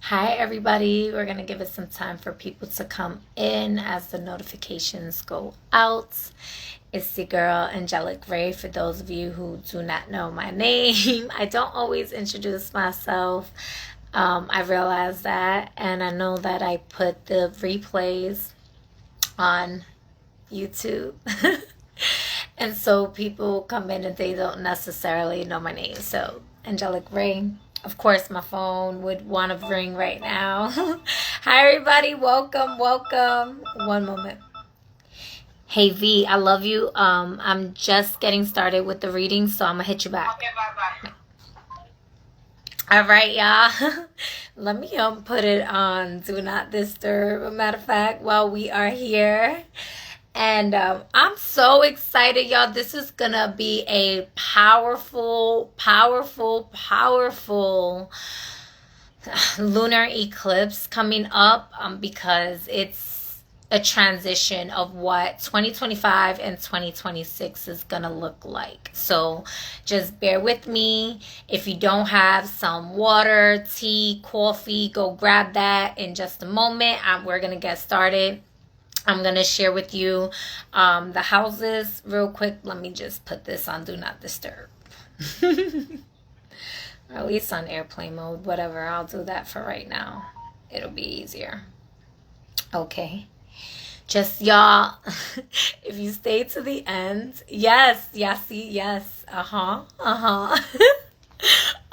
Hi, everybody. We're going to give it some time for people to come in as the notifications go out. It's the girl, Angelic Ray. For those of you who do not know my name, I don't always introduce myself. I realize that, and I know that I put the replays on YouTube. And so people come in and they don't necessarily know my name. So, Angelic Ray. Of course, my phone would want to ring right now. Hi, everybody. Welcome, welcome. One moment. Hey, V, I love you. I'm just getting started with the reading, so I'm going to hit you back. Okay, bye-bye. All right, y'all. Let me put it on Do Not Disturb. A matter of fact, while we are here. And I'm so excited, y'all. This is going to be a powerful lunar eclipse coming up because it's a transition of what 2025 and 2026 is going to look like. So just bear with me. If you don't have some water, tea, coffee, go grab that in just a moment. We're going to get started. I'm going to share with you the houses real quick. Let me just put this on Do Not Disturb. Or at least on airplane mode. Whatever. I'll do that for right now. It'll be easier. Okay. Just y'all, if you stay to the end. Yes.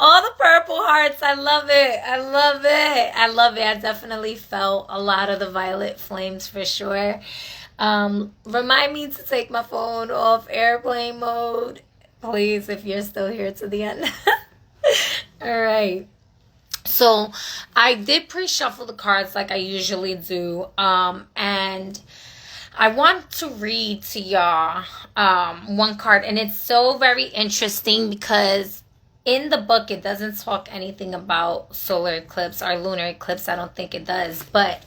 All the purple hearts. I love it. I definitely felt a lot of the violet flames for sure. Remind me to take my phone off airplane mode, please, if you're still here to the end. All right. So I did pre-shuffle the cards like I usually do. And I want to read to y'all one card. And it's so very interesting because in the book, it doesn't talk anything about solar eclipse or lunar eclipse. I don't think it does. But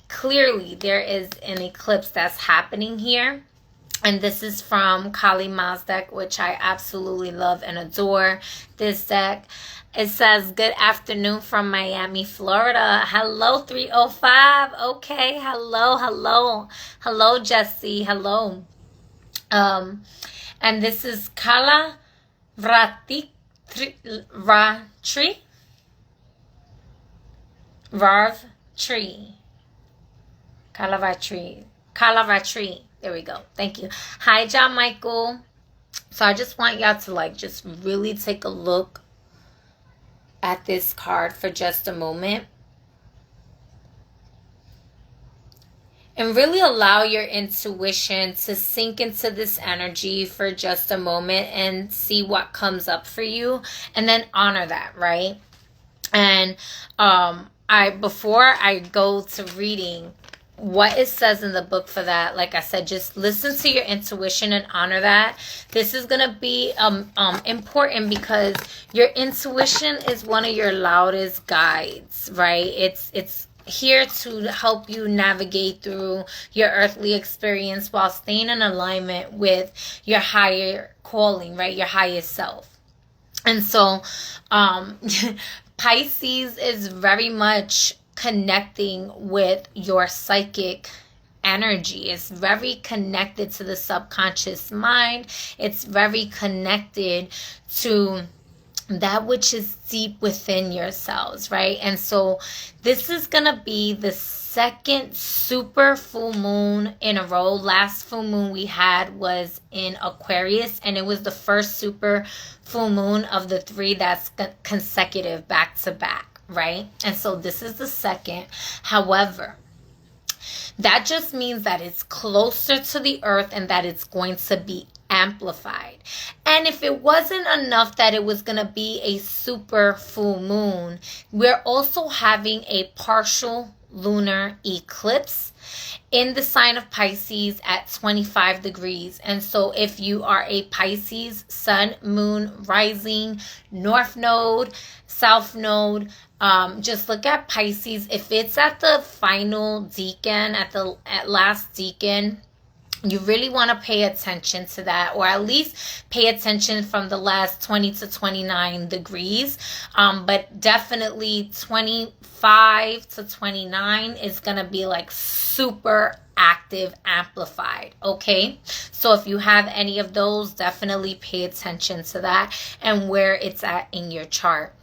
clearly, there is an eclipse that's happening here. And this is from Kali Ma's deck, which I absolutely love and adore. This deck, it says, good afternoon from Miami, Florida. Hello, 305. Okay, hello. Hello, Jesse. Hello. And this is Kala Vratree. Kalavatri. There we go. Thank you. Hi, John Michael. So I just want y'all to just really take a look at this card for just a moment. And really allow your intuition to sink into this energy for just a moment and see what comes up for you. And then honor that, right? And before I go to reading what it says in the book for that, like I said, just listen to your intuition and honor that. This is going to be important because your intuition is one of your loudest guides, right? It's here to help you navigate through your earthly experience while staying in alignment with your higher calling, right? Your highest self. And so Pisces is very much connecting with your psychic energy. It's very connected to the subconscious mind. It's very connected to that which is deep within yourselves, right? And so this is gonna be the second super full moon in a row. Last full moon we had was in Aquarius, and it was the first super full moon of the three that's consecutive back to back, right? And so this is the second. However, that just means that it's closer to the earth and that it's going to be amplified. And if it wasn't enough that it was going to be a super full moon, we're also having a partial lunar eclipse in the sign of Pisces at 25 degrees. And so if you are a Pisces, sun, moon, rising, north node, south node, just look at Pisces. If it's at the final decan, at last decan, You really want to pay attention to that, or at least pay attention from the last 20 to 29 degrees. But definitely 25 to 29 is going to be like super active, amplified. Okay, so if you have any of those, definitely pay attention to that and where it's at in your chart.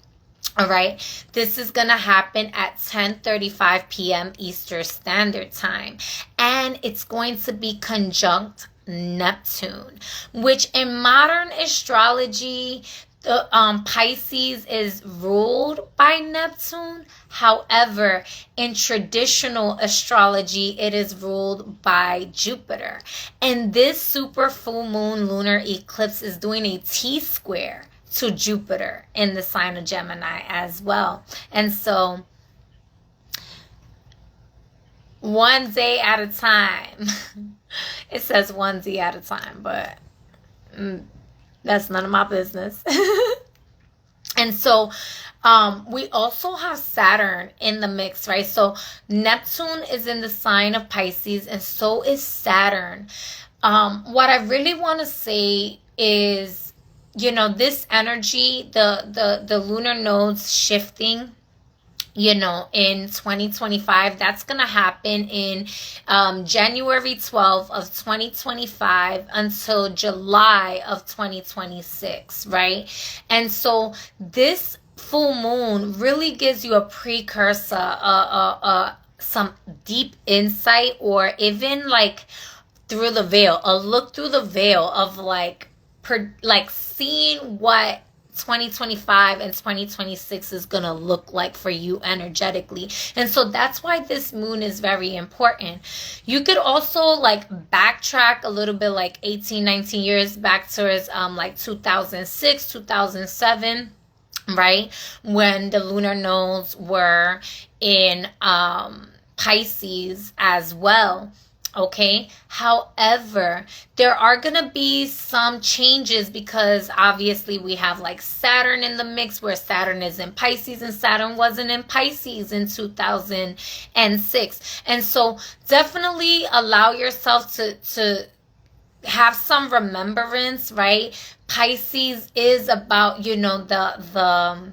All right, this is going to happen at 10:35 p.m. Eastern Standard Time, and it's going to be conjunct Neptune, which in modern astrology, the Pisces is ruled by Neptune. However, in traditional astrology, it is ruled by Jupiter. And this super full moon lunar eclipse is doing a T-square to Jupiter in the sign of Gemini as well. And so, one day at a time. It says one day at a time, but that's none of my business. And so, we also have Saturn in the mix, right? So Neptune is in the sign of Pisces, and so is Saturn. What I really want to say is, you know, this energy, the lunar nodes shifting, you know, in 2025, that's going to happen in January 12th of 2025 until July of 2026, right? And so this full moon really gives you a precursor, some deep insight, or even like through the veil, a look through the veil of like seeing what 2025 and 2026 is going to look like for you energetically. And so that's why this moon is very important. You could also like backtrack a little bit, like 18, 19 years back towards like 2006, 2007, right? When the lunar nodes were in Pisces as well. Okay. However, there are going to be some changes because obviously we have like Saturn in the mix, where Saturn is in Pisces and Saturn wasn't in Pisces in 2006. And so definitely allow yourself to have some remembrance, right? Pisces is about, you know, the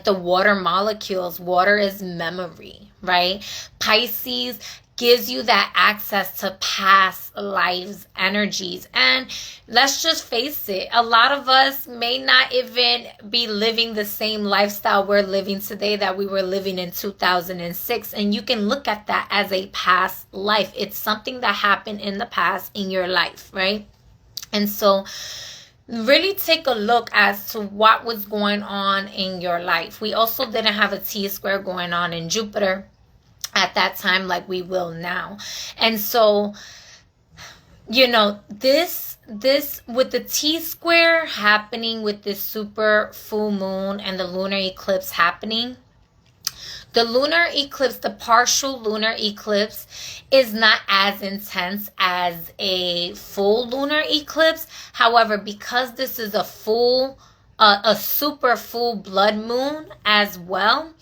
water molecules. Water is memory, right? Pisces gives you that access to past lives' energies. And let's just face it, a lot of us may not even be living the same lifestyle we're living today that we were living in 2006. And you can look at that as a past life. It's something that happened in the past in your life, right? And so really take a look as to what was going on in your life. We also didn't have a T-square going on in Jupiter at that time like we will now. And so, you know, this with the T-square happening with this super full moon and the lunar eclipse happening, the lunar eclipse, the partial lunar eclipse, is not as intense as a full lunar eclipse. However, because this is a super full blood moon as well,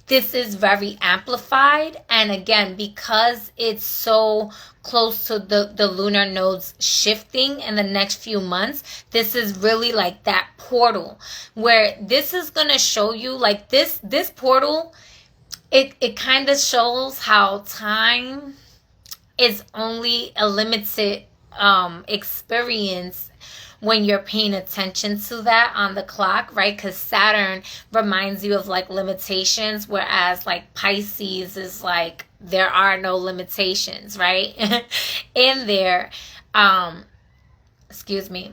this is very amplified. And again, because it's so close to the lunar nodes shifting in the next few months, this is really like that portal where this is going to show you like this portal. It kind of shows how time is only a limited experience when you're paying attention to that on the clock, right? Because Saturn reminds you of like limitations, whereas like Pisces is like there are no limitations, right? In there. Excuse me.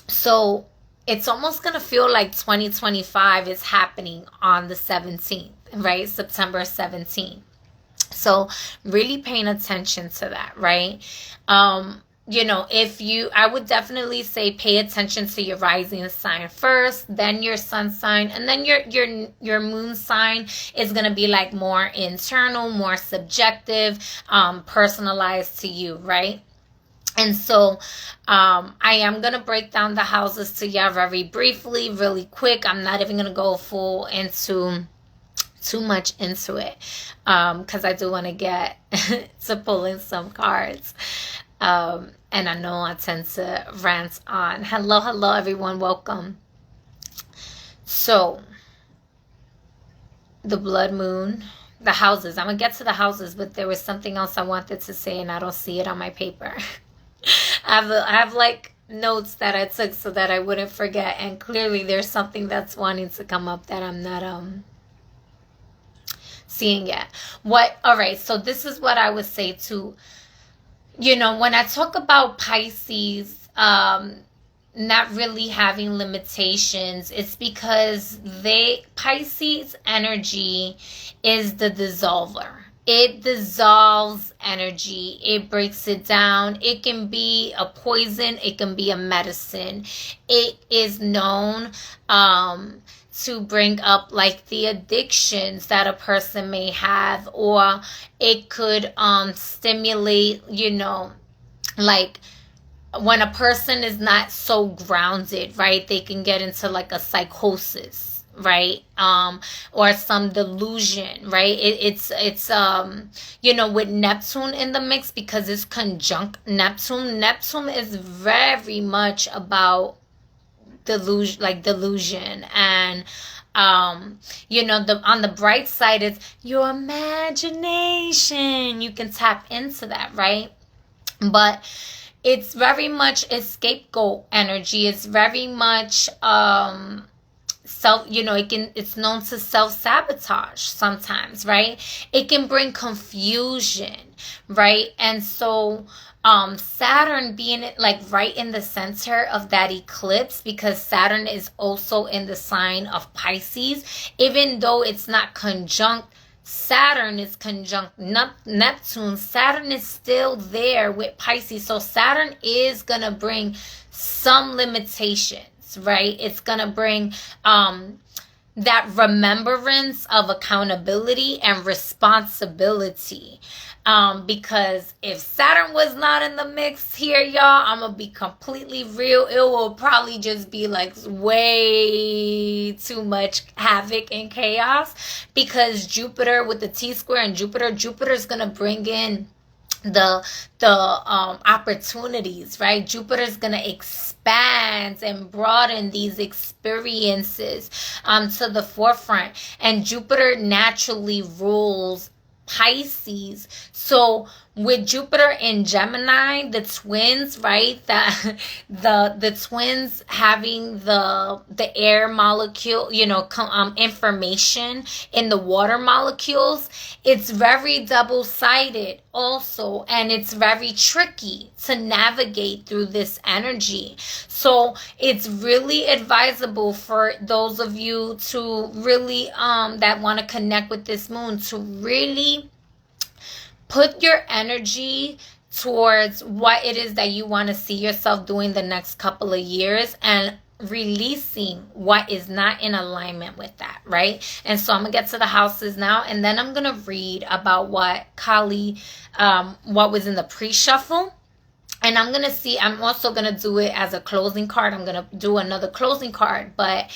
So it's almost going to feel like 2025 is happening on the 17th, right? September 17th. So really paying attention to that, right? You know, I would definitely say pay attention to your rising sign first, then your sun sign, and then your moon sign is going to be like more internal, more subjective, personalized to you, right? And so I am going to break down the houses to you very briefly, really quick. I'm not even going to go too much into it because I do want to get to pulling some cards. And I know I tend to rant on. Hello, everyone. Welcome. So, the blood moon, the houses. I'm going to get to the houses, but there was something else I wanted to say, and I don't see it on my paper. I have like notes that I took so that I wouldn't forget, and clearly there's something that's wanting to come up that I'm not seeing yet. All right, so this is what I would say too. You know, when I talk about Pisces not really having limitations, it's because Pisces energy is the dissolver. It dissolves energy. It breaks it down. It can be a poison. It can be a medicine. It is known to bring up like the addictions that a person may have, or it could stimulate, you know, like when a person is not so grounded, right? They can get into like a psychosis, right? Or some delusion, right? It's you know, with Neptune in the mix, because it's conjunct Neptune. Neptune is very much about delusion, and you know, on the bright side, it's your imagination. You can tap into that, right? But it's very much a scapegoat energy. It's very much you know, it's known to self-sabotage sometimes, right? It can bring confusion, right? And so Saturn being like right in the center of that eclipse, because Saturn is also in the sign of Pisces, even though it's not conjunct Saturn, is conjunct Neptune, Saturn is still there with Pisces. So Saturn is going to bring some limitations, right? It's going to bring that remembrance of accountability and responsibility. Because if Saturn was not in the mix here, y'all, I'm going to be completely real. It will probably just be like way too much havoc and chaos, because Jupiter with the T-square, and Jupiter's going to bring in the opportunities, right? Jupiter's going to expand and broaden these experiences to the forefront. And Jupiter naturally rules Pisces. So with Jupiter in Gemini, the twins, right? The twins having the air molecule, you know, information in the water molecules, it's very double-sided also, and it's very tricky to navigate through this energy. So it's really advisable for those of you to really that want to connect with this moon, to really put your energy towards what it is that you want to see yourself doing the next couple of years, and releasing what is not in alignment with that, right? And so I'm gonna get to the houses now, and then I'm gonna read about what Kali, what was in the pre-shuffle. And I'm also going to do it as a closing card. I'm going to do another closing card. But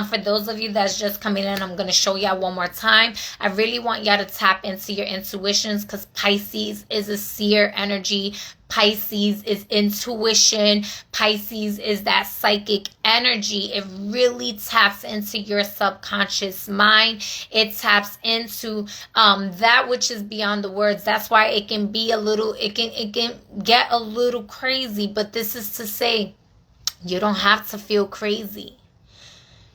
for those of you that's just coming in, I'm going to show y'all one more time. I really want y'all to tap into your intuitions, because Pisces is a seer energy. Pisces is intuition. Pisces is that psychic energy. It really taps into your subconscious mind. It taps into that which is beyond the words. That's why it can be it can get a little crazy. But this is to say, you don't have to feel crazy.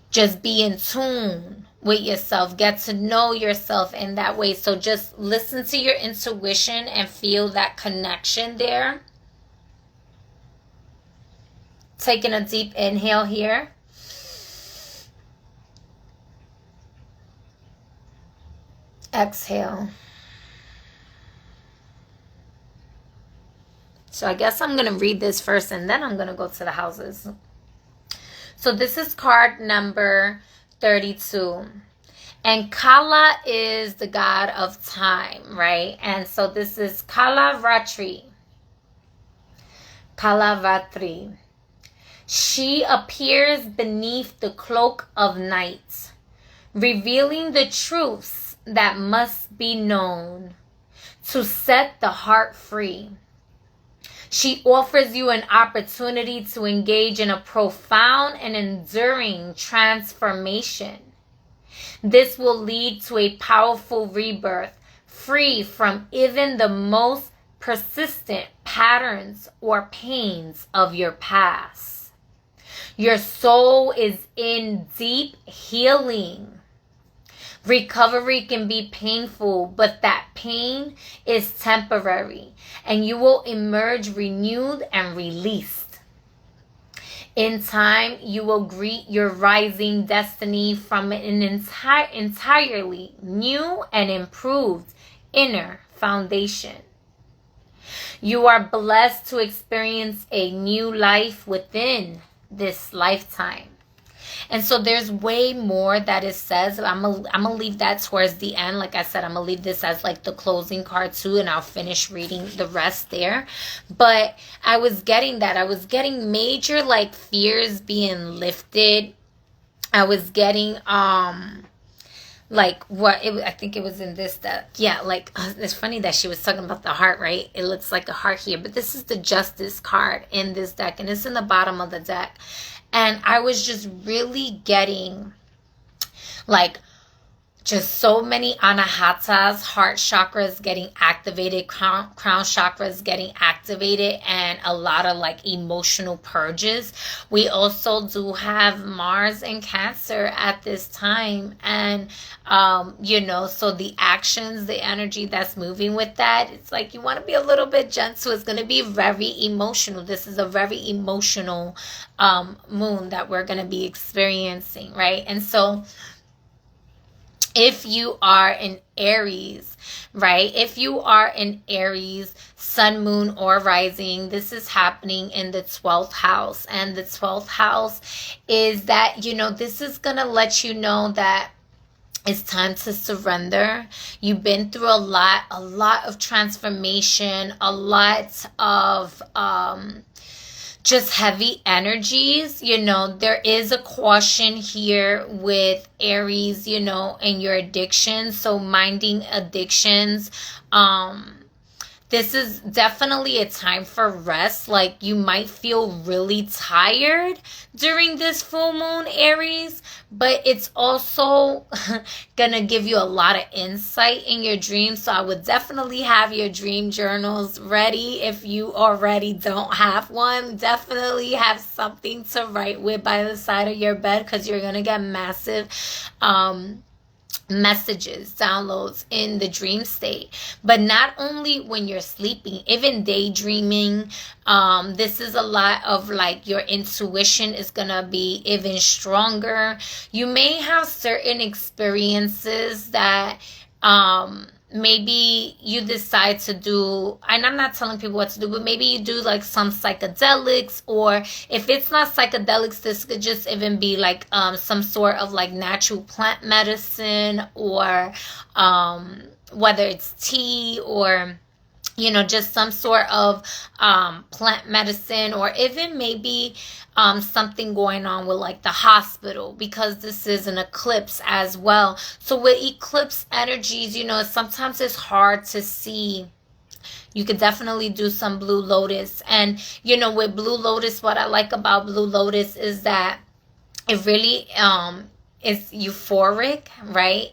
Just be in tune with yourself. Get to know yourself in that way. So just listen to your intuition and feel that connection there. Taking a deep inhale here. Exhale. So I guess I'm going to read this first, and then I'm going to go to the houses. So this is card number 32. And Kala is the god of time, right? And so this is Kalavatri. Kalavatri. She appears beneath the cloak of night, revealing the truths that must be known to set the heart free. She offers you an opportunity to engage in a profound and enduring transformation. This will lead to a powerful rebirth, free from even the most persistent patterns or pains of your past. Your soul is in deep healing. Recovery can be painful, but that pain is temporary, and you will emerge renewed and released. In time, you will greet your rising destiny from an entirely new and improved inner foundation. You are blessed to experience a new life within this lifetime. And so there's way more that it says. I'm gonna leave that towards the end. Like I said, I'm gonna leave this as like the closing card too, and I'll finish reading the rest there. But I was getting that. I was getting major like fears being lifted. I was getting like what it, I think it was in this deck. Yeah, like it's funny that she was talking about the heart, right? It looks like a heart here, but this is the Justice card in this deck, and it's in the bottom of the deck. And I was just really getting like just so many anahatas, heart chakras getting activated, crown chakras getting activated, and a lot of like emotional purges. We also do have Mars and Cancer at this time, and you know, so the actions, the energy that's moving with that, it's like you want to be a little bit gentle. It's going to be very emotional. This is a very emotional moon that we're going to be experiencing, right? And so if you are an Aries, right? If you are an Aries, sun, moon, or rising, this is happening in the 12th house. And the 12th house is that, you know, this is going to let you know that it's time to surrender. You've been through a lot of transformation, a lot of just heavy energies. You know, there is a caution here with Aries, you know, and your addictions. So minding addictions. This is definitely a time for rest. Like you might feel really tired during this full moon, Aries, but it's also gonna give you a lot of insight in your dreams. So I would definitely have your dream journals ready. If you already don't have one, definitely have something to write with by the side of your bed, because you're gonna get massive messages, downloads in the dream state. But not only when you're sleeping, even daydreaming. This is a lot of like your intuition is gonna be even stronger. You may have certain experiences that maybe you decide to do, and I'm not telling people what to do, but maybe you do like some psychedelics, or if it's not psychedelics, this could just even be like some sort of like natural plant medicine, or whether it's tea, or you know, just some sort of plant medicine, or even maybe something going on with like the hospital, because this is an eclipse as well. So with eclipse energies, you know, sometimes it's hard to see. You could definitely do some Blue Lotus. And, you know, with Blue Lotus, what I like about Blue Lotus is that it really is euphoric, right?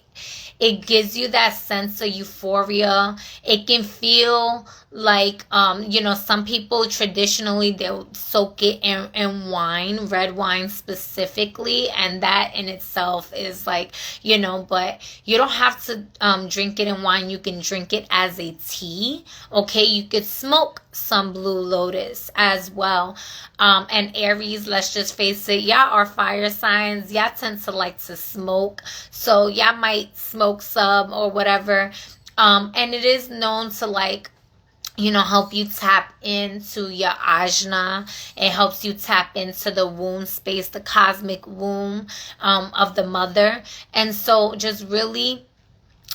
It gives you that sense of euphoria. It can feel like, you know, some people traditionally, they'll soak it in wine, red wine specifically. And that in itself is like, you know, but you don't have to drink it in wine. You can drink it as a tea. Okay, you could smoke some Blue Lotus as well. And Aries, let's just face it, y'all are fire signs. Y'all tend to like to smoke. So y'all might smoke some or whatever. And it is known to like, you know, help you tap into your ajna. It helps you tap into the womb space, the cosmic womb of the mother. And so just really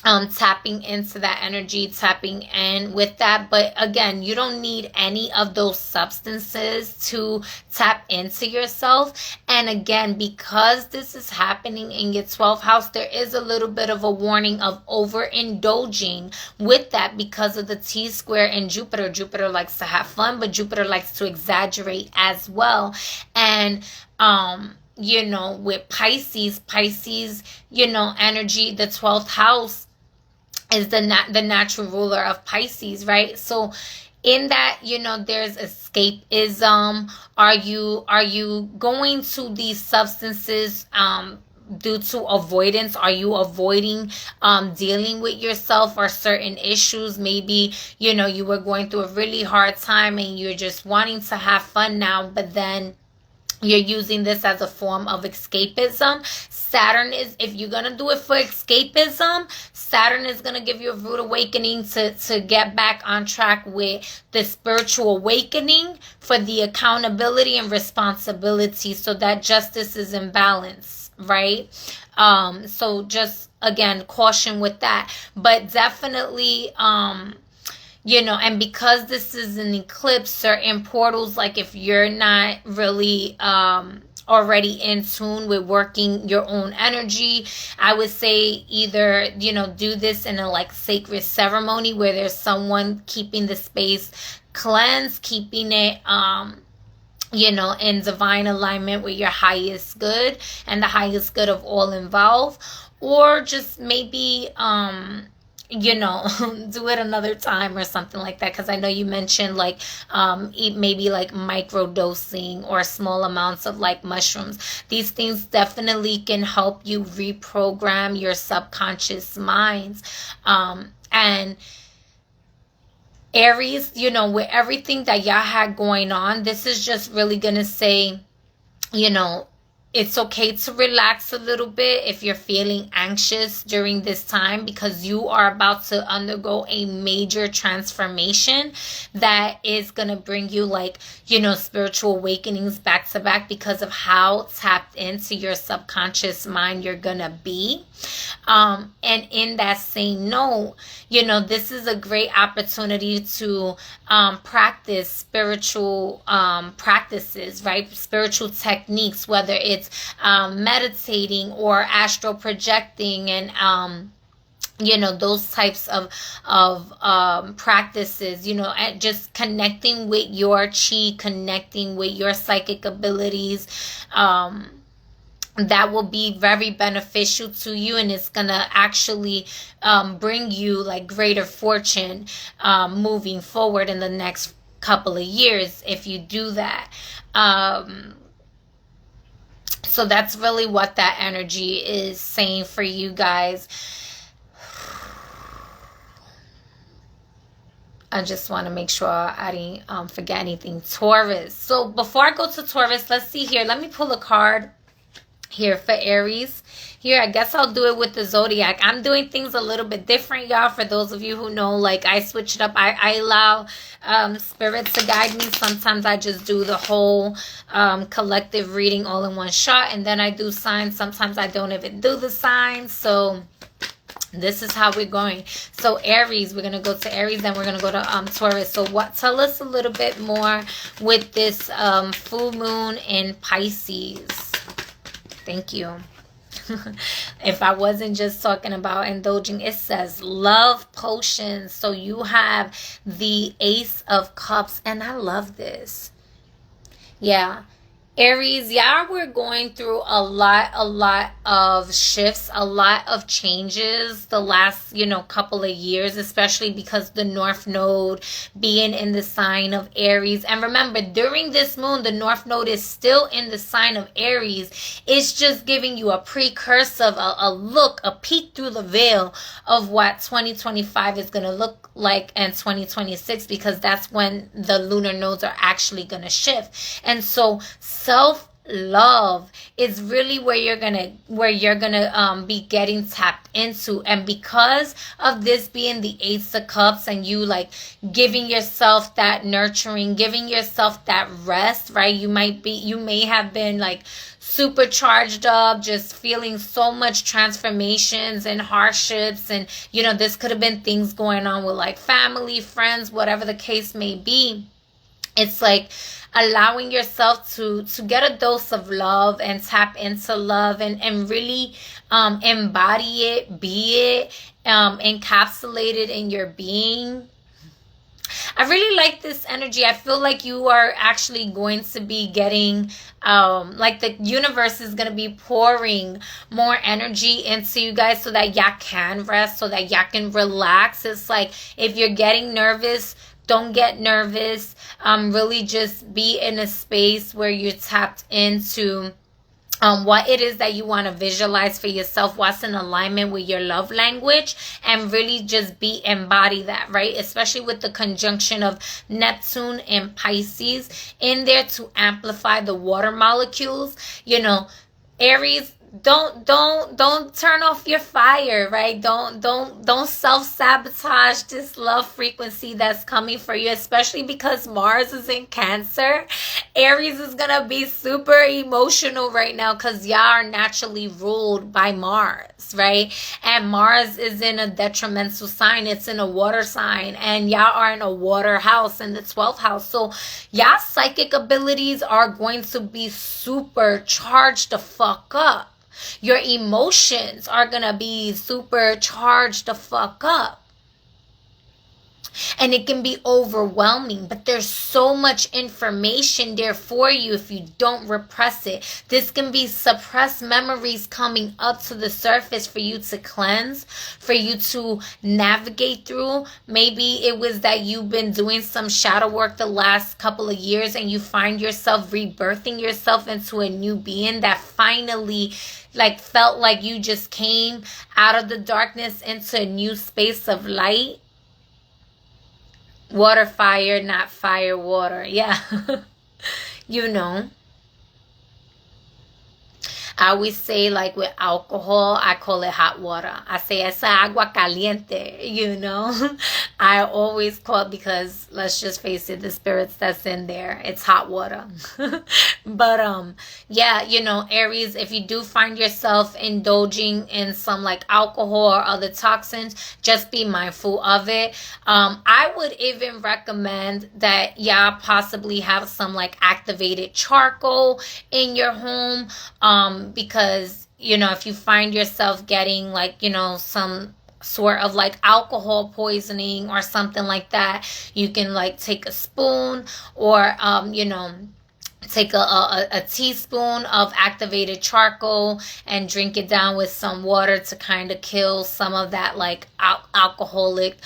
tapping into that energy, tapping in with that. But again, you don't need any of those substances to tap into yourself. And again, because this is happening in your 12th house, there is a little bit of a warning of overindulging with that because of the T-square in Jupiter. Jupiter likes to have fun, but Jupiter likes to exaggerate as well. And you know, with Pisces, you know, energy, the 12th house is the natural ruler of Pisces, right? So in that, you know, there's escapism. Are you going to these substances due to avoidance? Are you avoiding dealing with yourself or certain issues? Maybe, you know, you were going through a really hard time and you're just wanting to have fun now, but then you're using this as a form of escapism. Saturn is, if you're going to do it for escapism, Saturn is going to give you a rude awakening to get back on track with the spiritual awakening for the accountability and responsibility so that justice is in balance, right? So just, again, caution with that. But definitely, you know, and because this is an eclipse, certain portals, like if you're not really already in tune with working your own energy, I would say either, you know, do this in a like sacred ceremony where there's someone keeping the space cleansed, keeping it you know, in divine alignment with your highest good and the highest good of all involved, or just maybe you know, do it another time or something like that, because I know you mentioned like eat maybe like micro dosing or small amounts of like mushrooms. These things definitely can help you reprogram your subconscious minds. And Aries, you know, with everything that y'all had going on, this is just really gonna say, you know, it's okay to relax a little bit if you're feeling anxious during this time, because you are about to undergo a major transformation that is going to bring you like, you know, spiritual awakenings back to back because of how tapped into your subconscious mind you're going to be. And in that same note, you know, this is a great opportunity to practice spiritual practices, right? Spiritual techniques, whether it's meditating or astral projecting and you know, those types of practices, you know, and just connecting with your chi, connecting with your psychic abilities, that will be very beneficial to you, and it's gonna actually bring you like greater fortune moving forward in the next couple of years if you do that. So that's really what that energy is saying for you guys. I just want to make sure I didn't forget anything. Taurus. So before I go to Taurus, let's see here. Let me pull a card here for Aries. Here, I guess I'll do it with the zodiac. I'm doing things a little bit different, y'all. For those of you who know, like, I switch it up. I allow spirit to guide me. Sometimes I just do the whole collective reading all in one shot, and then I do signs. Sometimes I don't even do the signs. So this is how we're going. So Aries, we're going to go to Aries, then we're going to go to Taurus. So tell us a little bit more with this full moon in Pisces. Thank you. If I wasn't just talking about indulging, it says love potions. So you have the Ace of Cups, and I love this. Yeah. Aries, yeah, we're going through a lot of shifts, a lot of changes the last, you know, couple of years, especially because the North Node being in the sign of Aries. And remember, during this moon, the North Node is still in the sign of Aries. It's just giving you a precursor of a look, a peek through the veil of what 2025 is going to look like and 2026, because that's when the lunar nodes are actually going to shift. And so love is really where you're gonna be getting tapped into. And because of this being the Ace of Cups, and you like giving yourself that nurturing, giving yourself that rest, right? You may have been like super charged up, just feeling so much transformations and hardships, and this could have been things going on with like family, friends, whatever the case may be. It's like allowing yourself to get a dose of love and tap into love, and really embody it, be it, encapsulate it in your being. I really like this energy. I feel like you are actually going to be getting, like the universe is going to be pouring more energy into you guys so that y'all can rest, so that y'all can relax. It's like if you're getting nervous, don't get nervous. Really just be in a space where you're tapped into what it is that you want to visualize for yourself, what's in alignment with your love language, and really just embody that, right? Especially with the conjunction of Neptune and Pisces in there to amplify the water molecules. Aries, don't turn off your fire, right? Don't self-sabotage this love frequency that's coming for you, especially because Mars is in Cancer. Aries is gonna be super emotional right now because y'all are naturally ruled by Mars, right? And Mars is in a detrimental sign. It's in a water sign, and y'all are in a water house, in the 12th house. So y'all psychic abilities are going to be super charged the fuck up. Your emotions are going to be super charged the fuck up. And it can be overwhelming, but there's so much information there for you if you don't repress it. This can be suppressed memories coming up to the surface for you to cleanse, for you to navigate through. Maybe it was that you've been doing some shadow work the last couple of years, and you find yourself rebirthing yourself into a new being that finally felt like you just came out of the darkness into a new space of light. Water, fire, not fire, water. Yeah. I always say, like with alcohol, I call it hot water. I say esa agua caliente, I always call it, because let's just face it, the spirits that's in there, it's hot water. But yeah, Aries, if you do find yourself indulging in some like alcohol or other toxins, just be mindful of it. I would even recommend that y'all possibly have some like activated charcoal in your home, because if you find yourself getting like some sort of like alcohol poisoning or something like that, you can like take a spoon, or take a teaspoon of activated charcoal and drink it down with some water to kind of kill some of that like alcoholic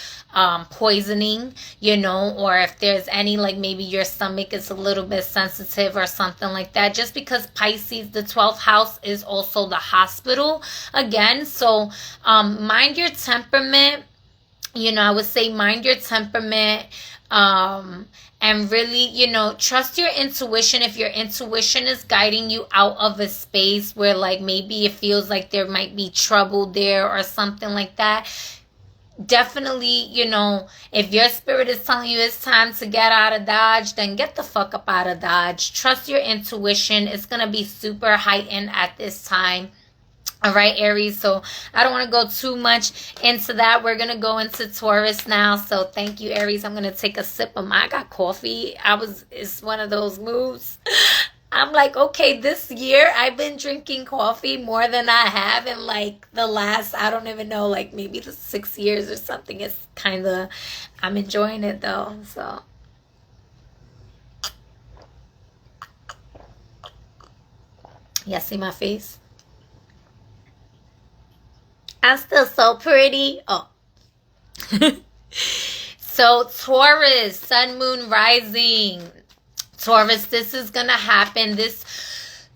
poisoning, or if there's any, like maybe your stomach is a little bit sensitive or something like that, just because Pisces, the 12th house, is also the hospital again. So mind your temperament. I would say mind your temperament. And really, trust your intuition. If your intuition is guiding you out of a space where like maybe it feels like there might be trouble there or something like that, definitely, if your spirit is telling you it's time to get out of Dodge, then get the fuck up out of Dodge. Trust your intuition. It's going to be super heightened at this time. All right, Aries. So I don't want to go too much into that. We're going to go into Taurus now. So thank you, Aries. I'm going to take a sip of I got coffee. It's one of those moves. I'm like, okay, this year I've been drinking coffee more than I have in like the last, I don't even know, like maybe the 6 years or something. It's kind of, I'm enjoying it though. So. Yeah, see my face? I'm still so pretty. Oh. So Taurus, sun, moon, rising. Taurus, this is going to happen. This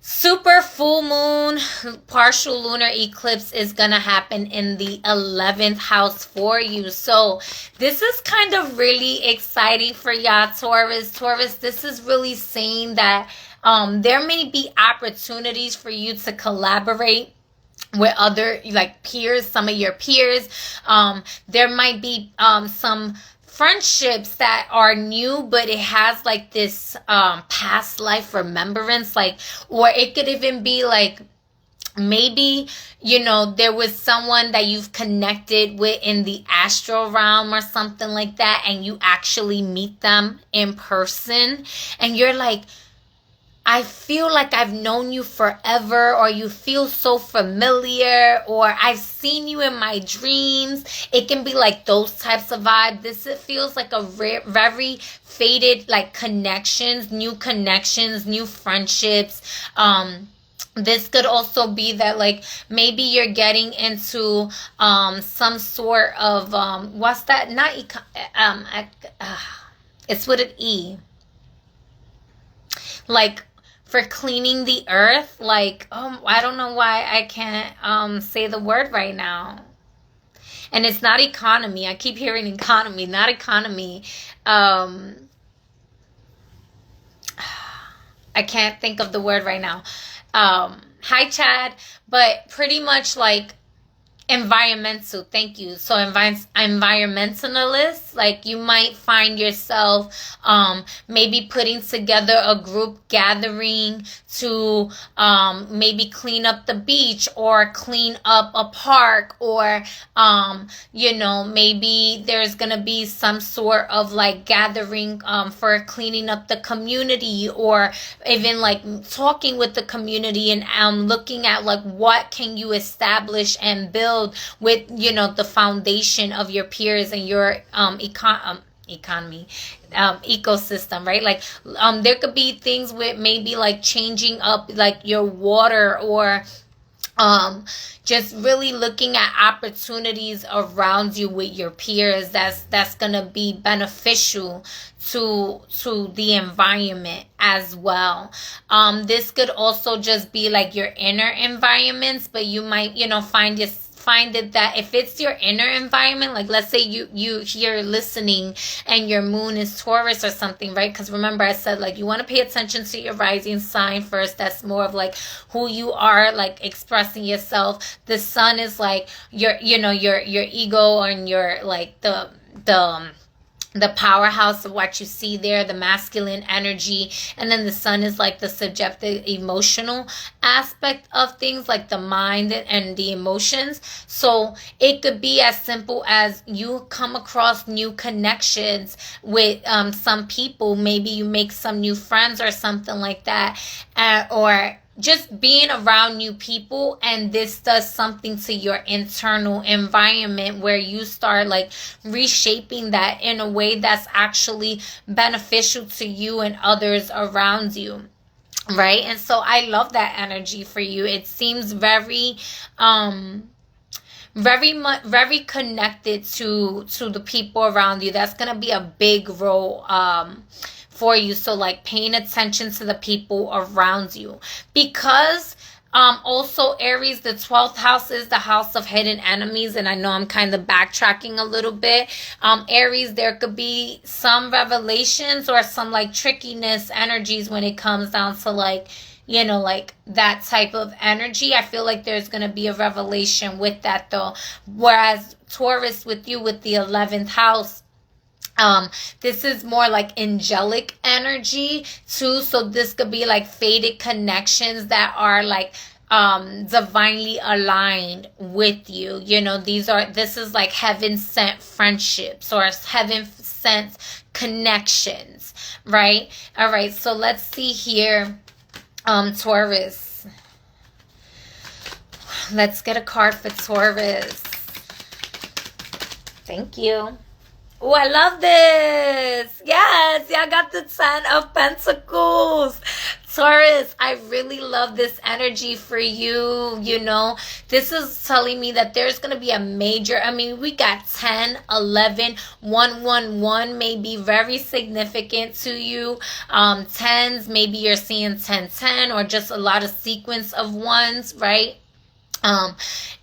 super full moon, partial lunar eclipse is going to happen in the 11th house for you. So this is kind of really exciting for y'all, Taurus. Taurus, this is really saying that There may be opportunities for you to collaborate with other like peers, some of your peers. There might be some friendships that are new, but it has like this past life remembrance, like, or it could even be like, maybe, you know, there was someone that you've connected with in the astral realm or something like that, and you actually meet them in person, and you're like, I feel like I've known you forever, or you feel so familiar, or I've seen you in my dreams. It can be like those types of vibes. It feels like a very faded like connections, new friendships. This could also be that like maybe you're getting into some sort of what's that? Not it's with an E. Like for cleaning the earth, like I don't know why I can't say the word right now. And it's not economy. I keep hearing economy, not economy. I can't think of the word right now. Hi Chad, but pretty much like environmental. Thank you. So environmentalists, like you might find yourself maybe putting together a group gathering to maybe clean up the beach or clean up a park, or you know, maybe there's gonna be some sort of like gathering for cleaning up the community, or even like talking with the community and looking at like what can you establish and build with, you know, the foundation of your peers and your economy, ecosystem, right? Like there could be things with maybe like changing up like your water, or just really looking at opportunities around you with your peers that's gonna be beneficial to the environment as well. This could also just be like your inner environments, but you might, you know, find it that if it's your inner environment, like let's say you're listening and your moon is Taurus or something, right? Because remember I said like you want to pay attention to your rising sign first. That's more of like who you are, like expressing yourself. The sun is like your, you know, your ego and your like the powerhouse of what you see there, the masculine energy. And then the sun is like the subjective emotional aspect of things, like the mind and the emotions. So it could be as simple as you come across new connections with some people. Maybe you make some new friends or something like that, or just being around new people, and this does something to your internal environment where you start like reshaping that in a way that's actually beneficial to you and others around you, right? And so I love that energy for you. It seems very very connected to the people around you. That's gonna be a big role for you. So like paying attention to the people around you, because also Aries, the 12th house is the house of hidden enemies. And I know I'm kind of backtracking a little bit. Aries, there could be some revelations or some like trickiness energies when it comes down to like, you know, like that type of energy. I feel like there's going to be a revelation with that though. Whereas Taurus with you with the 11th house, this is more like angelic energy too. So this could be like faded connections that are like divinely aligned with you. You know, this is like heaven sent friendships or heaven sent connections, right? All right, so let's see here. Taurus. Let's get a card for Taurus. Thank you. Oh, I love this. Yes, yeah, I got the 10 of Pentacles. Taurus, I really love this energy for you. You know, this is telling me that there's going to be a major, I mean, we got 10, 11, 111 may be very significant to you. 10s, maybe you're seeing 10, 10, or just a lot of sequence of ones, right? The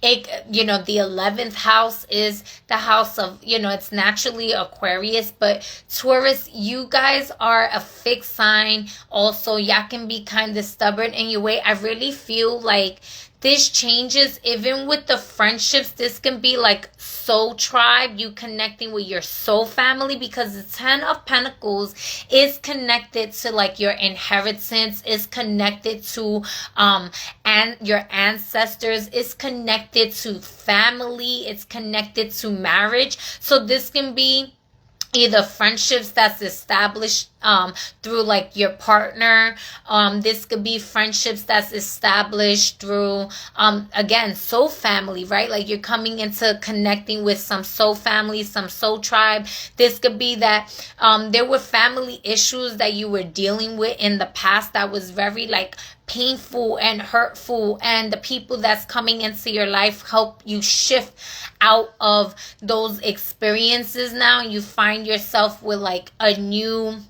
11th house is the house of, it's naturally Aquarius, but Taurus, you guys are a fixed sign. Also, y'all can be kind of stubborn in your way. I really feel like this changes even with the friendships. This can be like soul tribe, you connecting with your soul family, because the 10 of Pentacles is connected to like your inheritance, is connected to and your ancestors, is connected to family, it's connected to marriage. So this can be either friendships that's established through like your partner. This could be friendships that's established through again, soul family, right? Like you're coming into connecting with some soul family, some soul tribe. This could be that there were family issues that you were dealing with in the past that was very like painful and hurtful, and the people that's coming into your life help you shift out of those experiences. Now you find yourself with like a new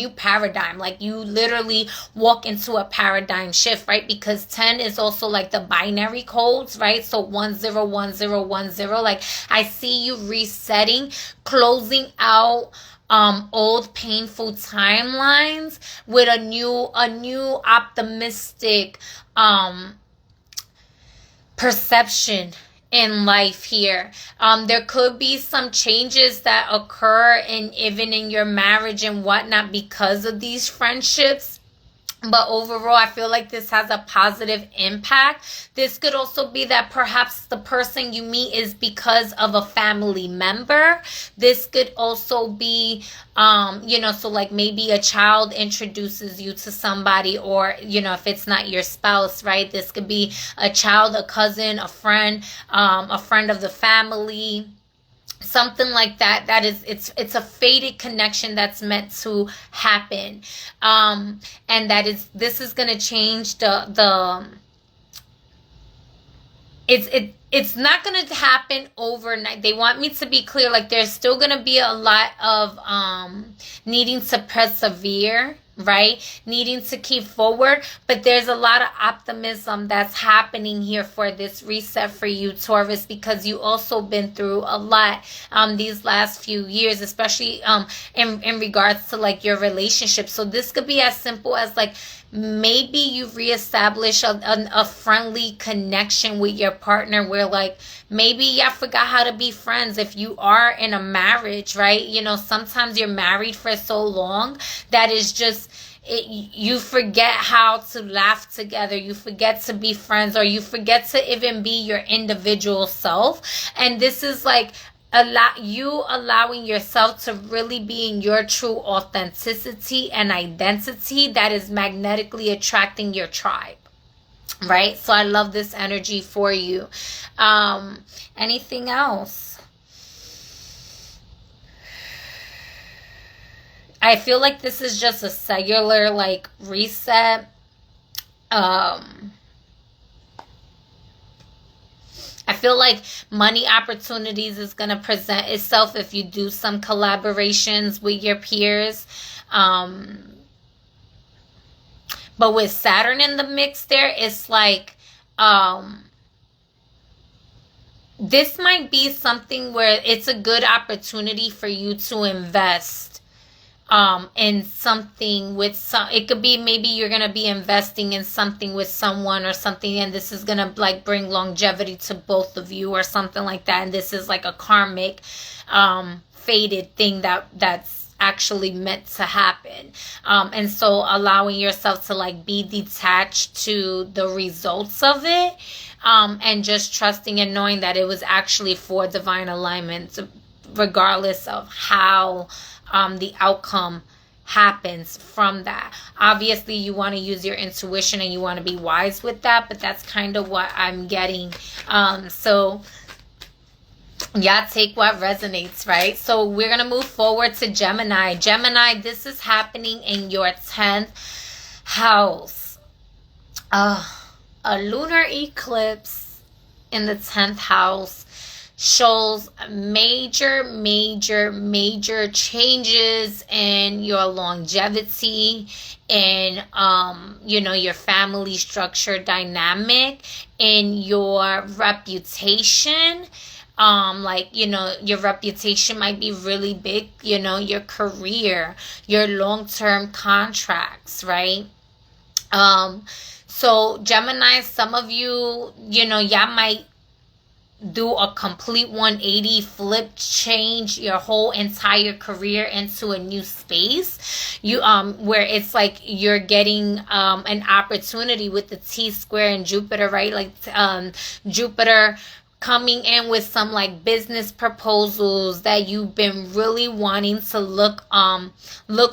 paradigm. Like you literally walk into a paradigm shift, right? Because 10 is also like the binary codes, right? So 101010, like I see you resetting, closing out old painful timelines with a new optimistic perception in life here. There could be some changes that occur even in your marriage and whatnot because of these friendships. But overall, I feel like this has a positive impact. This could also be that perhaps the person you meet is because of a family member. This could also be, so like maybe a child introduces you to somebody, or, if it's not your spouse, right? This could be a child, a cousin, a friend of the family. Something like that. That is, it's a fated connection that's meant to happen, and this is gonna change it's not going to happen overnight. They want me to be clear. Like there's still going to be a lot of needing to persevere, right? Needing to keep forward. But there's a lot of optimism that's happening here for this reset for you, Taurus, because you also been through a lot these last few years, especially in regards to like your relationship. So this could be as simple as like maybe you reestablish a friendly connection with your partner where like maybe y'all forgot how to be friends. If you are in a marriage, right? Sometimes you're married for so long that is just you forget how to laugh together, you forget to be friends, or you forget to even be your individual self. And this is like allowing yourself to really be in your true authenticity and identity that is magnetically attracting your tribe, right? So I love this energy for you. Anything else? I feel like this is just a cellular like reset. I feel like money opportunities is going to present itself if you do some collaborations with your peers. But with Saturn in the mix there, it's like this might be something where it's a good opportunity for you to invest in something with it could be maybe you're gonna be investing in something with someone or something, and this is gonna like bring longevity to both of you or something like that, and this is like a karmic fated thing that's actually meant to happen. And so allowing yourself to like be detached to the results of it, and just trusting and knowing that it was actually for divine alignment, regardless of how the outcome happens from that. Obviously, you want to use your intuition and you want to be wise with that, but that's kind of what I'm getting. So y'all take what resonates, right? So we're going to move forward to Gemini. Gemini, this is happening in your 10th house. A lunar eclipse in the 10th house. shows major changes in your longevity, in your family structure dynamic, in your reputation. Your reputation might be really big, your career, your long-term contracts, right? So Gemini, some of you, y'all might do a complete 180 flip, change your whole entire career into a new space, where it's like you're getting an opportunity with the T square and Jupiter, right? Like Jupiter coming in with some like business proposals that you've been really wanting to look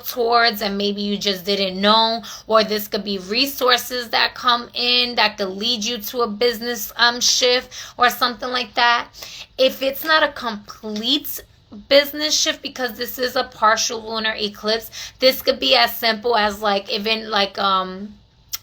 towards, and maybe you just didn't know. Or this could be resources that come in that could lead you to a business shift or something like that. If it's not a complete business shift, because this is a partial lunar eclipse, this could be as simple as like even like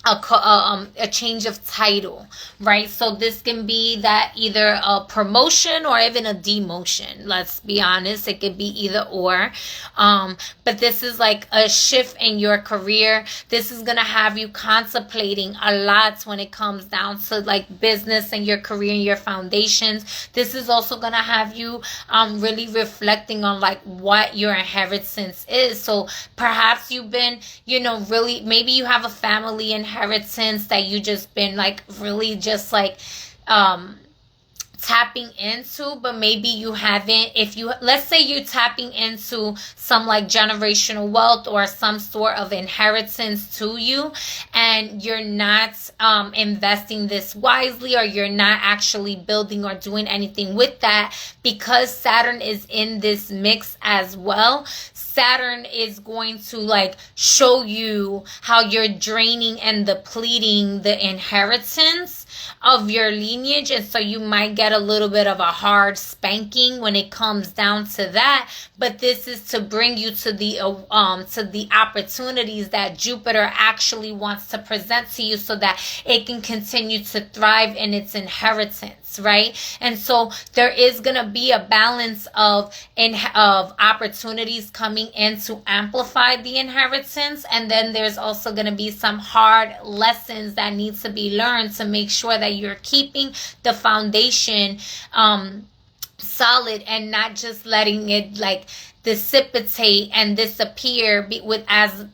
a change of title, right? So this can be that either a promotion or even a demotion. Let's be honest, it could be either or. But this is like a shift in your career. This is gonna have you contemplating a lot when it comes down to like business and your career and your foundations. This is also gonna have you really reflecting on like what your inheritance is. So perhaps you've been, really, maybe you have a family inheritance that you just been like really just like tapping into, but maybe you haven't. If you, let's say you're tapping into some like generational wealth or some sort of inheritance to you, and you're not investing this wisely, or you're not actually building or doing anything with that, because Saturn is in this mix as well. Saturn is going to like show you how you're draining and depleting the inheritance of your lineage, and so you might get a little bit of a hard spanking when it comes down to that. But this is to bring you to the opportunities that Jupiter actually wants to present to you, so that it can continue to thrive in its inheritance, right? And so there is gonna be a balance of opportunities coming in to amplify the inheritance, and then there's also gonna be some hard lessons that need to be learned to make sure that you're keeping the foundation solid, and not just letting it like dissipate and disappear with as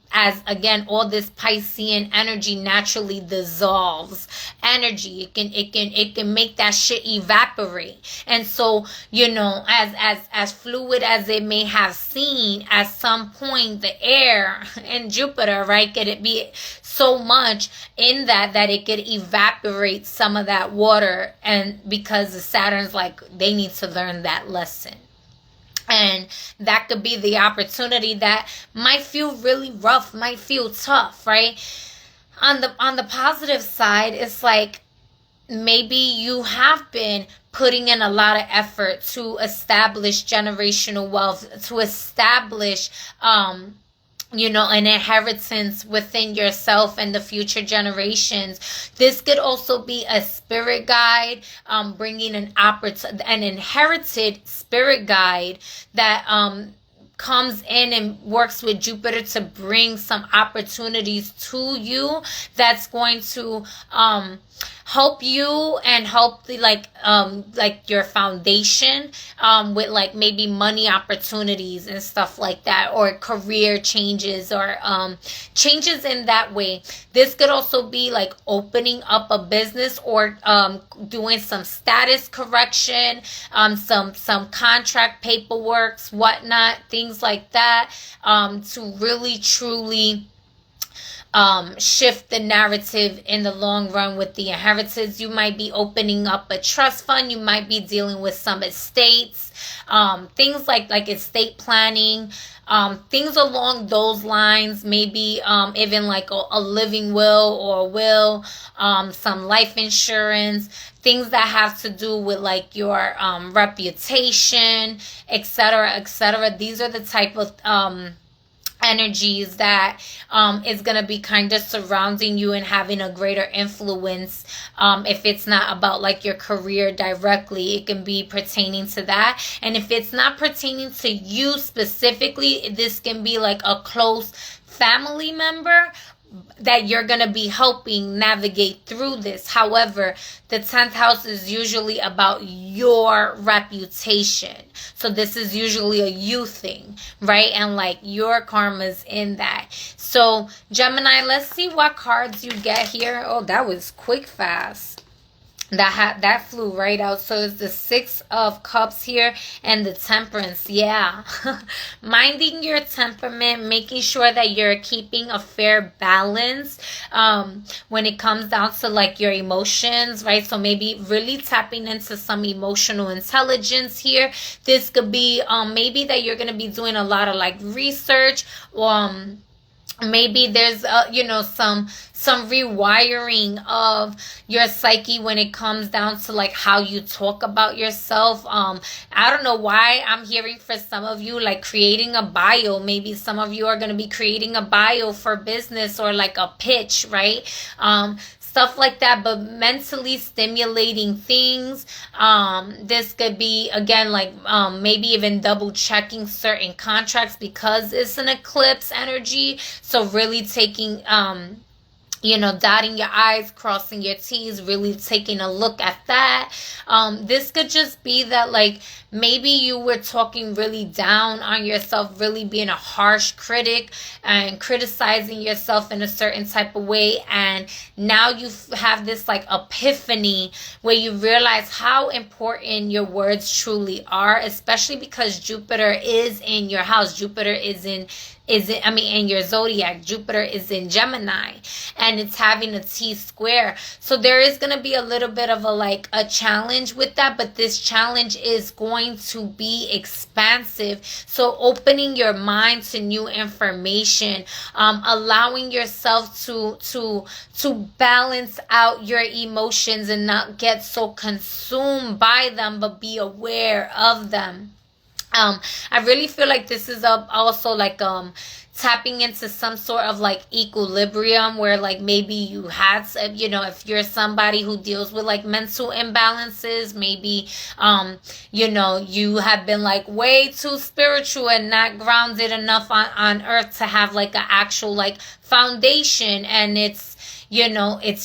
again all this Piscean energy naturally dissolves energy. It can make that shit evaporate. And so as fluid as it may have seemed at some point, the air in Jupiter, right, could it be so much in that it could evaporate some of that water, and because the Saturn's like they need to learn that lesson. And that could be the opportunity that might feel really rough, might feel tough, right? On the positive side, it's like maybe you have been putting in a lot of effort to establish generational wealth, to establish an inheritance within yourself and the future generations. This could also be a spirit guide, bringing an inherited spirit guide that comes in and works with Jupiter to bring some opportunities to you that's going to help you and help the like your foundation with like maybe money opportunities and stuff like that, or career changes, or changes in that way. This could also be like opening up a business, or doing some status correction, some contract paperwork, whatnot, things like that, to really truly shift the narrative in the long run with the inheritance. You might be opening up a trust fund. You might be dealing with some estates, things like estate planning, things along those lines. Maybe even like a living will or will, some life insurance, things that have to do with like your reputation, etc., etc. These are the type of energies that is going to be kind of surrounding you and having a greater influence. If it's not about like your career directly, it can be pertaining to that. And if it's not pertaining to you specifically, this can be like a close family member that you're going to be helping navigate through this. However, the 10th house is usually about your reputation. So this is usually a you thing, right? And like your karma's in that. So Gemini, let's see what cards you get here. Oh, that was quick, fast. That flew right out. So it's the 6 of Cups here and the Temperance. Yeah. Minding your temperament, making sure that you're keeping a fair balance when it comes down to like your emotions, right? So maybe really tapping into some emotional intelligence here. This could be maybe that you're going to be doing a lot of like research, maybe there's some rewiring of your psyche when it comes down to like how you talk about yourself. I don't know why I'm hearing for some of you like creating a bio. Maybe some of you are going to be creating a bio for business or like a pitch, right? Stuff like that, but mentally stimulating things. This could be, again, like maybe even double checking certain contracts because it's an eclipse energy. So really taking dotting your I's, crossing your T's, really taking a look at that. This could just be that like maybe you were talking really down on yourself, really being a harsh critic and criticizing yourself in a certain type of way. And now you have this like epiphany where you realize how important your words truly are, especially because Jupiter is in your house. Jupiter is in your zodiac. Jupiter is in Gemini and it's having a T square. So there is going to be a little bit of a challenge with that, but this challenge is going to be expansive. So opening your mind to new information, allowing yourself to balance out your emotions and not get so consumed by them, but be aware of them. I really feel like this is also like tapping into some sort of like equilibrium where like maybe you had to, if you're somebody who deals with like mental imbalances, maybe you have been like way too spiritual and not grounded enough on earth to have like an actual like foundation, and it's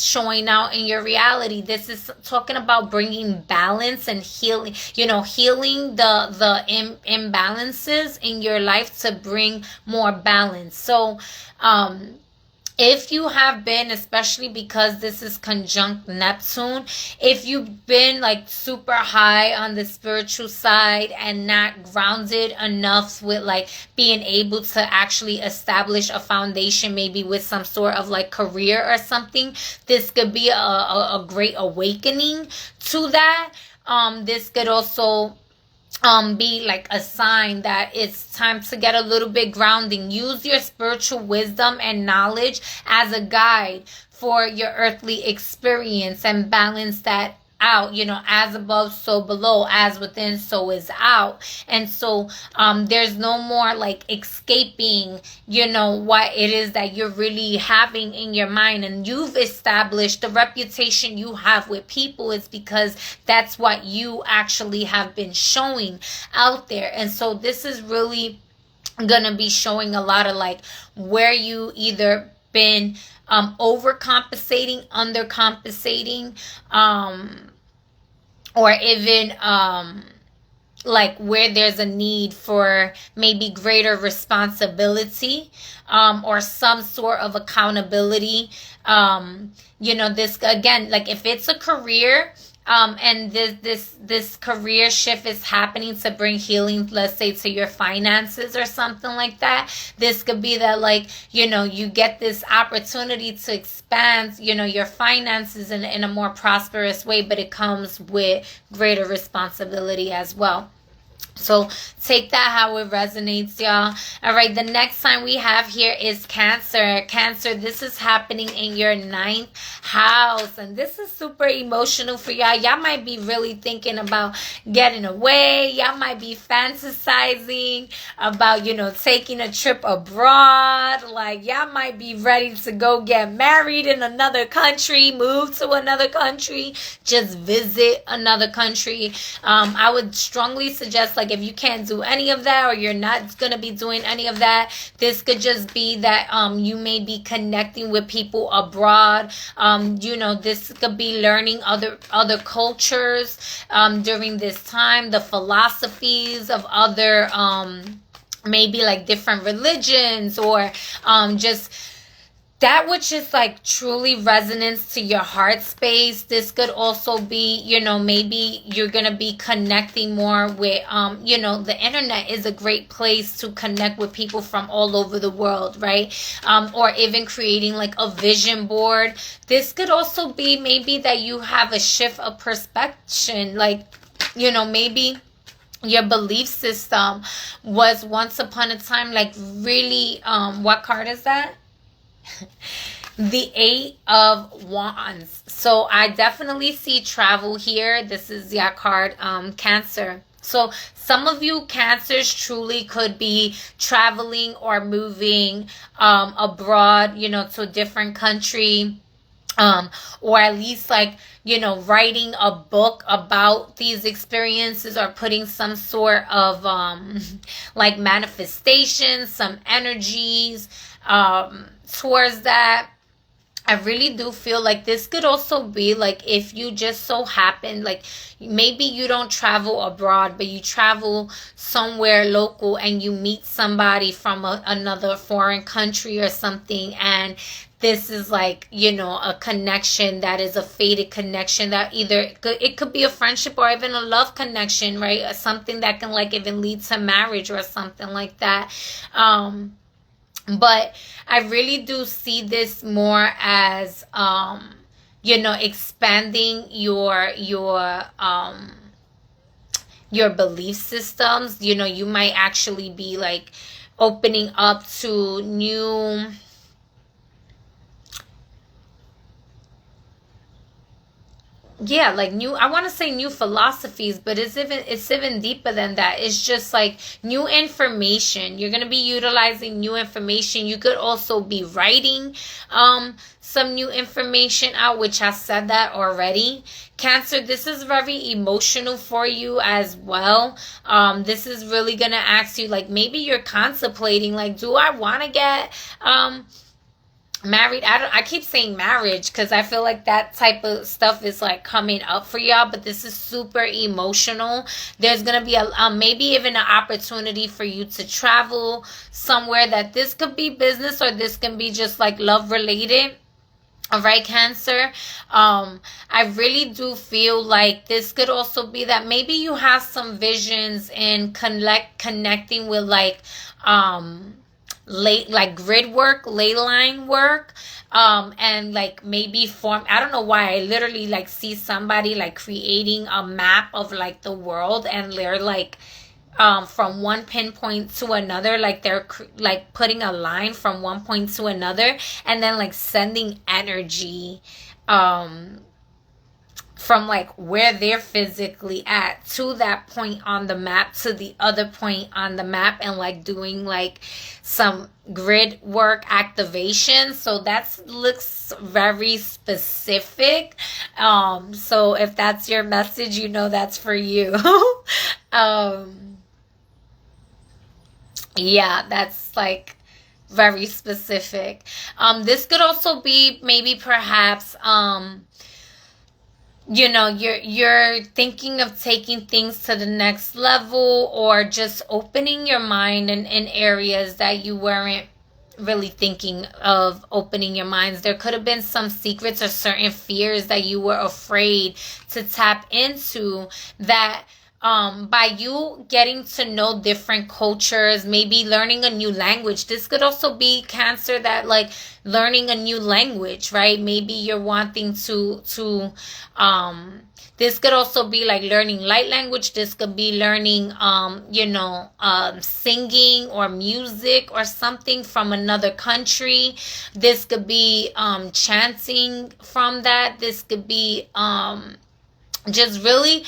showing out in your reality. This is talking about bringing balance and healing, healing the imbalances in your life to bring more balance. So, if you have been, especially because this is conjunct Neptune, if you've been like super high on the spiritual side and not grounded enough with like being able to actually establish a foundation, maybe with some sort of like career or something, this could be a great awakening to that. This could also be like a sign that it's time to get a little bit grounding. Use your spiritual wisdom and knowledge as a guide for your earthly experience and balance that out, as above, so below, as within, so is out. And so there's no more like escaping, what it is that you're really having in your mind. And you've established the reputation you have with people is because that's what you actually have been showing out there. And so this is really gonna be showing a lot of like where you either been overcompensating, undercompensating, or even like where there's a need for maybe greater responsibility, or some sort of accountability. This again, like if it's a career, and this career shift is happening to bring healing, let's say to your finances or something like that. This could be that like, you get this opportunity to expand, your finances in a more prosperous way, but it comes with greater responsibility as well. So take that how it resonates, y'all. All right, the next sign we have here is Cancer. Cancer, this is happening in your 9th house. And this is super emotional for y'all. Y'all might be really thinking about getting away. Y'all might be fantasizing about, you know, taking a trip abroad. Like, y'all might be ready to go get married in another country, move to another country, just visit another country. I would strongly suggest, like, if you can't do any of that, or you're not going to be doing any of that, this could just be that you may be connecting with people abroad. You know, this could be learning other cultures during this time, the philosophies of other maybe like different religions, or just that which is like truly resonance to your heart space. This could also be, you know, maybe you're going to be connecting more with, you know, the internet is a great place to connect with people from all over the world, right? Or even creating like a vision board. This could also be maybe that you have a shift of perspective, like, you know, maybe your belief system was once upon a time like really, what card is that? The 8 of Wands. So I definitely see travel here. This is your card, Cancer. So some of you Cancers truly could be traveling or moving abroad, you know, to a different country. Or at least like, you know, writing a book about these experiences, or putting some sort of like manifestation, some energies towards that. I really do feel like this could also be like if you just so happen, like maybe you don't travel abroad, but you travel somewhere local and you meet somebody from another foreign country or something, and this is like, you know, a connection that is a fated connection that either it could be a friendship or even a love connection, right? Something that can like even lead to marriage or something like that. But I really do see this more as, you know, expanding your belief systems. You know, you might actually be like opening up to new, like new, I want to say new philosophies, but it's even deeper than that. It's just like new information. You're going to be utilizing new information. You could also be writing some new information out, which I said that already. Cancer, this is very emotional for you as well. This is really going to ask you, like, maybe you're contemplating, like, do I want to get married? I keep saying marriage because I feel like that type of stuff is like coming up for y'all, but this is super emotional. There's gonna be a maybe even an opportunity for you to travel somewhere. That this could be business, or this can be just like love related. All right, Cancer. I really do feel like this could also be that maybe you have some visions in connecting with like grid work, ley line work, and like maybe form, I don't know why I literally like see somebody like creating a map of like the world, and they're like from one pinpoint to another, like they're like putting a line from one point to another, and then like sending energy from like where they're physically at to that point on the map to the other point on the map, and like doing like some grid work activation. So that looks very specific. So if that's your message, you know that's for you. Yeah, that's like very specific. This could also be maybe perhaps you know, you're thinking of taking things to the next level, or just opening your mind in areas that you weren't really thinking of opening your minds. There could have been some secrets or certain fears that you were afraid to tap into that by you getting to know different cultures, maybe learning a new language. This could also be Cancer, that like learning a new language, right? Maybe you're wanting to this could also be like learning light language. This could be learning singing or music or something from another country. This could be chanting from that. This could be just really,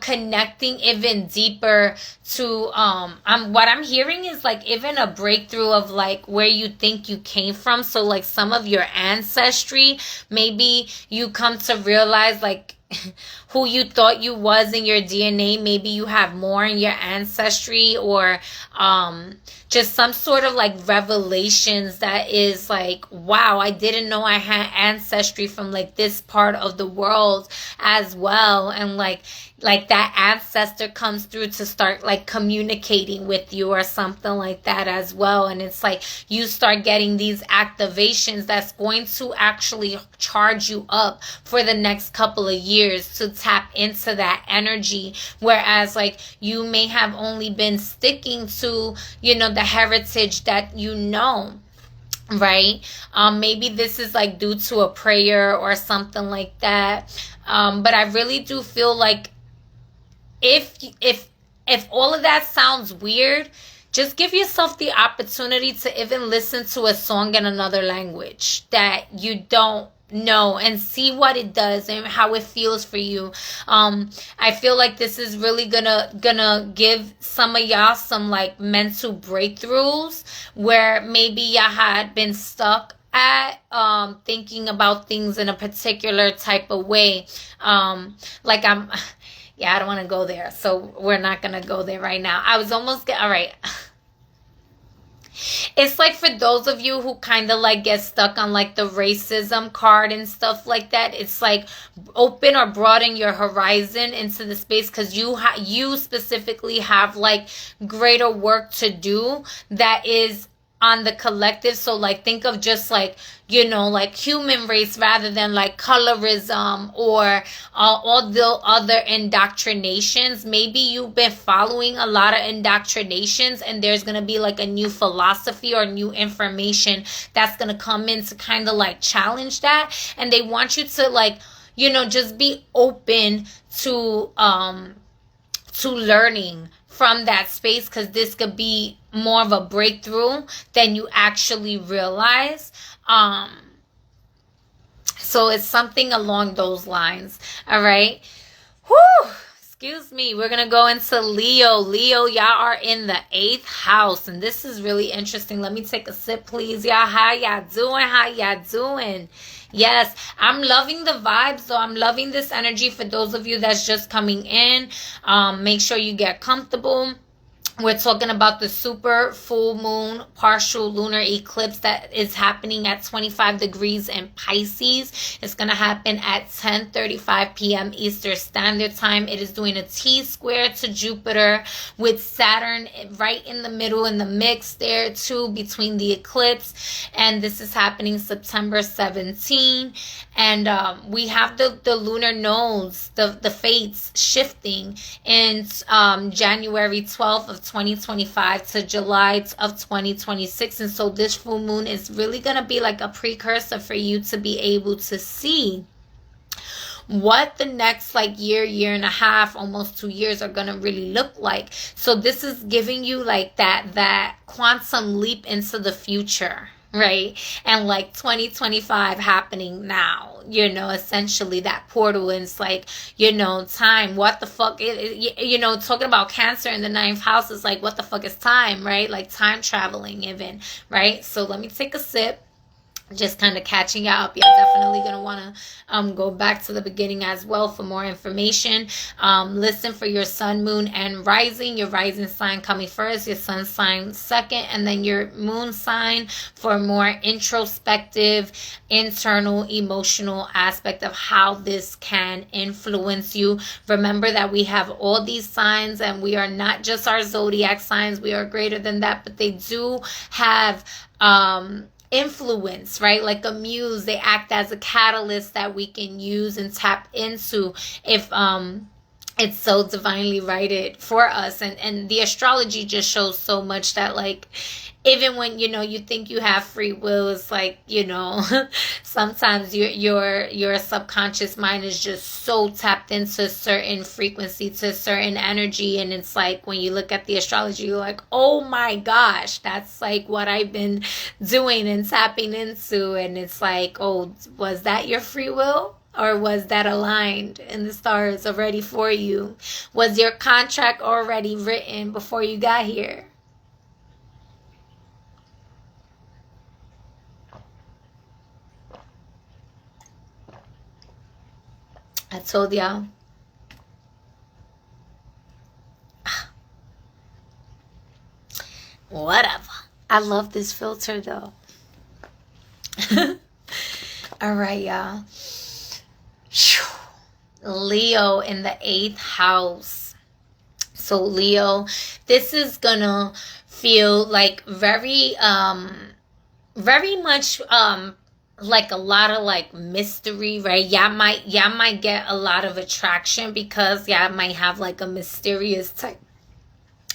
connecting even deeper to what I'm hearing is like even a breakthrough of like where you think you came from. So like some of your ancestry, maybe you come to realize like who you thought you was in your DNA. Maybe you have more in your ancestry, or just some sort of like revelations that is like, wow, I didn't know I had ancestry from like this part of the world as well. And like that ancestor comes through to start like communicating with you or something like that as well. And it's like you start getting these activations that's going to actually charge you up for the next couple of years to tap into that energy. Whereas like you may have only been sticking to, the heritage that right? Maybe this is like due to a prayer or something like that. But I really do feel like if all of that sounds weird, just give yourself the opportunity to even listen to a song in another language that you don't know and see what it does and how it feels for you. I feel like this is really gonna give some of y'all some like mental breakthroughs where maybe y'all had been stuck at thinking about things in a particular type of way. I don't want to go there, so we're not going to go there right now. I was almost all right. It's like for those of you who kind of like get stuck on like the racism card and stuff like that, it's like open or broaden your horizon into the space, because you specifically have like greater work to do that is on the collective. So like think of just like like human race rather than like colorism or all the other indoctrinations. Maybe you've been following a lot of indoctrinations and there's going to be like a new philosophy or new information that's going to come in to kind of like challenge that. And they want you to like, just be open to learning from that space, because this could be more of a breakthrough than you actually realize. So it's something along those lines. All right. Whew. Excuse me. We're going to go into Leo. Leo, y'all are in the 8th house. And this is really interesting. Let me take a sip, please. Y'all, how y'all doing? How y'all doing? Yes, I'm loving the vibes, so I'm loving this energy. For those of you that's just coming in, make sure you get comfortable. We're talking about the super full moon partial lunar eclipse that is happening at 25 degrees in Pisces. It's going to happen at 10:35 p.m. Eastern Standard Time. It is doing a T-square to Jupiter with Saturn right in the middle in the mix there too between the eclipse. And this is happening September 17. And we have the lunar nodes, the fates shifting in January 12th of 2025 to July of 2026. And so this full moon is really going to be like a precursor for you to be able to see what the next like year and a half, almost 2 years are going to really look like. So this is giving you like that quantum leap into the future. Right? And like 2025 happening now, essentially that portal. And it's like, time, what the fuck, talking about Cancer in the 9th house is like, what the fuck is time, right? Like time traveling even, right? So let me take a sip. Just kind of catching you up. You're definitely going to want to go back to the beginning as well for more information. Listen for your sun, moon, and rising. Your rising sign coming first, your sun sign second, and then your moon sign for more introspective, internal, emotional aspect of how this can influence you. Remember that we have all these signs, and we are not just our zodiac signs. We are greater than that, but they do have influence, right? Like a muse, they act as a catalyst that we can use and tap into if it's so divinely righted for us. And the astrology just shows so much that, like, even when, you know, you think you have free will, it's like, you know, sometimes your subconscious mind is just so tapped into a certain frequency, to a certain energy. And it's like, when you look at the astrology, you're like, oh my gosh, that's like what I've been doing and tapping into. And it's like, oh, was that your free will? Or was that aligned in the stars already for you? Was your contract already written before you got here? I told y'all. Whatever. I love this filter though. All right, y'all. Leo in the 8th house. So Leo, this is gonna feel like very much like a lot of like mystery, right? Y'all might get a lot of attraction because y'all might have like a mysterious type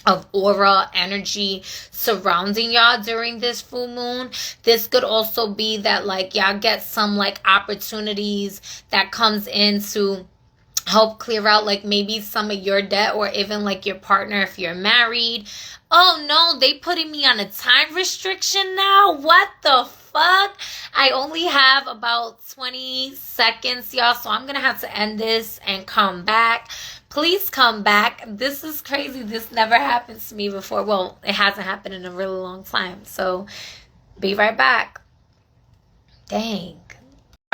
of aura energy surrounding y'all during this full moon. This could also be that like y'all get some like opportunities that comes in to help clear out like maybe some of your debt, or even like your partner if you're married. Oh no, they putting me on a time restriction now. What the fuck? I only have about 20 seconds, y'all, so I'm gonna have to end this and come back. Please come back. This is crazy. This never happened to me before. Well, it hasn't happened in a really long time. So be right back. Dang.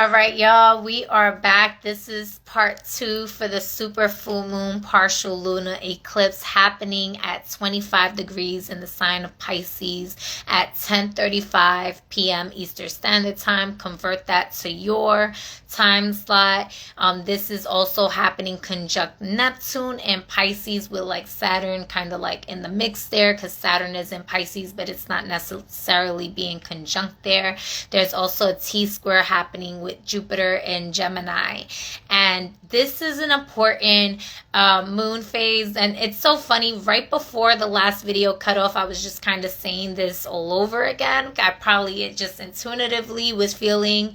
All right, y'all, we are back. This is part 2 for the super full moon partial lunar eclipse happening at 25 degrees in the sign of Pisces at 10:35 p.m. Eastern Standard Time. Convert that to your time slot. This is also happening conjunct Neptune and Pisces, with like Saturn kind of like in the mix there, because Saturn is in Pisces, but it's not necessarily being conjunct there. There's also a T-square happening with Jupiter and Gemini, and this is an important moon phase. And it's so funny, right before the last video cut off, I was just kind of saying this all over again. I probably just intuitively was feeling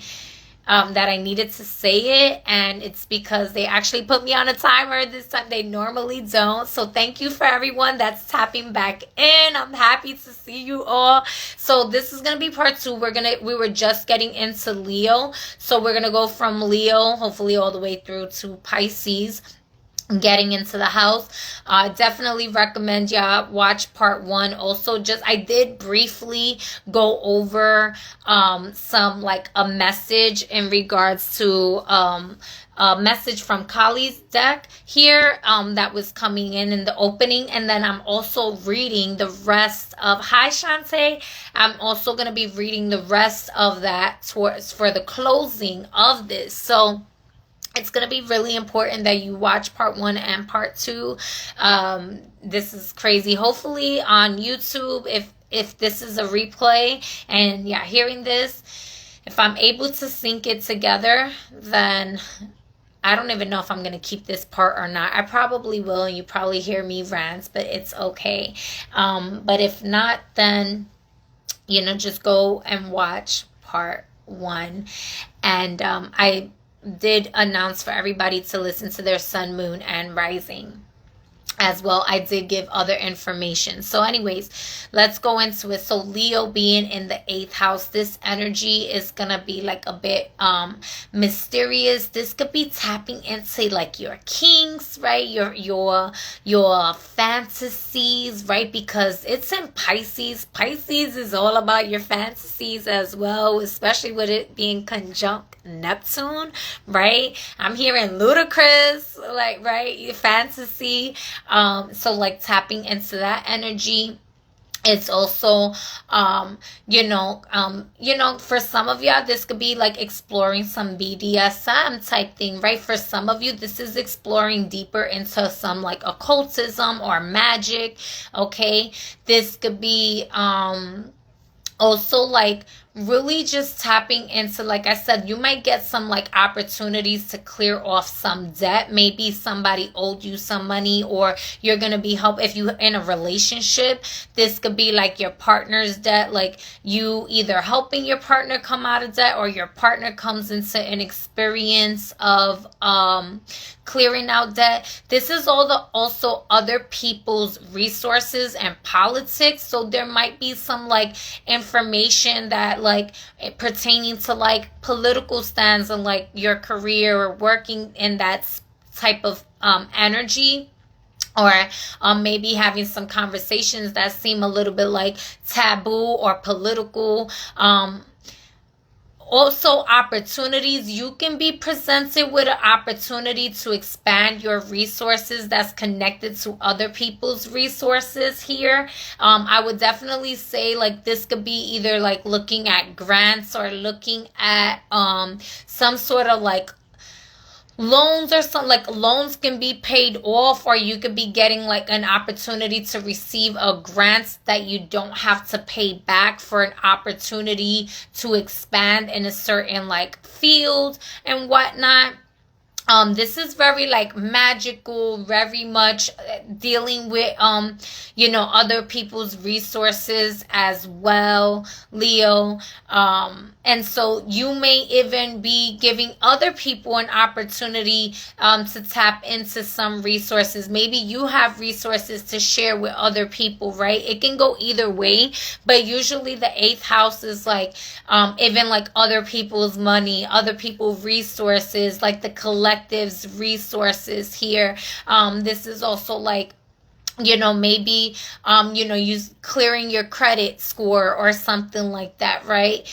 that I needed to say it, and it's because they actually put me on a timer this time. They normally don't. So thank you for everyone that's tapping back in. I'm happy to see you all. So this is gonna be part 2. We were just getting into Leo, so we're gonna go from Leo hopefully all the way through to Pisces, getting into the house. Definitely recommend y'all watch part 1. Also, just I did briefly go over some like a message in regards to a message from Kali's deck here that was coming in the opening, and then I'm also reading the rest of hi Shantae. I'm also going to be reading the rest of that for the closing of this. So it's going to be really important that you watch part 1 and part 2. This is crazy. Hopefully on YouTube, if this is a replay and yeah, hearing this, if I'm able to sync it together, then I don't even know if I'm going to keep this part or not. I probably will, and you probably hear me rant, but it's okay. But if not, then, you know, just go and watch part 1. And I did announce for everybody to listen to their sun, moon, and rising as well. I did give other information. So anyways, let's go into it. So Leo being in the 8th house, this energy is gonna be like a bit mysterious. This could be tapping into like your kinks, right? Your fantasies, right? Because it's in Pisces. Pisces is all about your fantasies as well, especially with it being conjunct Neptune, right? I'm hearing ludicrous, like, right? Fantasy. So like tapping into that energy. It's also, for some of y'all, this could be like exploring some BDSM type thing, right? For some of you, this is exploring deeper into some like occultism or magic, okay? This could be, also like really just tapping into, like I said, you might get some like opportunities to clear off some debt. Maybe somebody owed you some money, or you're going to be if you're in a relationship, this could be like your partner's debt, like you either helping your partner come out of debt, or your partner comes into an experience of clearing out debt. This is also other people's resources and politics. So there might be some like information that like pertaining to like political stands and like your career or working in that type of energy, or maybe having some conversations that seem a little bit like taboo or political. Also, opportunities. You can be presented with an opportunity to expand your resources that's connected to other people's resources here. I would definitely say like this could be either like looking at grants, or looking at some sort of like loans, or something. Like loans can be paid off, or you could be getting like an opportunity to receive a grant that you don't have to pay back, for an opportunity to expand in a certain like field and whatnot. This is very like magical, very much dealing with other people's resources as well, Leo. And so you may even be giving other people an opportunity to tap into some resources. Maybe you have resources to share with other people, right? It can go either way, but usually the 8th house is like even like other people's money, other people's resources, like the collective's resources here. This is also like, maybe, you clearing your credit score or something like that, right?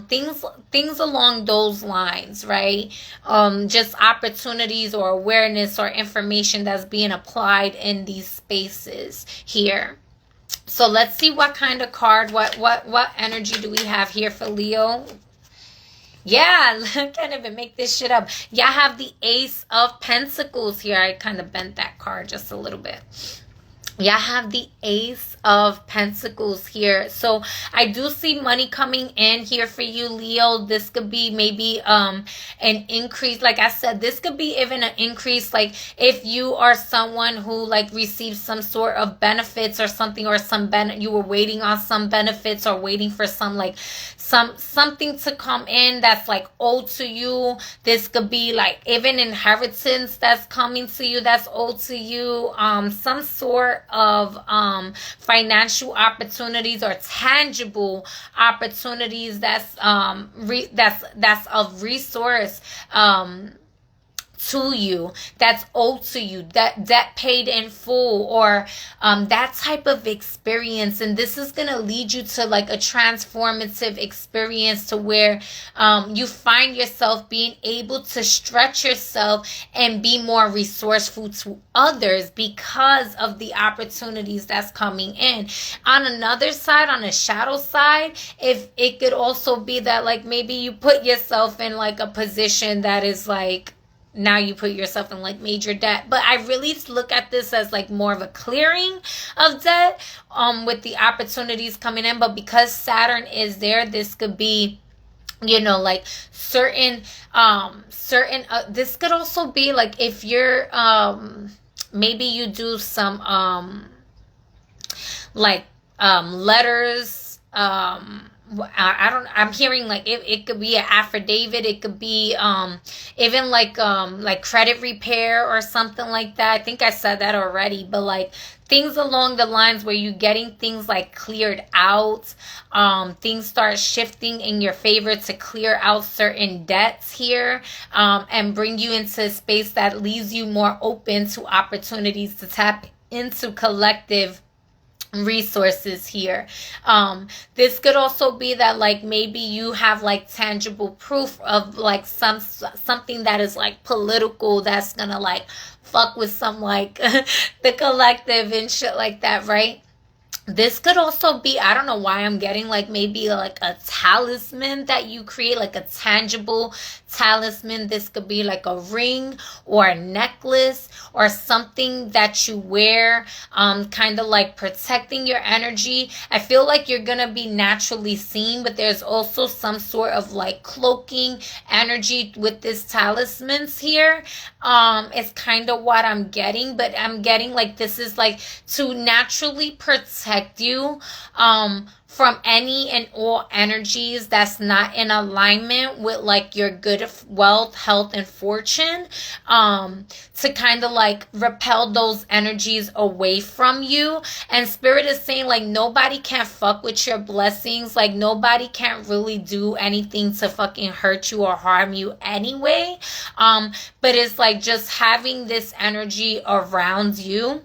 Things along those lines, right? Just opportunities or awareness or information that's being applied in these spaces here. So let's see what kind of card, what energy do we have here for Leo? Yeah, I can't even make this shit up. Yeah, I have the Ace of Pentacles here. I kind of bent that card just a little bit. Yeah, I have the Ace of Pentacles here. So I do see money coming in here for you, Leo. This could be maybe an increase. Like I said, this could be even an increase. Like if you are someone who like receives some sort of benefits or something, or you were waiting on some benefits, or waiting for some like something to come in that's like owed to you. This could be like even inheritance that's coming to you, that's owed to you. Some sort of financial opportunities or tangible opportunities that's of resource to you, that's owed to you, that debt paid in full, or that type of experience. And this is going to lead you to like a transformative experience, to where you find yourself being able to stretch yourself and be more resourceful to others because of the opportunities that's coming in. On another side, on a shadow side, if it could also be that like maybe you put yourself in like a position that is like, now you put yourself in like major debt. But I really look at this as like more of a clearing of debt with the opportunities coming in. But because Saturn is there, this could be, like certain this could also be like if you're maybe you do some letters, I'm hearing like it could be an affidavit, it could be even like credit repair or something like that. I think I said that already, but like things along the lines where you're getting things like cleared out, things start shifting in your favor to clear out certain debts here, and bring you into a space that leaves you more open to opportunities to tap into collective resources here. This could also be that like maybe you have like tangible proof of like something that is like political, that's gonna like fuck with some like the collective and shit like that, right? This could also be, I don't know why I'm getting like maybe like a talisman that you create, like a tangible talisman. This could be like a ring or a necklace or something that you wear, kind of like protecting your energy. I feel like you're going to be naturally seen, but there's also some sort of like cloaking energy with this talismans here. It's kind of what I'm getting, but I'm getting like this is like to naturally protect you from any and all energies that's not in alignment with like your good wealth, health, and fortune, to kind of like repel those energies away from you. And Spirit is saying like nobody can fuck with your blessings, like nobody can really do anything to fucking hurt you or harm you anyway. But it's like just having this energy around you.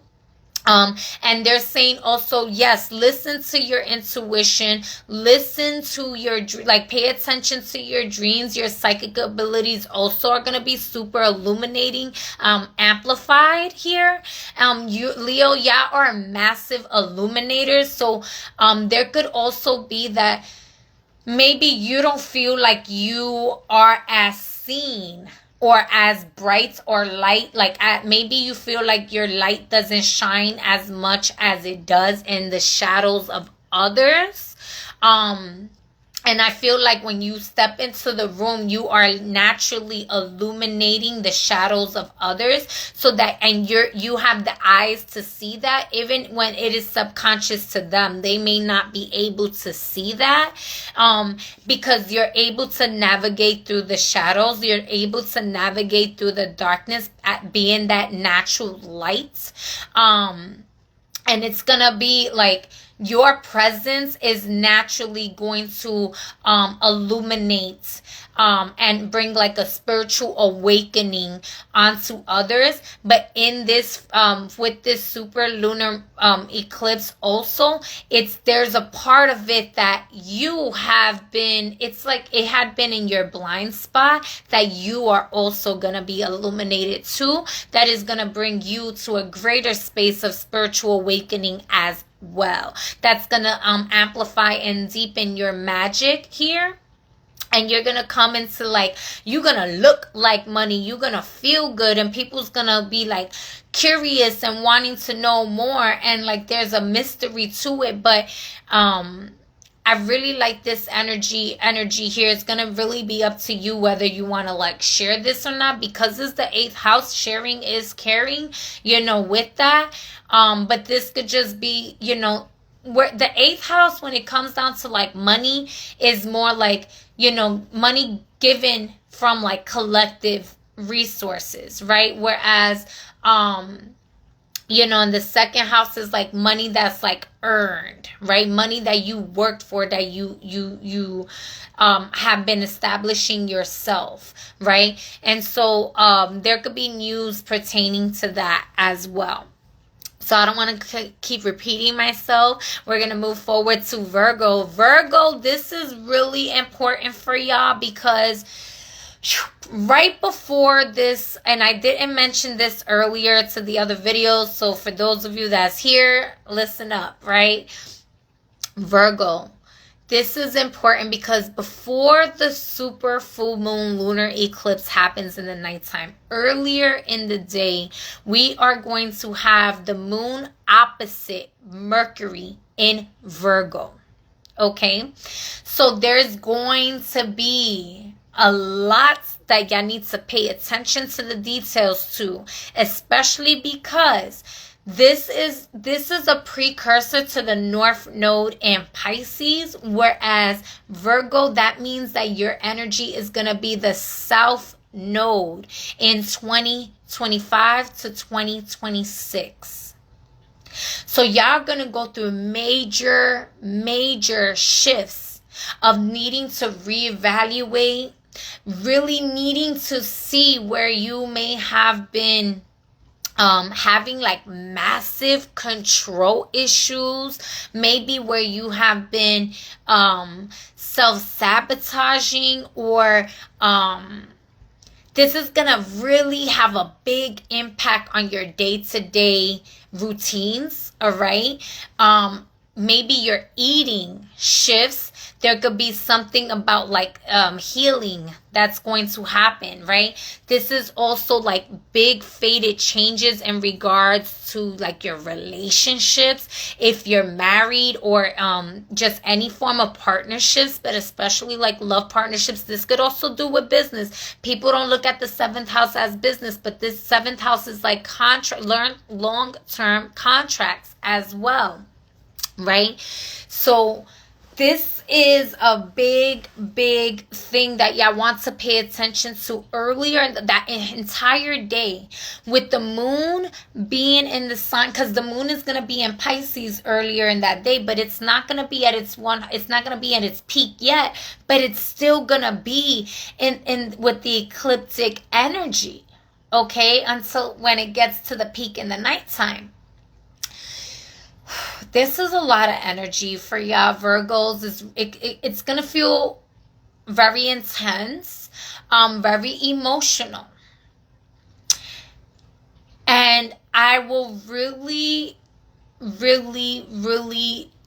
And they're saying also, yes, listen to your intuition, listen to your, like, pay attention to your dreams. Your psychic abilities also are going to be super illuminating, amplified here. You, Leo, y'all are massive illuminators. So, there could also be that maybe you don't feel like you are as seen or as bright or light, like maybe you feel like your light doesn't shine as much as it does in the shadows of others. And I feel like when you step into the room, you are naturally illuminating the shadows of others, so that, and you have the eyes to see that, even when it is subconscious to them. They may not be able to see that, because you're able to navigate through the shadows. You're able to navigate through the darkness at being that natural light. And it's gonna be like, your presence is naturally going to illuminate and bring like a spiritual awakening onto others. But in this, with this super lunar eclipse also, there's a part of it that you have been, it's like it had been in your blind spot, that you are also going to be illuminated too. That is going to bring you to a greater space of spiritual awakening as well. That's going to amplify and deepen your magic here. And you're going to come into like, you're going to look like money. You're going to feel good. And people's going to be like curious and wanting to know more. And like there's a mystery to it. But I really like this energy here. It's going to really be up to you whether you want to like share this or not. Because it's the 8th house. Sharing is caring, you know, with that. But this could just be, you know, where the 8th house, when it comes down to like money, is more like, you know, money given from like collective resources, right? Whereas, you know, in the 2nd house is like money that's like earned, right? Money that you worked for, that you have been establishing yourself, right? And so there could be news pertaining to that as well. So I don't want to keep repeating myself. We're going to move forward to Virgo. Virgo, this is really important for y'all because right before this, and I didn't mention this earlier to the other videos, so for those of you that's here, listen up, right? Virgo, this is important because before the super full moon lunar eclipse happens in the nighttime, earlier in the day, we are going to have the moon opposite Mercury in Virgo. Okay? So there's going to be a lot that y'all need to pay attention to the details to, especially because this is a precursor to the North Node in Pisces, whereas Virgo, that means that your energy is going to be the South Node in 2025 to 2026. So y'all going to go through major shifts of needing to reevaluate, really needing to see where you may have been having like massive control issues, maybe where you have been self-sabotaging, or this is gonna really have a big impact on your day-to-day routines, all right? maybe your eating shifts. There could be something about like healing that's going to happen, right? This is also like big fated changes in regards to like your relationships, if you're married, or just any form of partnerships, but especially like love partnerships. This could also do with business. People don't look at the 7th house as business, but this 7th house is like long-term contracts as well, right? So this is a big thing that y'all want to pay attention to earlier in that entire day, with the moon being in the sign, because the moon is going to be in Pisces earlier in that day, but it's not going to be at it's not going to be at its peak yet, but it's still going to be in with the ecliptic energy, okay, until when it gets to the peak in the nighttime. This is a lot of energy for y'all Virgos. It's going to feel very intense, very emotional. And I will really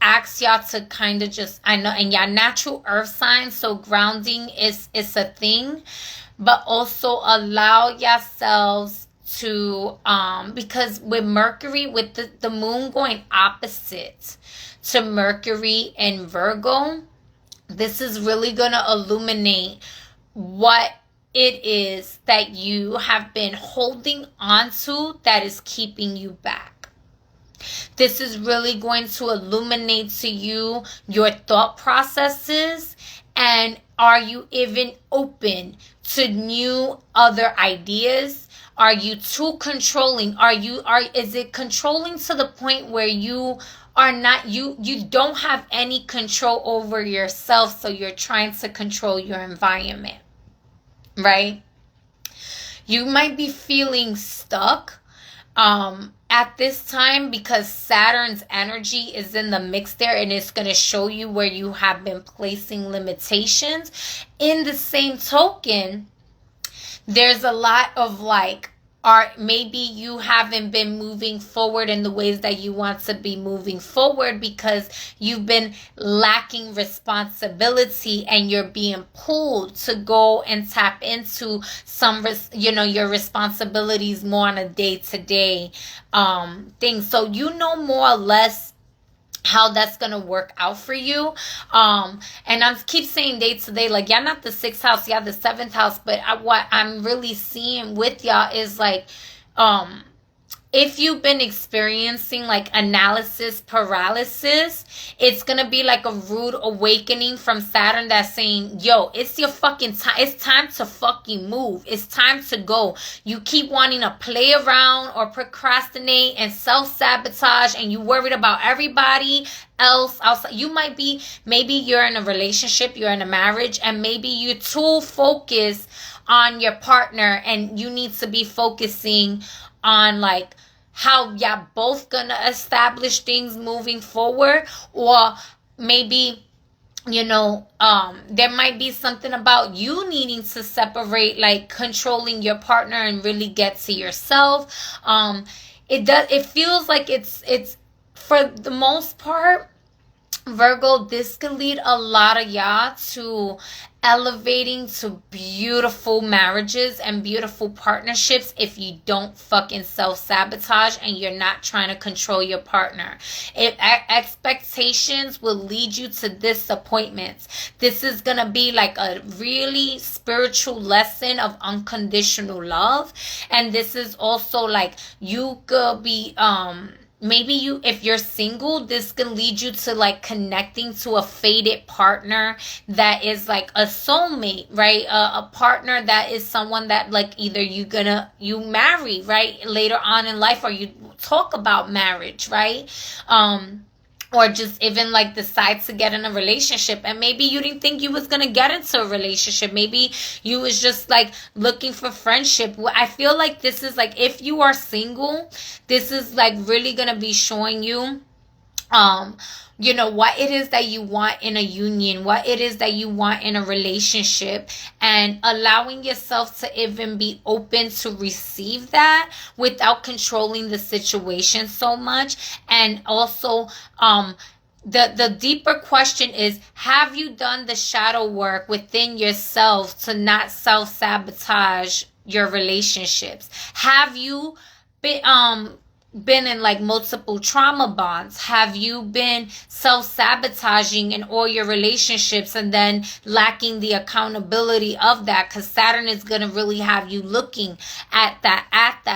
ask y'all to kind of just, I know, and y'all natural earth signs, so grounding is a thing, but also allow yourselves to because with Mercury, with the moon going opposite to Mercury in Virgo, this is really going to illuminate what it is that you have been holding on to that is keeping you back. This is really going to illuminate to you your thought processes, and are you even open to new other ideas? Are you too controlling? Is it controlling to the point where you are not, you don't have any control over yourself, so you're trying to control your environment, right? You might be feeling stuck at this time because Saturn's energy is in the mix there, and it's going to show you where you have been placing limitations. In the same token, there's a lot of like, or maybe you haven't been moving forward in the ways that you want to be moving forward because you've been lacking responsibility, and you're being pulled to go and tap into some, your responsibilities more on a day-to-day thing. So you know more or less how that's gonna work out for you, and I keep saying day to day, like y'all not the 6th house, y'all the 7th house, but what I'm really seeing with y'all is like if you've been experiencing like analysis paralysis, it's gonna be like a rude awakening from Saturn that's saying, yo, it's your fucking time. It's time to fucking move. It's time to go. You keep wanting to play around or procrastinate and self-sabotage, and you worried about everybody else outside. You might be, maybe you're in a relationship, you're in a marriage, and maybe you're too focused on your partner, and you need to be focusing on like how y'all both gonna establish things moving forward. Or maybe there might be something about you needing to separate, like controlling your partner and really get to yourself. It feels like it's for the most part, Virgo, this could lead a lot of y'all to elevating to beautiful marriages and beautiful partnerships if you don't fucking self-sabotage and you're not trying to control your partner. If expectations will lead you to disappointments, this is gonna be like a really spiritual lesson of unconditional love. And this is also like, you could be maybe if you're single, this can lead you to like connecting to a fated partner that is like a soulmate, right? A partner that is someone that like either you marry, right, later on in life, or you talk about marriage, right? Or just even like decide to get in a relationship, and maybe you didn't think you was gonna get into a relationship. Maybe you was just like looking for friendship. I feel like this is like, if you are single, this is like really gonna be showing you what it is that you want in a union, what it is that you want in a relationship, and allowing yourself to even be open to receive that without controlling the situation so much. And also the deeper question is, have you done the shadow work within yourself to not self-sabotage your relationships? Have you been in like multiple trauma bonds? Have you been self-sabotaging in all your relationships and then lacking the accountability of that? Because Saturn is going to really have you looking at that,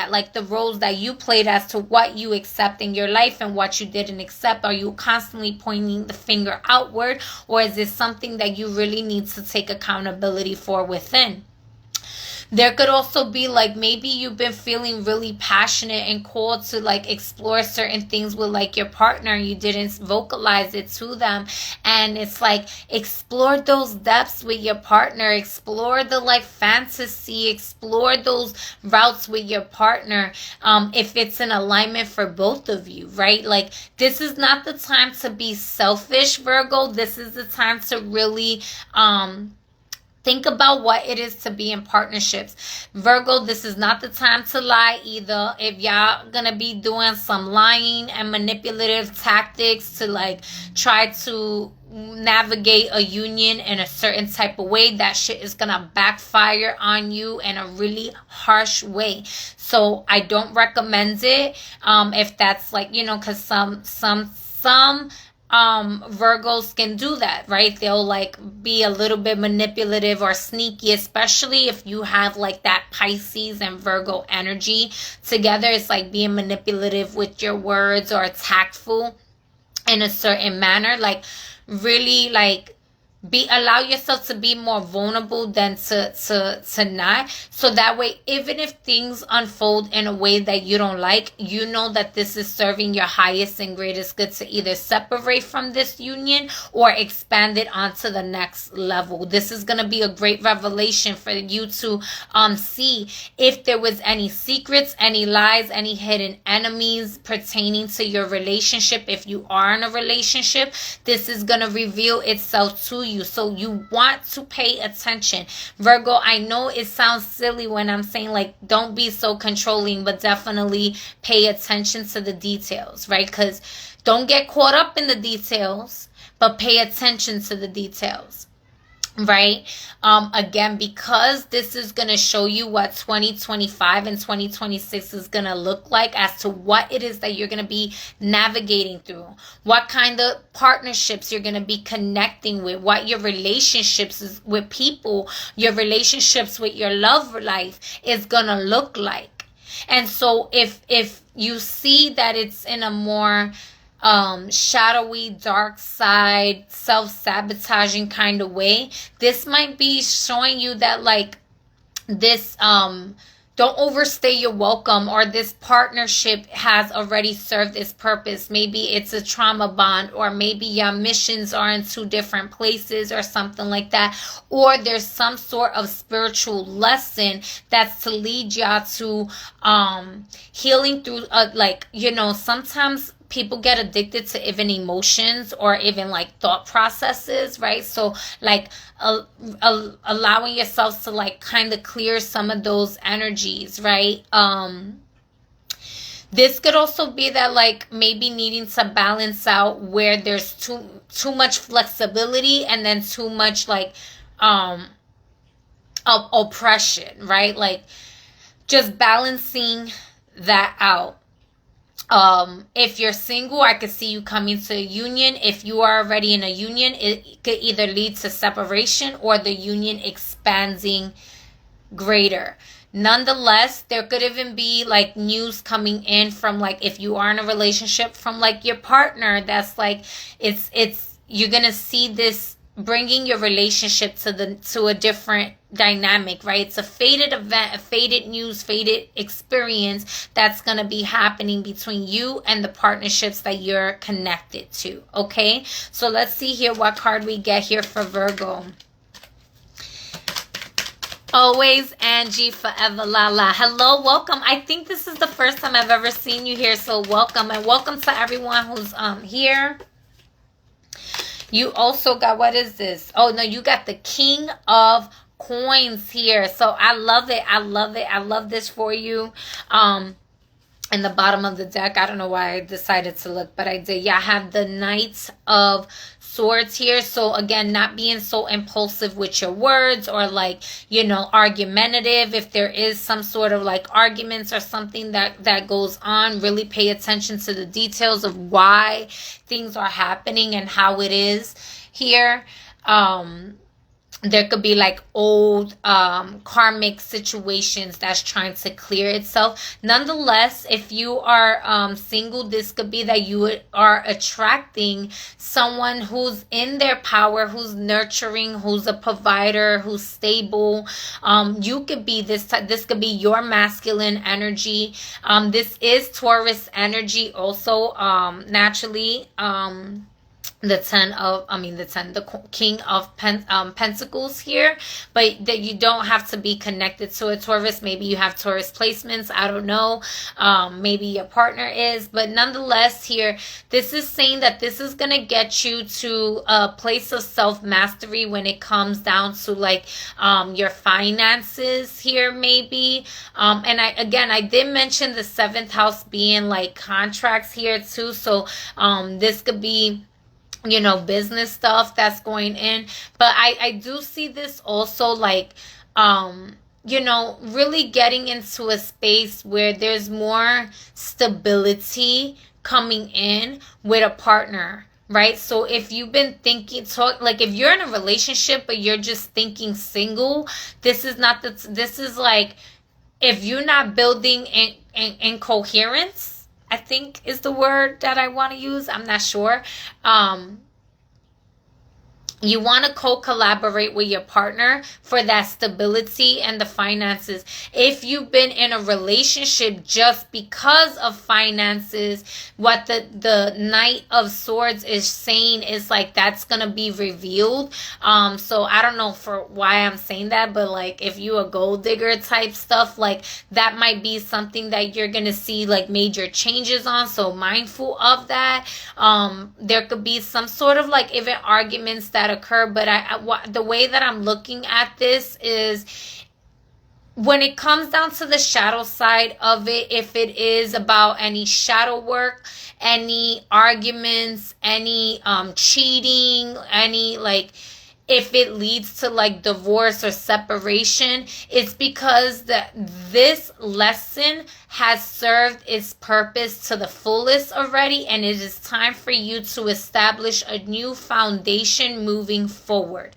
like the roles that you played as to what you accept in your life and what you didn't accept. Are you constantly pointing the finger outward, or is this something that you really need to take accountability for within? There could also be like, maybe you've been feeling really passionate and called to like explore certain things with like your partner. You didn't vocalize it to them. And it's like, explore those depths with your partner. Explore the like fantasy. Explore those routes with your partner. If it's in alignment for both of you, right? Like, this is not the time to be selfish, Virgo. This is the time to really, think about what it is to be in partnerships. Virgo, this is not the time to lie either. If y'all gonna be doing some lying and manipulative tactics to like try to navigate a union in a certain type of way, that shit is gonna backfire on you in a really harsh way. So I don't recommend it. If that's like, you know, because some Virgos can do that, right? They'll like be a little bit manipulative or sneaky, especially if you have like that Pisces and Virgo energy together. It's like being manipulative with your words or tactful in a certain manner. Like, really like allow yourself to be more vulnerable than to not. So that way, even if things unfold in a way that you don't like, you know that this is serving your highest and greatest good to either separate from this union or expand it onto the next level. This is going to be a great revelation for you to see if there was any secrets, any lies, any hidden enemies pertaining to your relationship. If you are in a relationship, this is going to reveal itself to you. So you want to pay attention. Virgo, I know it sounds silly when I'm saying like, don't be so controlling, but definitely pay attention to the details, right? Because don't get caught up in the details, but pay attention to the details. Right? Again, because this is going to show you what 2025 and 2026 is going to look like as to what it is that you're going to be navigating through, what kind of partnerships you're going to be connecting with, what your relationships is with people, your relationships with your love life is going to look like. And so if you see that it's in a more shadowy, dark side, self-sabotaging kind of way, this might be showing you that like this don't overstay your welcome, or this partnership has already served its purpose. Maybe it's a trauma bond, or maybe your missions are in two different places or something like that, or there's some sort of spiritual lesson that's to lead y'all to healing through like, you know, sometimes people get addicted to even emotions or even like thought processes, right? So like allowing yourselves to like kind of clear some of those energies, right? This could also be that like maybe needing to balance out where there's too much flexibility and then too much like oppression, right? Like just balancing that out. If you're single, I could see you coming to a union. If you are already in a union, it could either lead to separation or the union expanding greater. Nonetheless, there could even be like news coming in from like, if you are in a relationship, from like your partner, that's like, it's you're gonna see this bringing your relationship to a different dynamic, right? It's a fated event, a fated news, fated experience that's going to be happening between you and the partnerships that you're connected to. Okay, so let's see here what card we get here for Virgo. Always Angie, forever Lala. Hello, welcome. I think this is the first time I've ever seen you here, so welcome, and welcome to everyone who's here. You also got, what is this? Oh, no, you got the King of Coins here. So I love it. I love it. I love this for you. in the bottom of the deck. I don't know why I decided to look, but I did. Yeah, I have the Knight of Swords here. So again, not being so impulsive with your words, or like, you know, argumentative. If there is some sort of like arguments or something that goes on, really pay attention to the details of why things are happening and how it is here. There could be like old karmic situations that's trying to clear itself. Nonetheless, if you are single, this could be that you are attracting someone who's in their power, who's nurturing, who's a provider, who's stable. You could be this could be your masculine energy. This is Taurus energy also, naturally. The King of Pentacles here, but that you don't have to be connected to a Taurus. Maybe you have Taurus placements, I don't know. Maybe your partner is, but nonetheless here, this is saying that this is going to get you to a place of self-mastery when it comes down to like your finances here, maybe. And I did mention the 7th house being like contracts here too. So this could be, you know, business stuff that's going in. But I do see this also like, you know, really getting into a space where there's more stability coming in with a partner, right? So if you've been thinking, like if you're in a relationship but you're just thinking single, this is like, if you're not building in coherence, I think is the word that I want to use. I'm not sure. You want to co-collaborate with your partner for that stability and the finances. If you've been in a relationship just because of finances, what the Knight of Swords is saying is like that's going to be revealed. So I don't know for why I'm saying that, but like if you a gold digger type stuff, like that might be something that you're going to see like major changes on. So mindful of that. There could be some sort of like even arguments that occur, but the way that I'm looking at this is when it comes down to the shadow side of it, if it is about any shadow work, any arguments, any cheating, any like if it leads to like divorce or separation, it's because this lesson has served its purpose to the fullest already, and it is time for you to establish a new foundation moving forward.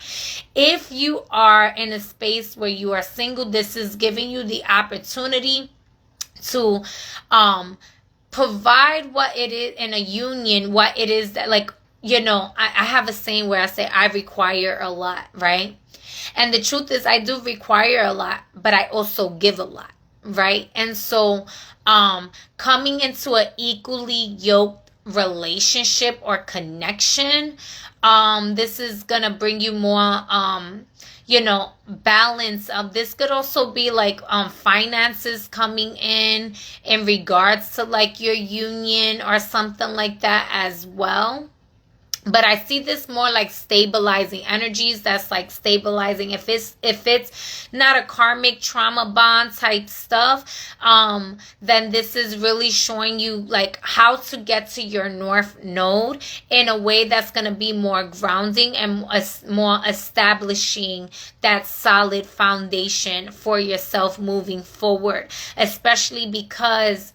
If you are in a space where you are single, this is giving you the opportunity to provide what it is in a union, what it is that like, you know, I have a saying where I say I require a lot, right? And the truth is I do require a lot, but I also give a lot, right? And so coming into an equally yoked relationship or connection, this is going to bring you more, you know, balance. This could also be like finances coming in regards to like your union or something like that as well. But I see this more like stabilizing energies. That's like stabilizing. If it's not a karmic trauma bond type stuff, then this is really showing you like how to get to your north node in a way that's going to be more grounding and more establishing that solid foundation for yourself moving forward. Especially because,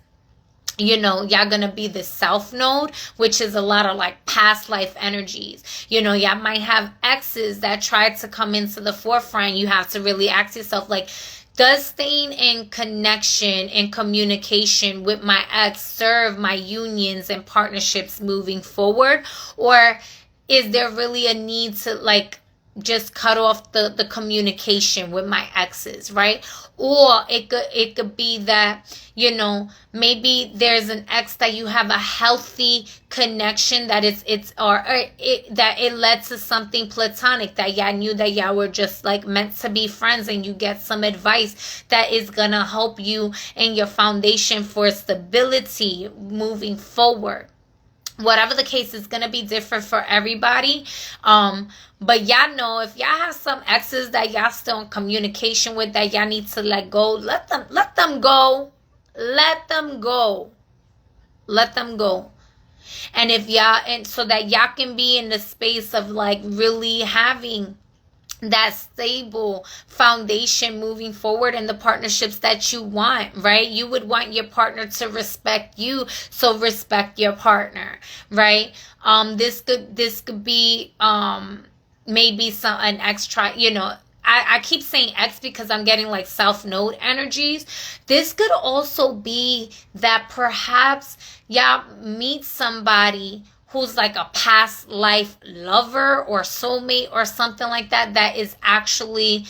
you know, y'all gonna be the South Node, which is a lot of like past life energies. You know, y'all might have exes that try to come into the forefront. You have to really ask yourself, like, does staying in connection and communication with my ex serve my unions and partnerships moving forward? Or is there really a need to like just cut off the communication with my exes, right? Or it could be that, you know, maybe there's an ex that you have a healthy connection that that it led to something platonic, that y'all knew that y'all were just like meant to be friends, and you get some advice that is gonna help you in your foundation for stability moving forward. Whatever the case, is going to be different for everybody. But y'all know, if y'all have some exes that y'all still in communication with that y'all need to let go, let them go. let them go. Let them go. And if y'all, and so that y'all can be in the space of like really having that stable foundation moving forward in the partnerships that you want, right? You would want your partner to respect you, so respect your partner, right? This could be maybe an extra, I keep saying X because I'm getting like South Node energies. This could also be that perhaps y'all meet somebody who's like a past life lover or soulmate or something like that, that is actually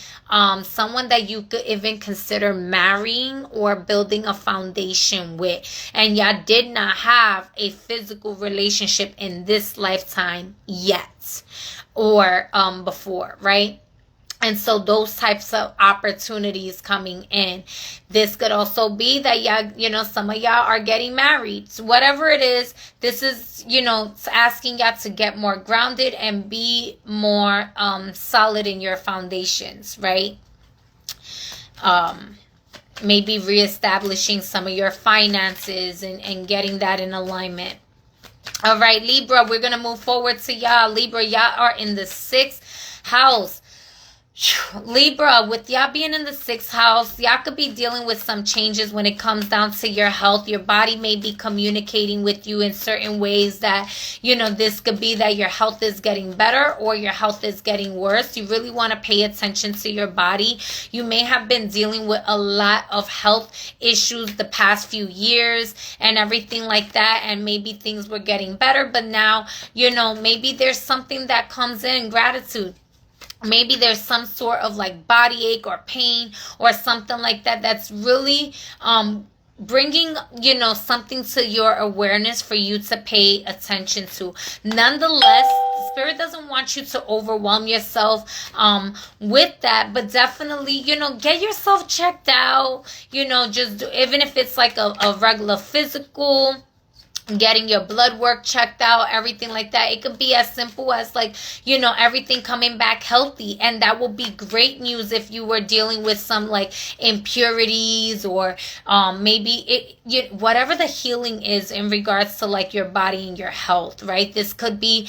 someone that you could even consider marrying or building a foundation with. And y'all did not have a physical relationship in this lifetime yet or before, right? And so those types of opportunities coming in. This could also be that y'all, some of y'all are getting married. So whatever it is, this is, asking y'all to get more grounded and be more solid in your foundations, right? Maybe reestablishing some of your finances and getting that in alignment. All right, Libra, we're going to move forward to y'all. Libra, y'all are in the 6th house. Libra, with y'all being in the 6th house, y'all could be dealing with some changes when it comes down to your health. Your body may be communicating with you in certain ways that, this could be that your health is getting better or your health is getting worse. You really want to pay attention to your body. You may have been dealing with a lot of health issues the past few years and everything like that, and maybe things were getting better, but now, maybe there's something that comes in, gratitude. Maybe there's some sort of like body ache or pain or something like that that's really bringing, something to your awareness for you to pay attention to. Nonetheless, Spirit doesn't want you to overwhelm yourself with that, but definitely, get yourself checked out, just even if it's like a regular physical, getting your blood work checked out, everything like that. It could be as simple as like, everything coming back healthy. And that will be great news if you were dealing with some like impurities or maybe whatever the healing is in regards to like your body and your health, right? This could be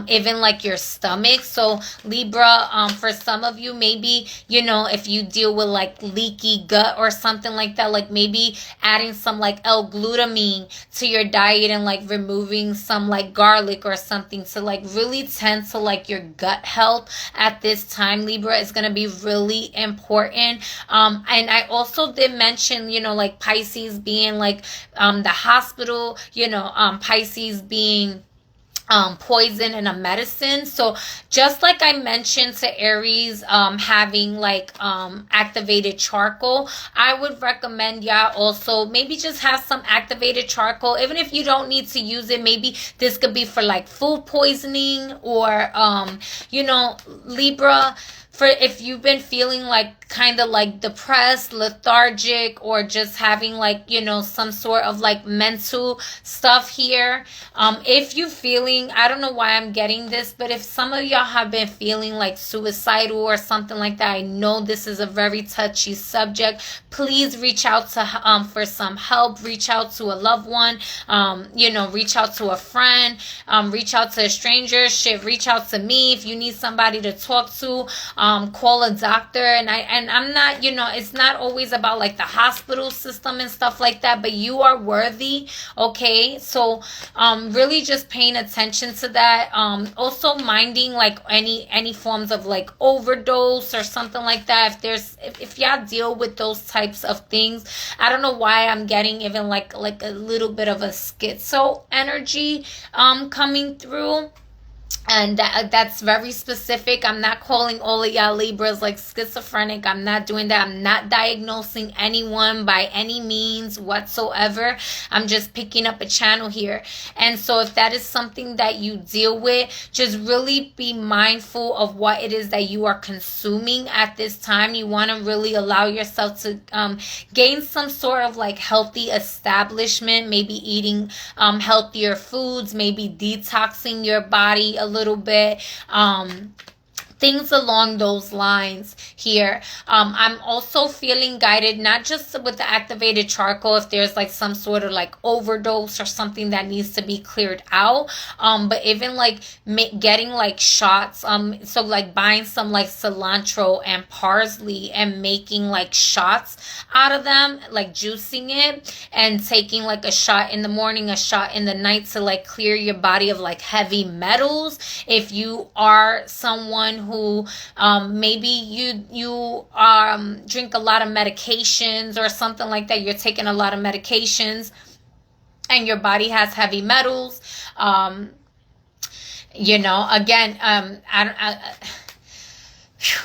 even like your stomach. So Libra, for some of you, maybe, if you deal with like leaky gut or something like that, like maybe adding some like L-glutamine to your diet and like removing some like garlic or something to like really tend to like your gut health at this time. Libra is going to be really important. And I also did mention, like Pisces being like the hospital, Pisces being poison and a medicine. So just like I mentioned to Aries, having like activated charcoal, I would recommend y'all also maybe just have some activated charcoal. Even if you don't need to use it, maybe this could be for like food poisoning or Libra, for if you've been feeling like kind of like depressed, lethargic, or just having like, some sort of like mental stuff here. If you feeling, I don't know why I'm getting this, but if some of y'all have been feeling like suicidal or something like that, I know this is a very touchy subject. Please reach out to for some help. Reach out to a loved one. Reach out to a friend. Reach out to a stranger. Reach out to me if you need somebody to talk to. Call a doctor. And I'm not, it's not always about like the hospital system and stuff like that, but you are worthy. Okay. So, really just paying attention to that. Also minding like any forms of like overdose or something like that. If y'all deal with those types of things, I don't know why I'm getting even like a little bit of a schizo energy, coming through. And that's very specific. I'm not calling all of y'all Libras like schizophrenic. I'm not doing that. I'm not diagnosing anyone by any means whatsoever. I'm just picking up a channel here. And so if that is something that you deal with, just really be mindful of what it is that you are consuming at this time. You want to really allow yourself to gain some sort of like healthy establishment, maybe eating healthier foods, maybe detoxing your body a little bit, things along those lines here. I'm also feeling guided, not just with the activated charcoal, if there's like some sort of like overdose or something that needs to be cleared out, but even like getting like shots, so like buying some like cilantro and parsley and making like shots out of them, like juicing it and taking like a shot in the morning, a shot in the night, to like clear your body of like heavy metals. If you are someone who maybe you drink a lot of medications or something like that, you're taking a lot of medications and your body has heavy metals, you know, again,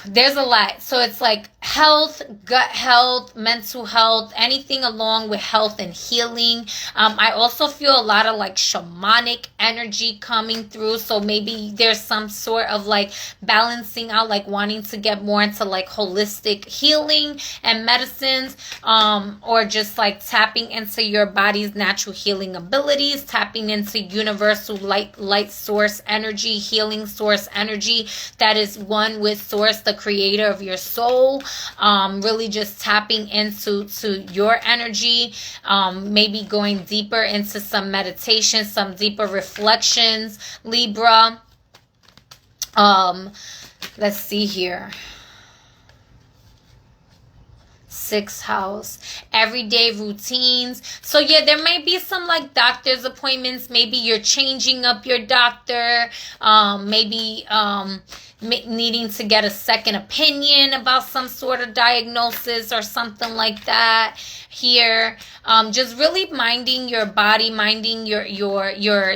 there's a lot. So it's like health, gut health, mental health, anything along with health and healing. I also feel a lot of like shamanic energy coming through. So maybe there's some sort of like balancing out, like wanting to get more into like holistic healing and medicines, or just like tapping into your body's natural healing abilities, tapping into universal light source energy, healing source energy that is one with source, the creator of your soul. Really just tapping into your energy, maybe going deeper into some meditation, some deeper reflections, Libra. Let's see here. 6th house, everyday routines. So yeah, there might be some like doctor's appointments. Maybe you're changing up your doctor, maybe needing to get a second opinion about some sort of diagnosis or something like that here. Just really minding your body, minding your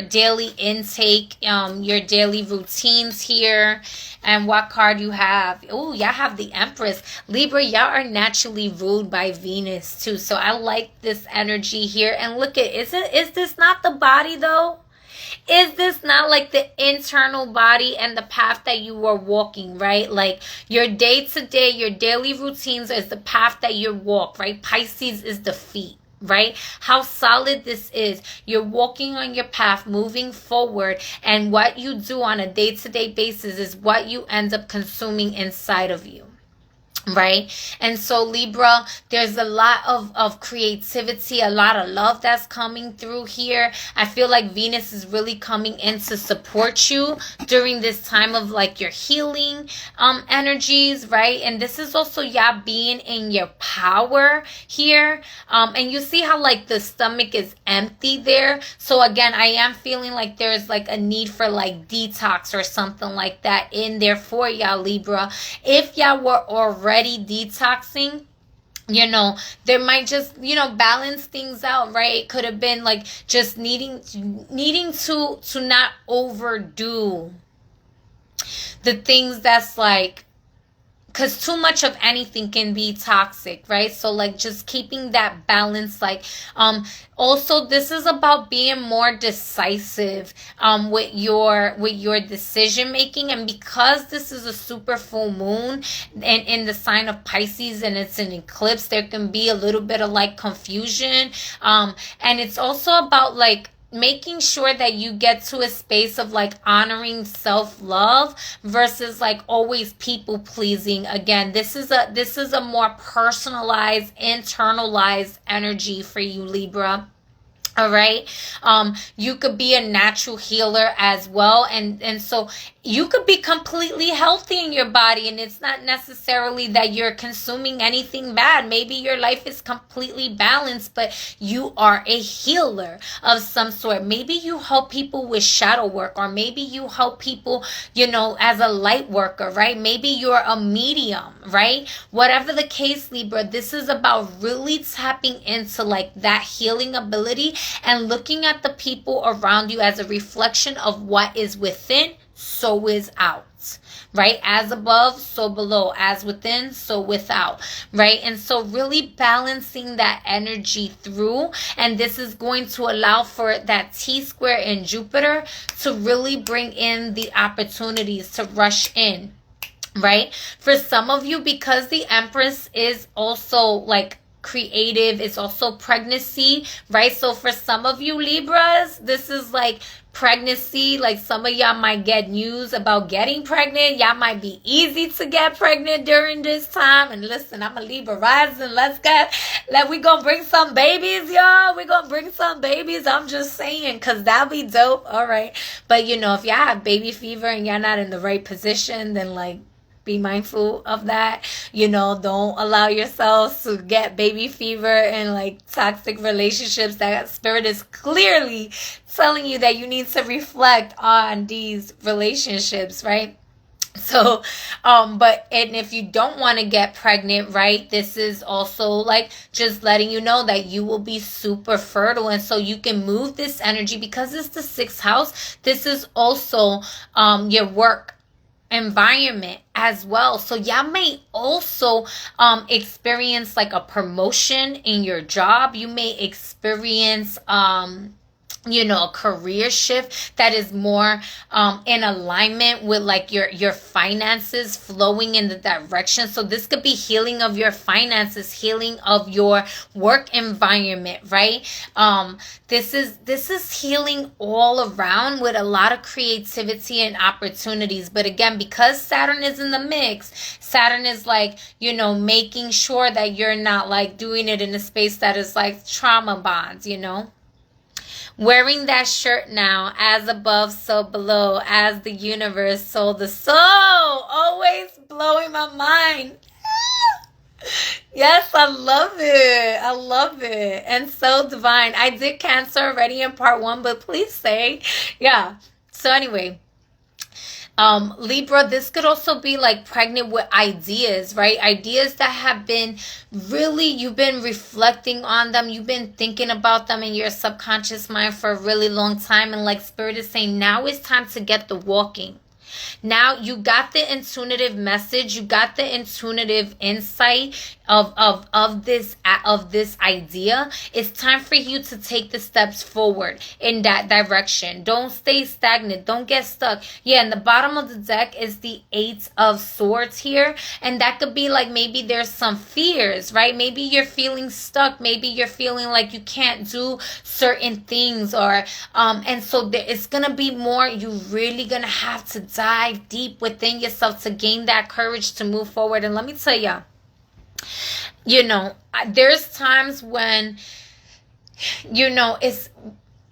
daily intake, your daily routines here. And what card you have? Oh, y'all have the Empress. Libra, y'all are naturally ruled by Venus too. So I like this energy here. And look at, is this not the body though? Is this not like the internal body and the path that you are walking, right? Like your day-to-day, your daily routines is the path that you walk, right? Pisces is the feet, right? How solid this is. You're walking on your path, moving forward, and what you do on a day-to-day basis is what you end up consuming inside of you. Right? And so Libra, there's a lot of creativity, a lot of love that's coming through here. I feel like Venus is really coming in to support you during this time of like your healing energies, right? And this is also y'all being in your power here. And you see how like the stomach is empty there. So again, I am feeling like there's like a need for like detox or something like that in there for y'all, Libra. If y'all were already detoxing, you know, there might just, you know, balance things out, right? It could have been like just needing to not overdo the things that's like, because too much of anything can be toxic, right? So like just keeping that balance. Like also this is about being more decisive with your decision making. And because this is a super full moon and in the sign of Pisces and it's an eclipse, there can be a little bit of like confusion, and it's also about like making sure that you get to a space of like honoring self-love versus like always people pleasing. Again, this is a more personalized, internalized energy for you, Libra. All right. You could be a natural healer as well. And so you could be completely healthy in your body, and it's not necessarily that you're consuming anything bad. Maybe your life is completely balanced, but you are a healer of some sort. Maybe you help people with shadow work, or maybe you help people, you know, as a light worker, right? Maybe you're a medium, right? Whatever the case, Libra, this is about really tapping into like that healing ability and looking at the people around you as a reflection of what is within, so is out, right? As above, so below. As within, so without, right? And so really balancing that energy through. And this is going to allow for that T-square in Jupiter to really bring in the opportunities to rush in, right? For some of you, because the Empress is also like creative. It's also pregnancy, right? So for some of you Libras, this is like pregnancy. Like some of y'all might get news about getting pregnant. Y'all might be easy to get pregnant during this time. And listen, I'm a Libra rising. We gonna bring some babies, y'all. We gonna bring some babies. I'm just saying, because that'll be dope. All right. But you know, if y'all have baby fever and y'all not in the right position, then like, be mindful of that. You know, don't allow yourselves to get baby fever and like toxic relationships. That spirit is clearly telling you that you need to reflect on these relationships, right? So, and if you don't want to get pregnant, right, this is also like just letting you know that you will be super fertile. And so you can move this energy because it's the 6th house. This is also your work environment as well. So y'all may also experience like a promotion in your job. You may experience you know, a career shift that is more in alignment with like your finances flowing in the direction. So this could be healing of your finances, healing of your work environment, right? This is healing all around with a lot of creativity and opportunities. But again, because Saturn is in the mix, Saturn is like, you know, making sure that you're not like doing it in a space that is like trauma bonds, you know? Wearing that shirt now, as above, so below, as the universe, so the soul, always blowing my mind. Yes, I love it. I love it. And so divine. I did Cancer already in part 1, but please say, yeah. So anyway, Libra, this could also be like pregnant with ideas, right? Ideas that have been really, you've been reflecting on them. You've been thinking about them in your subconscious mind for a really long time. And like Spirit is saying, now it's time to get the walking. Now you got the intuitive message, you got the intuitive insight of this idea. It's time for you to take the steps forward in that direction. Don't stay stagnant. Don't get stuck. Yeah, and the bottom of the deck is the 8 of Swords here, and that could be like maybe there's some fears, right? Maybe you're feeling stuck. Maybe you're feeling like you can't do certain things, or and so it's gonna be more. You really gonna have to dive deep within yourself to gain that courage to move forward. And let me tell you, you know, there's times when, you know,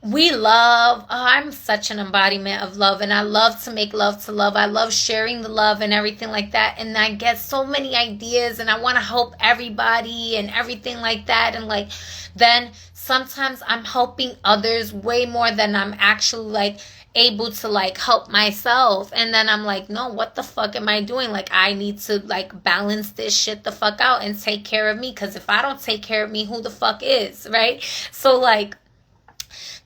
we love, I'm such an embodiment of love, and I love to make love to love. I love sharing the love and everything like that. And I get so many ideas and I want to help everybody and everything like that. And like, then sometimes I'm helping others way more than I'm actually like able to like help myself. And then I'm like, no, what the fuck am I doing? Like, I need to like balance this shit the fuck out and take care of me, because if I don't take care of me, who the fuck is, right? So like,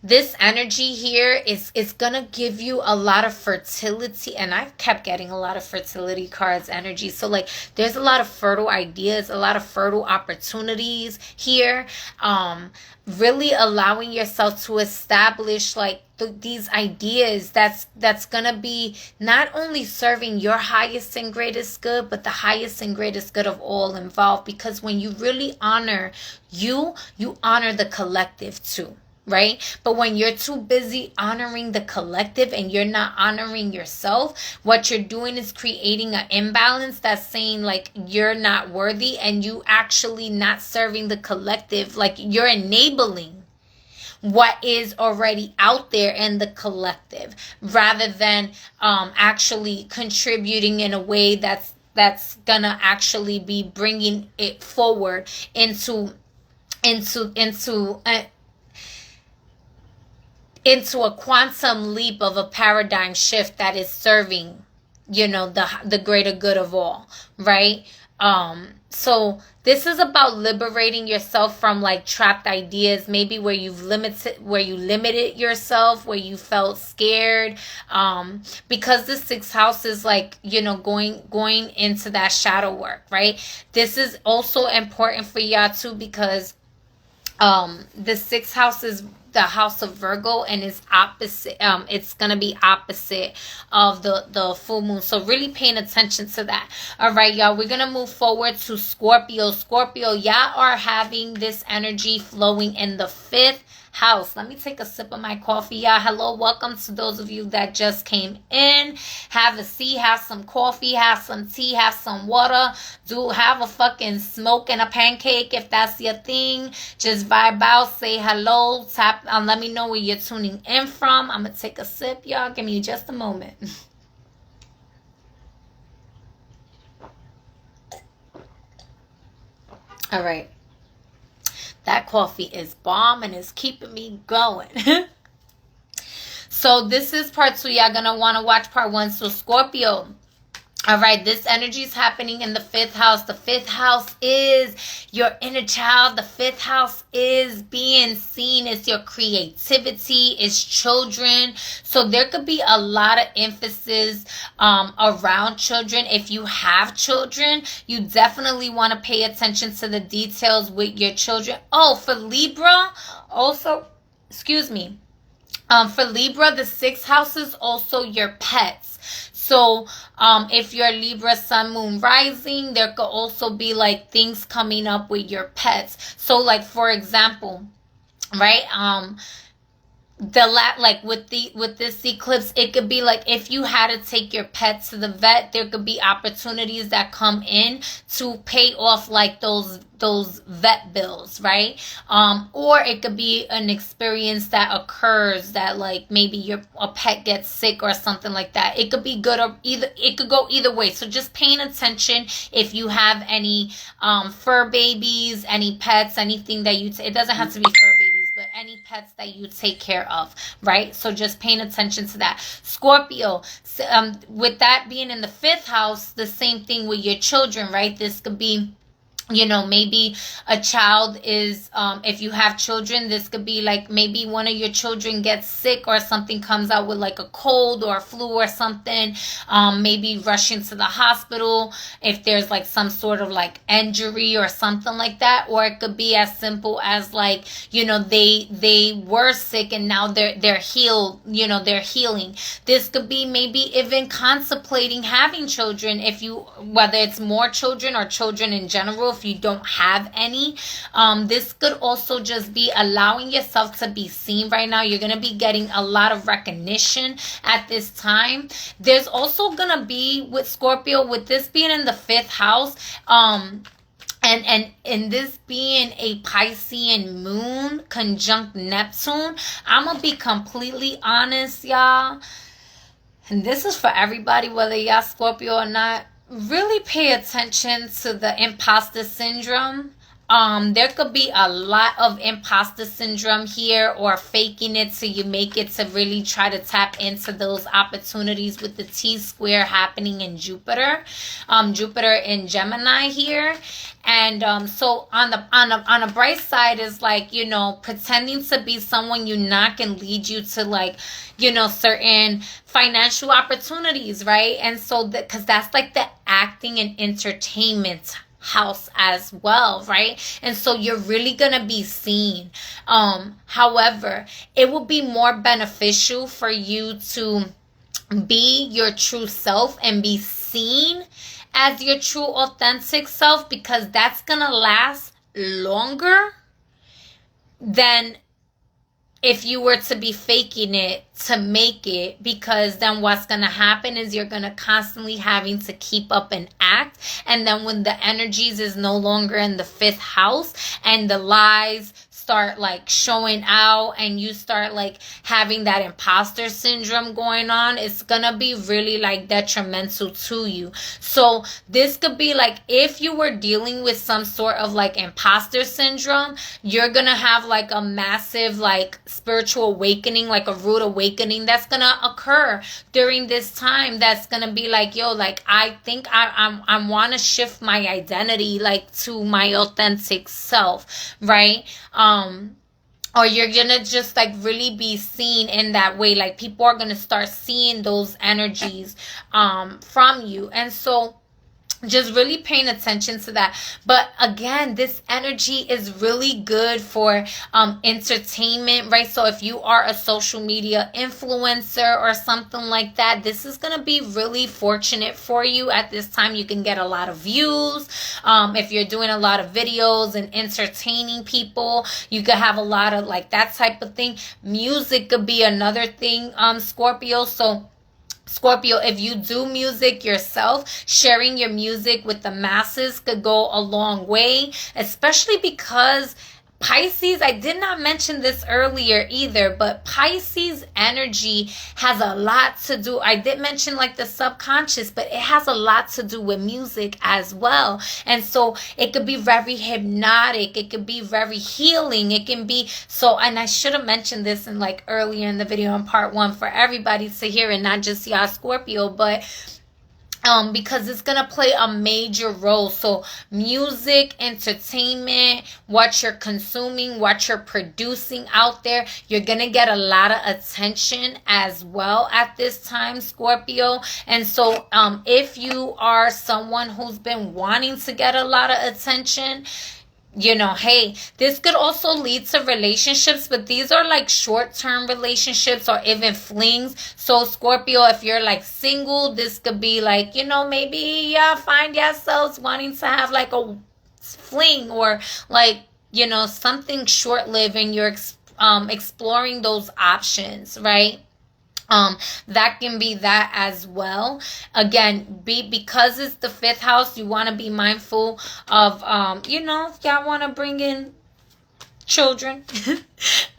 this energy here is gonna give you a lot of fertility, and I kept getting a lot of fertility cards energy. So like, there's a lot of fertile ideas, a lot of fertile opportunities here. Really allowing yourself to establish like these ideas that's gonna be not only serving your highest and greatest good, but the highest and greatest good of all involved. Because when you really honor you honor the collective too. Right? But when you're too busy honoring the collective and you're not honoring yourself, what you're doing is creating an imbalance that's saying like you're not worthy, and you actually not serving the collective. Like, you're enabling what is already out there in the collective, rather than actually contributing in a way that's gonna actually be bringing it forward into a quantum leap of a paradigm shift that is serving, you know, the greater good of all, right? So this is about liberating yourself from like trapped ideas, maybe where you limited yourself, where you felt scared, because the 6th house is like, you know, going into that shadow work, right? This is also important for y'all too, because the 6th house is the house of Virgo, and it's opposite. It's gonna be opposite of the full moon. So really paying attention to that. All right, y'all. We're gonna move forward to Scorpio. Scorpio, y'all are having this energy flowing in the 5th house. Let me take a sip of my coffee, y'all. Hello, welcome to those of you that just came in. Have a seat, have some coffee, have some tea, have some water. Have a fucking smoke and a pancake if that's your thing. Just vibe out, say hello, tap. Let me know where you're tuning in from. I'm gonna take a sip, y'all. Give me just a moment. All right. That coffee is bomb and it's keeping me going. So this is part 2. Y'all gonna want to watch part 1. So Scorpio. All right, this energy is happening in the 5th house. The 5th house is your inner child. The 5th house is being seen as your creativity, is children. So there could be a lot of emphasis around children. If you have children, you definitely want to pay attention to the details with your children. Oh, for Libra, also, excuse me. For Libra, the 6th house is also your pets. So if you're Libra, sun, moon, rising, there could also be like things coming up with your pets. So like, for example, right, with this eclipse, it could be like if you had to take your pet to the vet, there could be opportunities that come in to pay off like those vet bills, right? Or it could be an experience that occurs that like maybe a pet gets sick or something like that. It could be good, or it could go either way. So just paying attention if you have any fur babies, any pets, anything that it doesn't have to be fur babies, but any pets that you take care of, right? So just paying attention to that. Scorpio, with that being in the 5th house, the same thing with your children, right? This could be, you know, maybe a child is, if you have children, this could be like maybe one of your children gets sick or something, comes out with like a cold or a flu or something, maybe rushing to the hospital if there's like some sort of like injury or something like that. Or it could be as simple as like, you know, they were sick and now they're healed, you know, they're healing. This could be maybe even contemplating having children, if you, whether it's more children or children in general, if you don't have any. This could also just be allowing yourself to be seen right now. You're going to be getting a lot of recognition at this time. There's also going to be, with Scorpio, with this being in the 5th house, and this being a Piscean moon conjunct Neptune, I'm going to be completely honest, y'all. And this is for everybody, whether y'all Scorpio or not. Really pay attention to the imposter syndrome. There could be a lot of imposter syndrome here, or faking it till you make it, to really try to tap into those opportunities with the T-square happening in Jupiter. Jupiter in Gemini here. And so on a bright side is like, you know, pretending to be someone you're not can lead you to like, you know, certain financial opportunities, right? And so because that's like the acting and entertainment house as well, right? And so you're really gonna be seen. However, it will be more beneficial for you to be your true self and be seen as your true authentic self, because that's gonna last longer than if you were to be faking it to make it. Because then what's going to happen is you're going to constantly having to keep up and act. And then when the energies is no longer in the 5th house and the lies start like showing out and you start like having that imposter syndrome going on, it's gonna be really like detrimental to you. So this could be like, if you were dealing with some sort of like imposter syndrome, you're gonna have like a massive like spiritual awakening, like a rude awakening that's gonna occur during this time. That's gonna be like, yo, like I think I want to shift my identity like to my authentic self, right? Or you're gonna just like really be seen in that way. Like people are gonna start seeing those energies from you. And so just really paying attention to that. But again, this energy is really good for entertainment, right? So if you are a social media influencer or something like that, this is going to be really fortunate for you at this time. You can get a lot of views. If you're doing a lot of videos and entertaining people, you could have a lot of like that type of thing. Music could be another thing, Scorpio. So Scorpio, if you do music yourself, sharing your music with the masses could go a long way, especially because Pisces, I did not mention this earlier either, but Pisces energy has a lot to do. I did mention like the subconscious, but it has a lot to do with music as well. And so it could be very hypnotic. It could be very healing. It can be so, and I should have mentioned this in like earlier in the video in part 1 for everybody to hear and not just y'all Scorpio, but because it's gonna play a major role. So music, entertainment, what you're consuming, what you're producing out there, you're gonna get a lot of attention as well at this time, Scorpio. And so if you are someone who's been wanting to get a lot of attention, you know, hey, this could also lead to relationships, but these are like short-term relationships or even flings. So Scorpio, if you're like single, this could be like, you know, maybe y'all find yourselves wanting to have like a fling or like, you know, something short-lived, and you're exploring those options, right? That can be that as well. Again, because it's the 5th house, you want to be mindful of, you know, if y'all want to bring in children.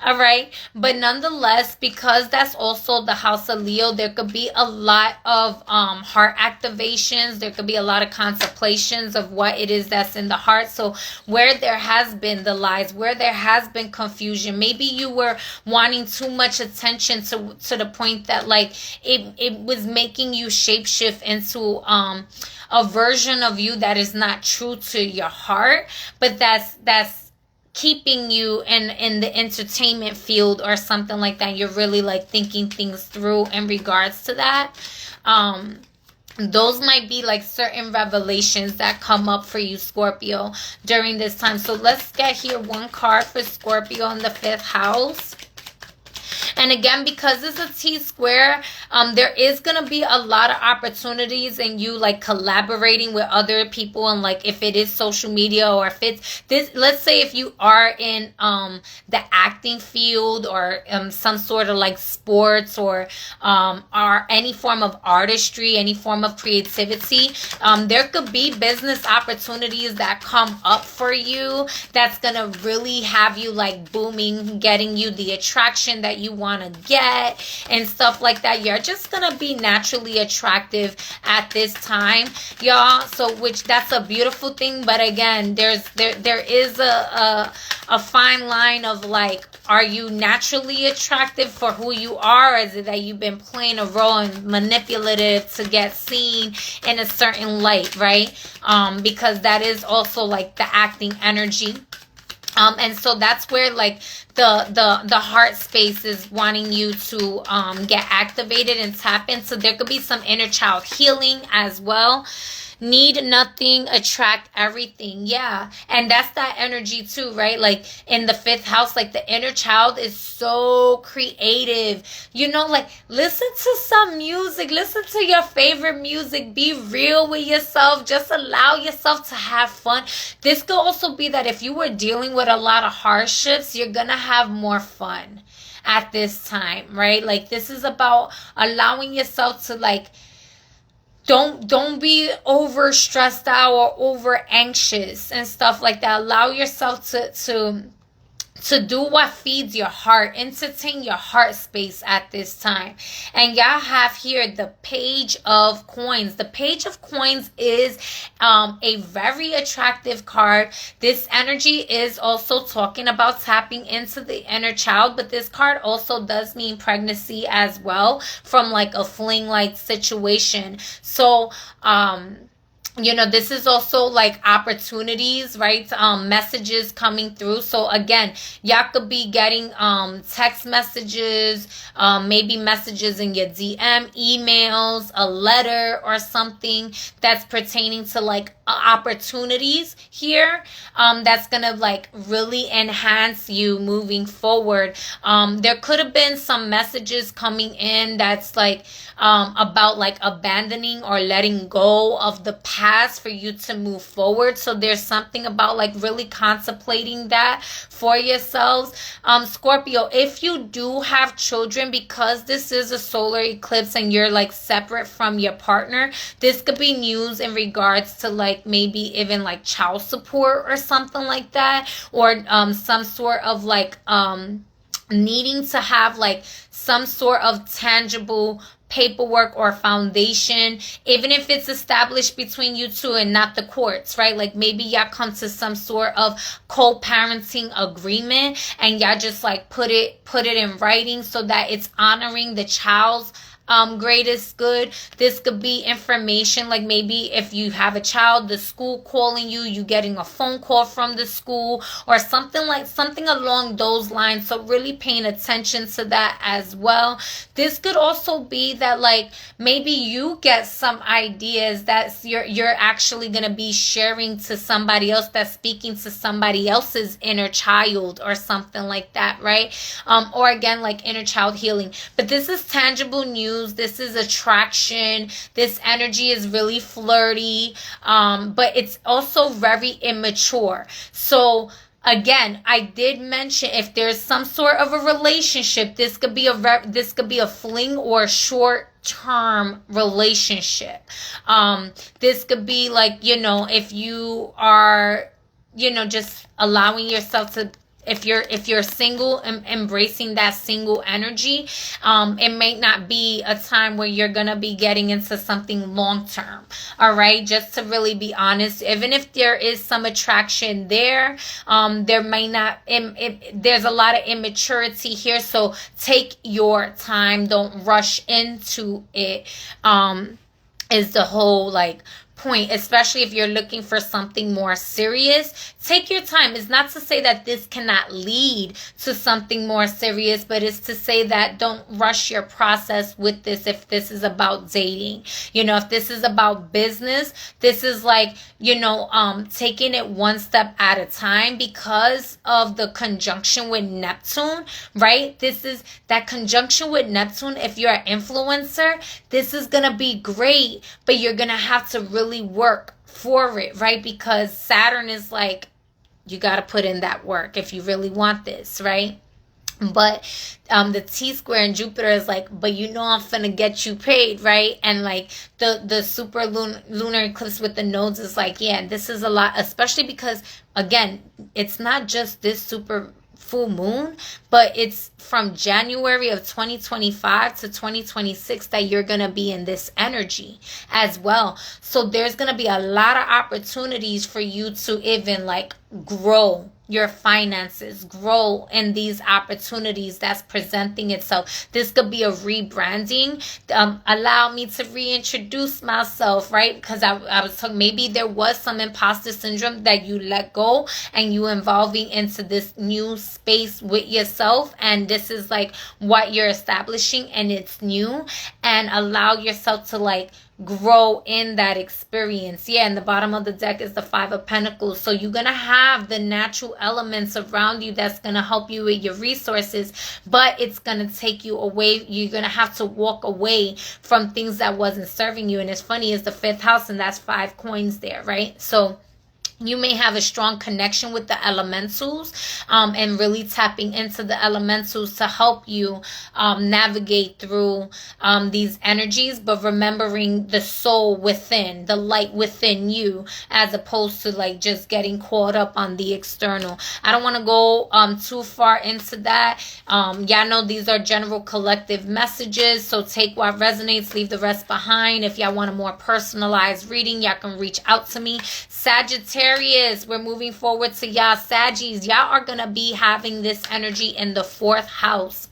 All right. But nonetheless, because that's also the house of Leo, there could be a lot of heart activations. There could be a lot of contemplations of what it is that's in the heart. So where there has been the lies, where there has been confusion, maybe you were wanting too much attention to the point that like it was making you shapeshift into a version of you that is not true to your heart, but that's keeping you in the entertainment field or something like that. You're really like thinking things through in regards to that. Those might be like certain revelations that come up for you, Scorpio, during this time. So let's get here one card for Scorpio in the 5th house. And again, because it's a T-square, there is going to be a lot of opportunities in you like collaborating with other people. And like if it is social media or if it's this, let's say if you are in the acting field or some sort of like sports or any form of artistry, any form of creativity, there could be business opportunities that come up for you that's going to really have you like booming, getting you the attraction that you want to get and stuff like that. You're just gonna be naturally attractive at this time, y'all. So which that's a beautiful thing, but again, there is a fine line of like, are you naturally attractive for who you are, or is it that you've been playing a role and manipulative to get seen in a certain light, right? Because that is also like the acting energy. And so that's where like the heart space is wanting you to get activated and tap in. So there could be some inner child healing as well. Need nothing, attract everything. Yeah. And that's that energy too, right? Like in the 5th house, like the inner child is so creative. You know, like listen to some music, listen to your favorite music, be real with yourself, just allow yourself to have fun. This could also be that if you were dealing with a lot of hardships, you're gonna have more fun at this time, right? Like this is about allowing yourself to like, don't be over stressed out or over anxious and stuff like that. Allow yourself to do what feeds your heart. Entertain your heart space at this time. And y'all have here the Page of Coins. The Page of Coins is a very attractive card. This energy is also talking about tapping into the inner child, but this card also does mean pregnancy as well from like a fling-like situation. So you know, this is also like opportunities, right? Messages coming through. So again, y'all could be getting text messages, maybe messages in your DM, emails, a letter or something that's pertaining to like opportunities here, that's gonna like really enhance you moving forward. There could have been some messages coming in that's like about like abandoning or letting go of the past for you to move forward. So there's something about like really contemplating that for yourselves. Scorpio, if you do have children, because this is a solar eclipse and you're like separate from your partner, this could be news in regards to like maybe even like child support or something like that, or some sort of like needing to have like some sort of tangible paperwork or foundation, even if it's established between you two and not the courts, right? Like maybe y'all come to some sort of co-parenting agreement and y'all just like put it in writing so that it's honoring the child's greatest good. This could be information like maybe if you have a child, the school calling you getting a phone call from the school or something along those lines. So really paying attention to that as well. This could also be that like maybe you get some ideas that you're actually going to be sharing to somebody else, that's speaking to somebody else's inner child or something like that, right? Or again, like inner child healing. But this is tangible news. This is attraction. This energy is really flirty, but it's also very immature. So again, I did mention if there's some sort of a relationship, this could be a fling or a short-term relationship. This could be like, you know, if you are, you know, just allowing yourself to, if you're single, embracing that single energy, it may not be a time where you're gonna be getting into something long term. All right, just to really be honest, even if there is some attraction there, there may not. There's a lot of immaturity here, so take your time. Don't rush into it. Is the whole like point, especially if you're looking for something more serious. Take your time. It's not to say that this cannot lead to something more serious, but it's to say that don't rush your process with this. If this is about dating, you know, if this is about business, this is like, you know, taking it one step at a time because of the conjunction with Neptune, right? This is that conjunction with Neptune. If you're an influencer, this is gonna be great, but you're gonna have to really work for it, right? Because Saturn is like, you got to put in that work if you really want this, right? But the T-square in Jupiter is like, but you know I'm finna get you paid, right? And like the super lunar eclipse with the nodes is like, yeah, this is a lot, especially because again, it's not just this super full moon, but it's from January of 2025 to 2026 that you're going to be in this energy as well. So there's going to be a lot of opportunities for you to even like grow your finances, grow in these opportunities that's presenting itself. This could be a rebranding. Allow me to reintroduce myself, right? Because I was talking, maybe there was some imposter syndrome that you let go and you evolving into this new space with yourself. And this is like what you're establishing and it's new, and allow yourself to like grow in that experience. Yeah, and the bottom of the deck is the Five of Pentacles. So you're going to have the natural elements around you that's going to help you with your resources, but it's going to take you away. You're going to have to walk away from things that wasn't serving you. And it's funny, is the 5th house, and that's 5 coins there, right? So you may have a strong connection with the elementals, and really tapping into the elementals to help you navigate through these energies, but remembering the soul within, the light within you, as opposed to like just getting caught up on the external. I don't want to go too far into that. Y'all know these are general collective messages, so take what resonates, leave the rest behind. If y'all want a more personalized reading, y'all can reach out to me. Sagittarius, we're moving forward to y'all. Saggies, y'all are going to be having this energy in the 4th house.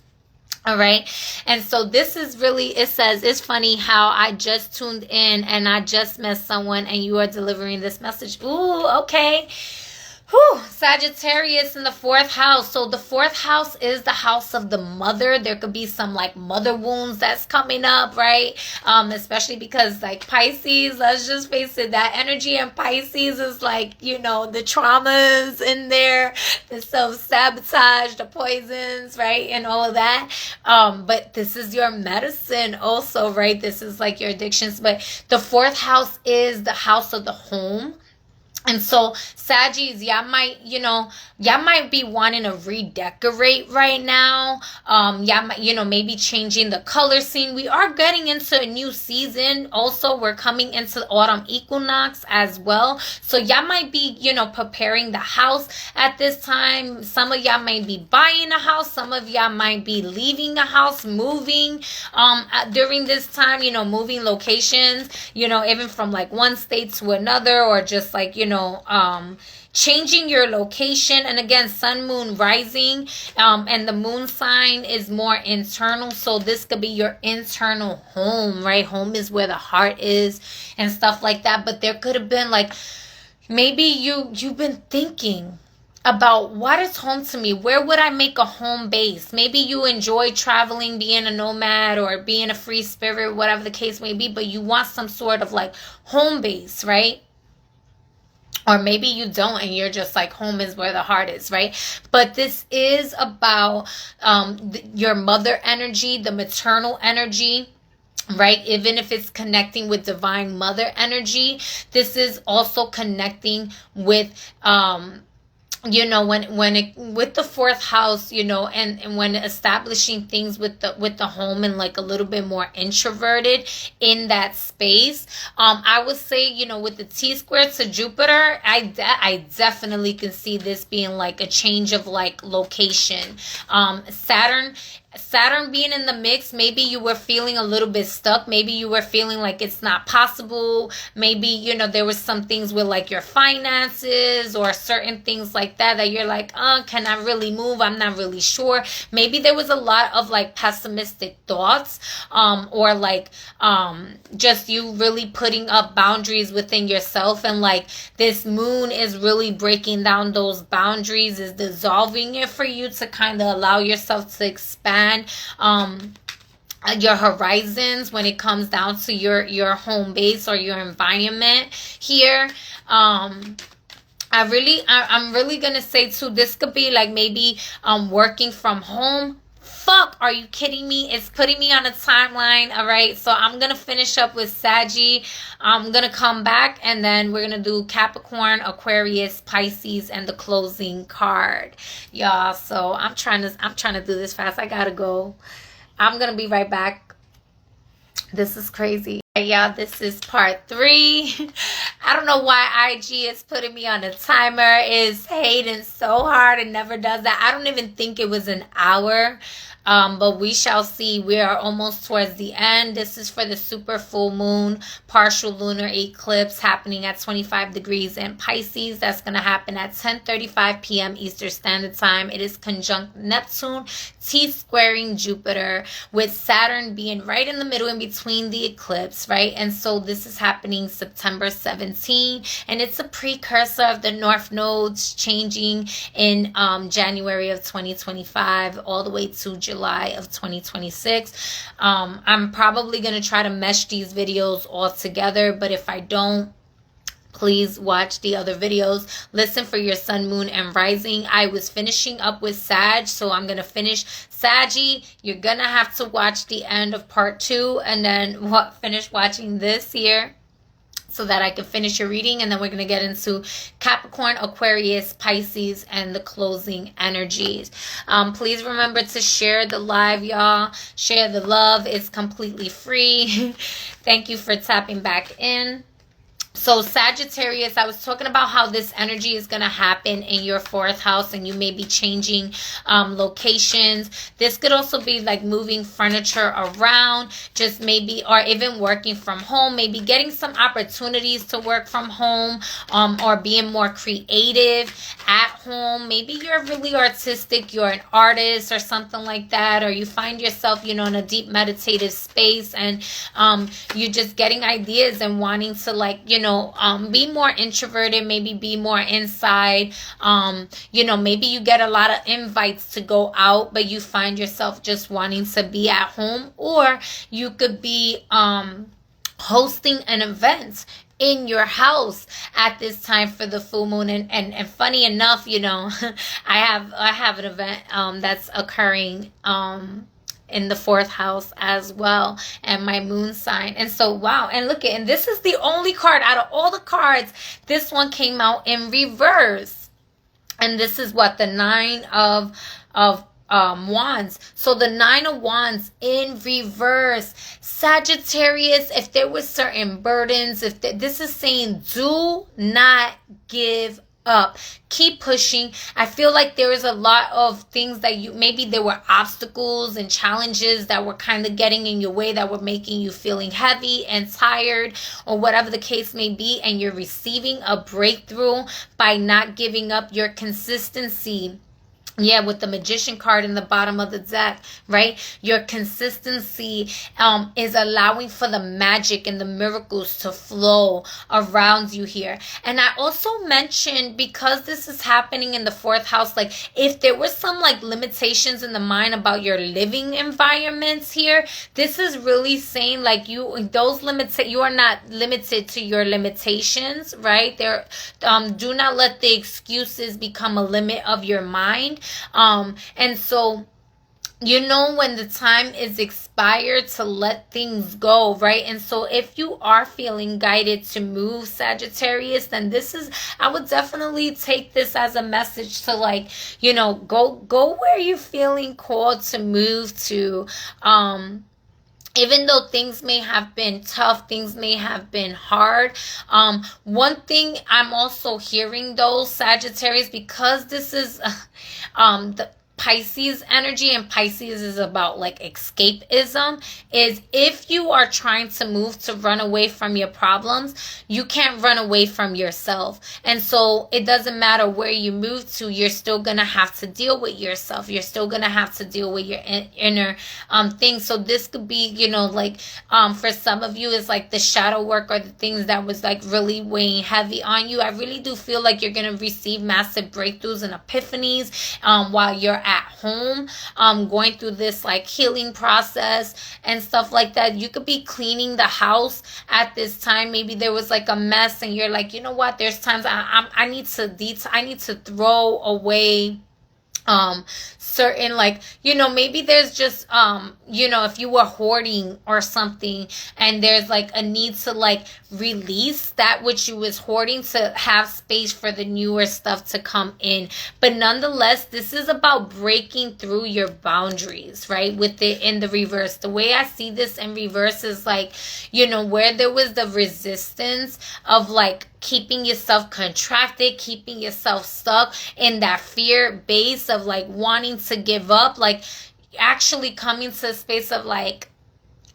All right. And so this is really, it says, it's funny how I just tuned in and I just met someone and you are delivering this message. Ooh, okay. Whew, Sagittarius in the 4th house. So the 4th house is the house of the mother. There could be some like mother wounds that's coming up, right? Especially because like Pisces, let's just face it, that energy in Pisces is like, you know, the traumas in there, the self-sabotage, the poisons, right? And all of that. But this is your medicine also, right? This is like your addictions. But the 4th house is the house of the home. And so, Saggies, y'all might be wanting to redecorate right now. Y'all might, maybe changing the color scene. We are getting into a new season. Also, we're coming into the autumn equinox as well. So, y'all might be, preparing the house at this time. Some of y'all might be buying a house. Some of y'all might be leaving a house, moving during this time, moving locations, even from like one state to another, or just like, changing your location. And again, sun, moon, rising, and the moon sign is more internal. So this could be your internal home, right? Home is where the heart is and stuff like that. But there could have been like, maybe you've been thinking about what is home to me. Where would I make a home base? Maybe you enjoy traveling, being a nomad or being a free spirit, whatever the case may be, but you want some sort of like home base, right? Or maybe you don't and you're just like, home is where the heart is, right? But this is about your mother energy, the maternal energy, right? Even if it's connecting with divine mother energy, this is also connecting with with the 4th house, and when establishing things with the home and like a little bit more introverted in that space, I would say, with the T-square to Jupiter, I definitely can see this being like a change of like location. Saturn being in the mix, maybe you were feeling a little bit stuck. Maybe you were feeling like it's not possible. Maybe, there was some things with like your finances or certain things like that you're like, can I really move? I'm not really sure. Maybe there was a lot of like pessimistic thoughts, or like just you really putting up boundaries within yourself. And like this moon is really breaking down those boundaries, is dissolving it for you to kind of allow yourself to expand your horizons when it comes down to your home base or your environment here. I'm really gonna say too, this could be like maybe working from home. Fuck, are you kidding me? It's putting me on a timeline. All right, so I'm gonna finish up with Saggy. I'm gonna come back and then we're gonna do Capricorn, Aquarius, Pisces, and the closing card, y'all. So I'm trying to do this fast. I gotta go. I'm gonna be right back. This is crazy. Y'all, this is part 3. I don't know why IG is putting me on a timer. It's hating so hard. It never does that. I don't even think it was an hour. But we shall see. We are almost towards the end. This is for the super full moon, partial lunar eclipse happening at 25 degrees in Pisces. That's going to happen at 10:35 p.m. Eastern Standard Time. It is conjunct Neptune, T-squaring Jupiter, with Saturn being right in the middle in between the eclipse, right? And so this is happening September 17, and it's a precursor of the North Nodes changing in January of 2025 all the way to July of 2026. I'm probably going to try to mesh these videos all together, but if I don't, please watch the other videos. Listen for your sun, moon, and rising. I was finishing up with Sag, so I'm going to finish Saggy. You're going to have to watch the end of part 2 and then finish watching this here, so that I can finish your reading. And then we're going to get into Capricorn, Aquarius, Pisces, and the closing energies. Please remember to share the live, y'all. Share the love. It's completely free. Thank you for tapping back in. So Sagittarius, I was talking about how this energy is going to happen in your 4th house, and you may be changing locations. This could also be like moving furniture around, just maybe, or even working from home, maybe getting some opportunities to work from home, or being more creative at home. Maybe you're really artistic, you're an artist or something like that, or you find yourself, you know, in a deep meditative space, and you're just getting ideas and wanting to, like, you know, be more introverted, maybe be more inside. You know, maybe you get a lot of invites to go out, but you find yourself just wanting to be at home. Or you could be hosting an event in your house at this time for the full moon. And funny enough, you know, I have an event that's occurring in the 4th house as well, and my moon sign. And so, wow, and look at, and this is the only card out of all the cards, this one came out in reverse. And this is what, the 9 of Wands. So the 9 of Wands in reverse. Sagittarius, if there was certain burdens, this is saying do not give up. Keep pushing. I feel like there is a lot of things that maybe there were obstacles and challenges that were kind of getting in your way, that were making you feeling heavy and tired, or whatever the case may be, and you're receiving a breakthrough by not giving up. Your consistency. Yeah, with the Magician card in the bottom of the deck, right? Your consistency is allowing for the magic and the miracles to flow around you here. And I also mentioned, because this is happening in the 4th house, like if there were some like limitations in the mind about your living environments here, this is really saying like you are not limited to your limitations, right? Do not let the excuses become a limit of your mind. And so, you know, when the time is expired to let things go, right? And so if you are feeling guided to move, Sagittarius, then I would definitely take this as a message to, like, you know, go where you're feeling called to move to. Even though things may have been tough, things may have been hard. One thing I'm also hearing, though, Sagittarius, because this is the Pisces energy, and Pisces is about like escapism, is if you are trying to move to run away from your problems, you can't run away from yourself. And so it doesn't matter where you move to, you're still gonna have to deal with yourself. You're still gonna have to deal with your inner things. So this could be, you know, like for some of you, it's like the shadow work or the things that was like really weighing heavy on you. I really do feel like you're gonna receive massive breakthroughs and epiphanies while you're at home, going through this like healing process and stuff like that. You could be cleaning the house at this time. Maybe there was like a mess, and you're like, you know what? There's times I need to throw away certain, like, you know, maybe there's just you know, if you were hoarding or something, and there's like a need to like release that which you was hoarding to have space for the newer stuff to come in. But nonetheless, this is about breaking through your boundaries, right? With it in the reverse. The way I see this in reverse is like, you know, where there was the resistance of like keeping yourself contracted, keeping yourself stuck in that fear base of like wanting to give up, like actually coming to a space of like,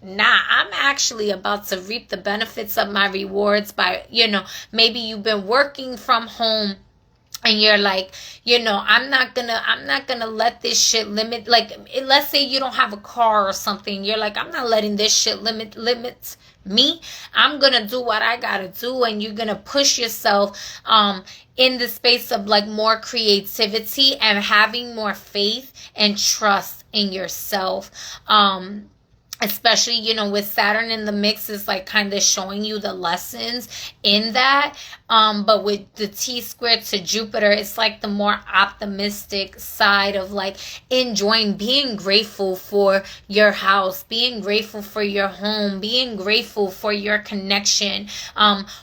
nah, I'm actually about to reap the benefits of my rewards by, you know, maybe you've been working from home and you're like, you know, I'm not gonna let this shit limit, like, let's say you don't have a car or something. You're like, I'm not letting this shit limit me. I'm gonna do what I gotta do. And you're gonna push yourself in the space of like more creativity and having more faith and trust in yourself. Especially, you know, with Saturn in the mix, is like kind of showing you the lessons in that. But with the T squared to Jupiter, it's like the more optimistic side of like enjoying, being grateful for your house, being grateful for your home, being grateful for your connection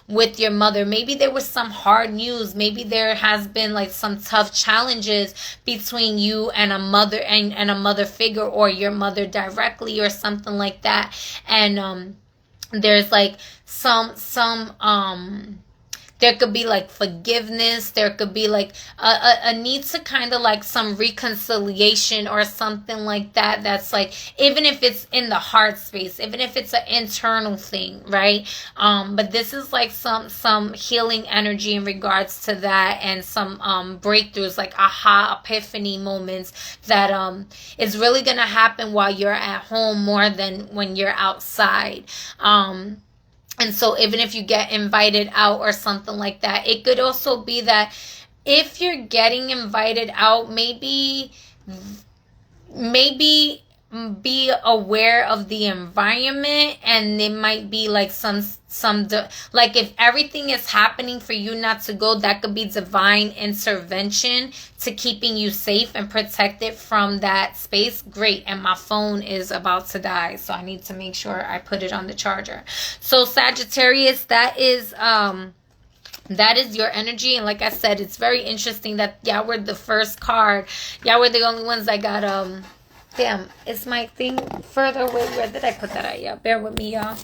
with your mother. Maybe there was some hard news. Maybe there has been like some tough challenges between you and a mother and a mother figure, or your mother directly, or something like that. And There's like some there could be like forgiveness. There could be like a need to kind of like some reconciliation or something like that. That's like, even if it's in the heart space, even if it's an internal thing, right? But this is like some healing energy in regards to that, and some breakthroughs, like aha, epiphany moments that is really gonna happen while you're at home more than when you're outside. And so even if you get invited out or something like that, it could also be that if you're getting invited out, maybe be aware of the environment, and it might be like like if everything is happening for you not to go, that could be divine intervention to keeping you safe and protected from that space. Great. And my phone is about to die, so I need to make sure I put it on the charger. So Sagittarius, that is your energy. And like I said, it's very interesting that y'all were the first card. Y'all were the only ones that got damn, is my thing further away? Where did I put that at? Yeah, bear with me, y'all.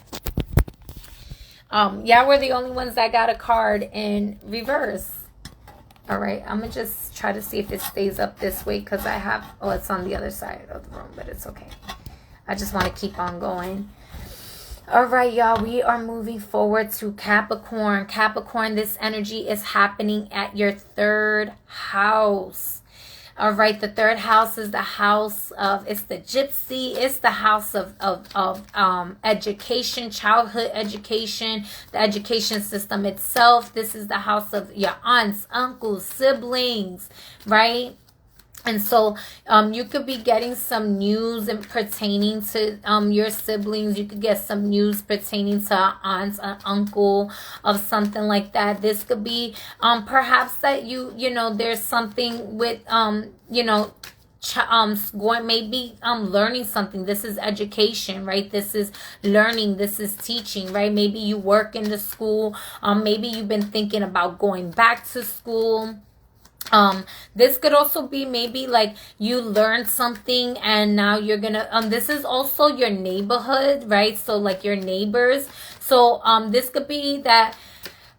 Y'all were the only ones that got a card in reverse. All right, I'm gonna just try to see if it stays up this way, because I have, oh, it's on the other side of the room, but it's okay. I just want to keep on going. All right, y'all, we are moving forward to Capricorn. Capricorn, this energy is happening at your third house. All right, the third house is the house of, it's the gypsy. It's the house of education, childhood education, the education system itself. This is the house of your aunts, uncles, siblings, right? And so you could be getting some news and pertaining to your siblings. You could get some news pertaining to an aunt, an uncle, of something like that. This could be perhaps that you know, there's something with you know, going, maybe learning something. This is education, right? This is learning, this is teaching, right? Maybe you work in the school. Maybe you've been thinking about going back to school. This could also be maybe like you learned something and now you're gonna this is also your neighborhood, right? So like your neighbors. So this could be that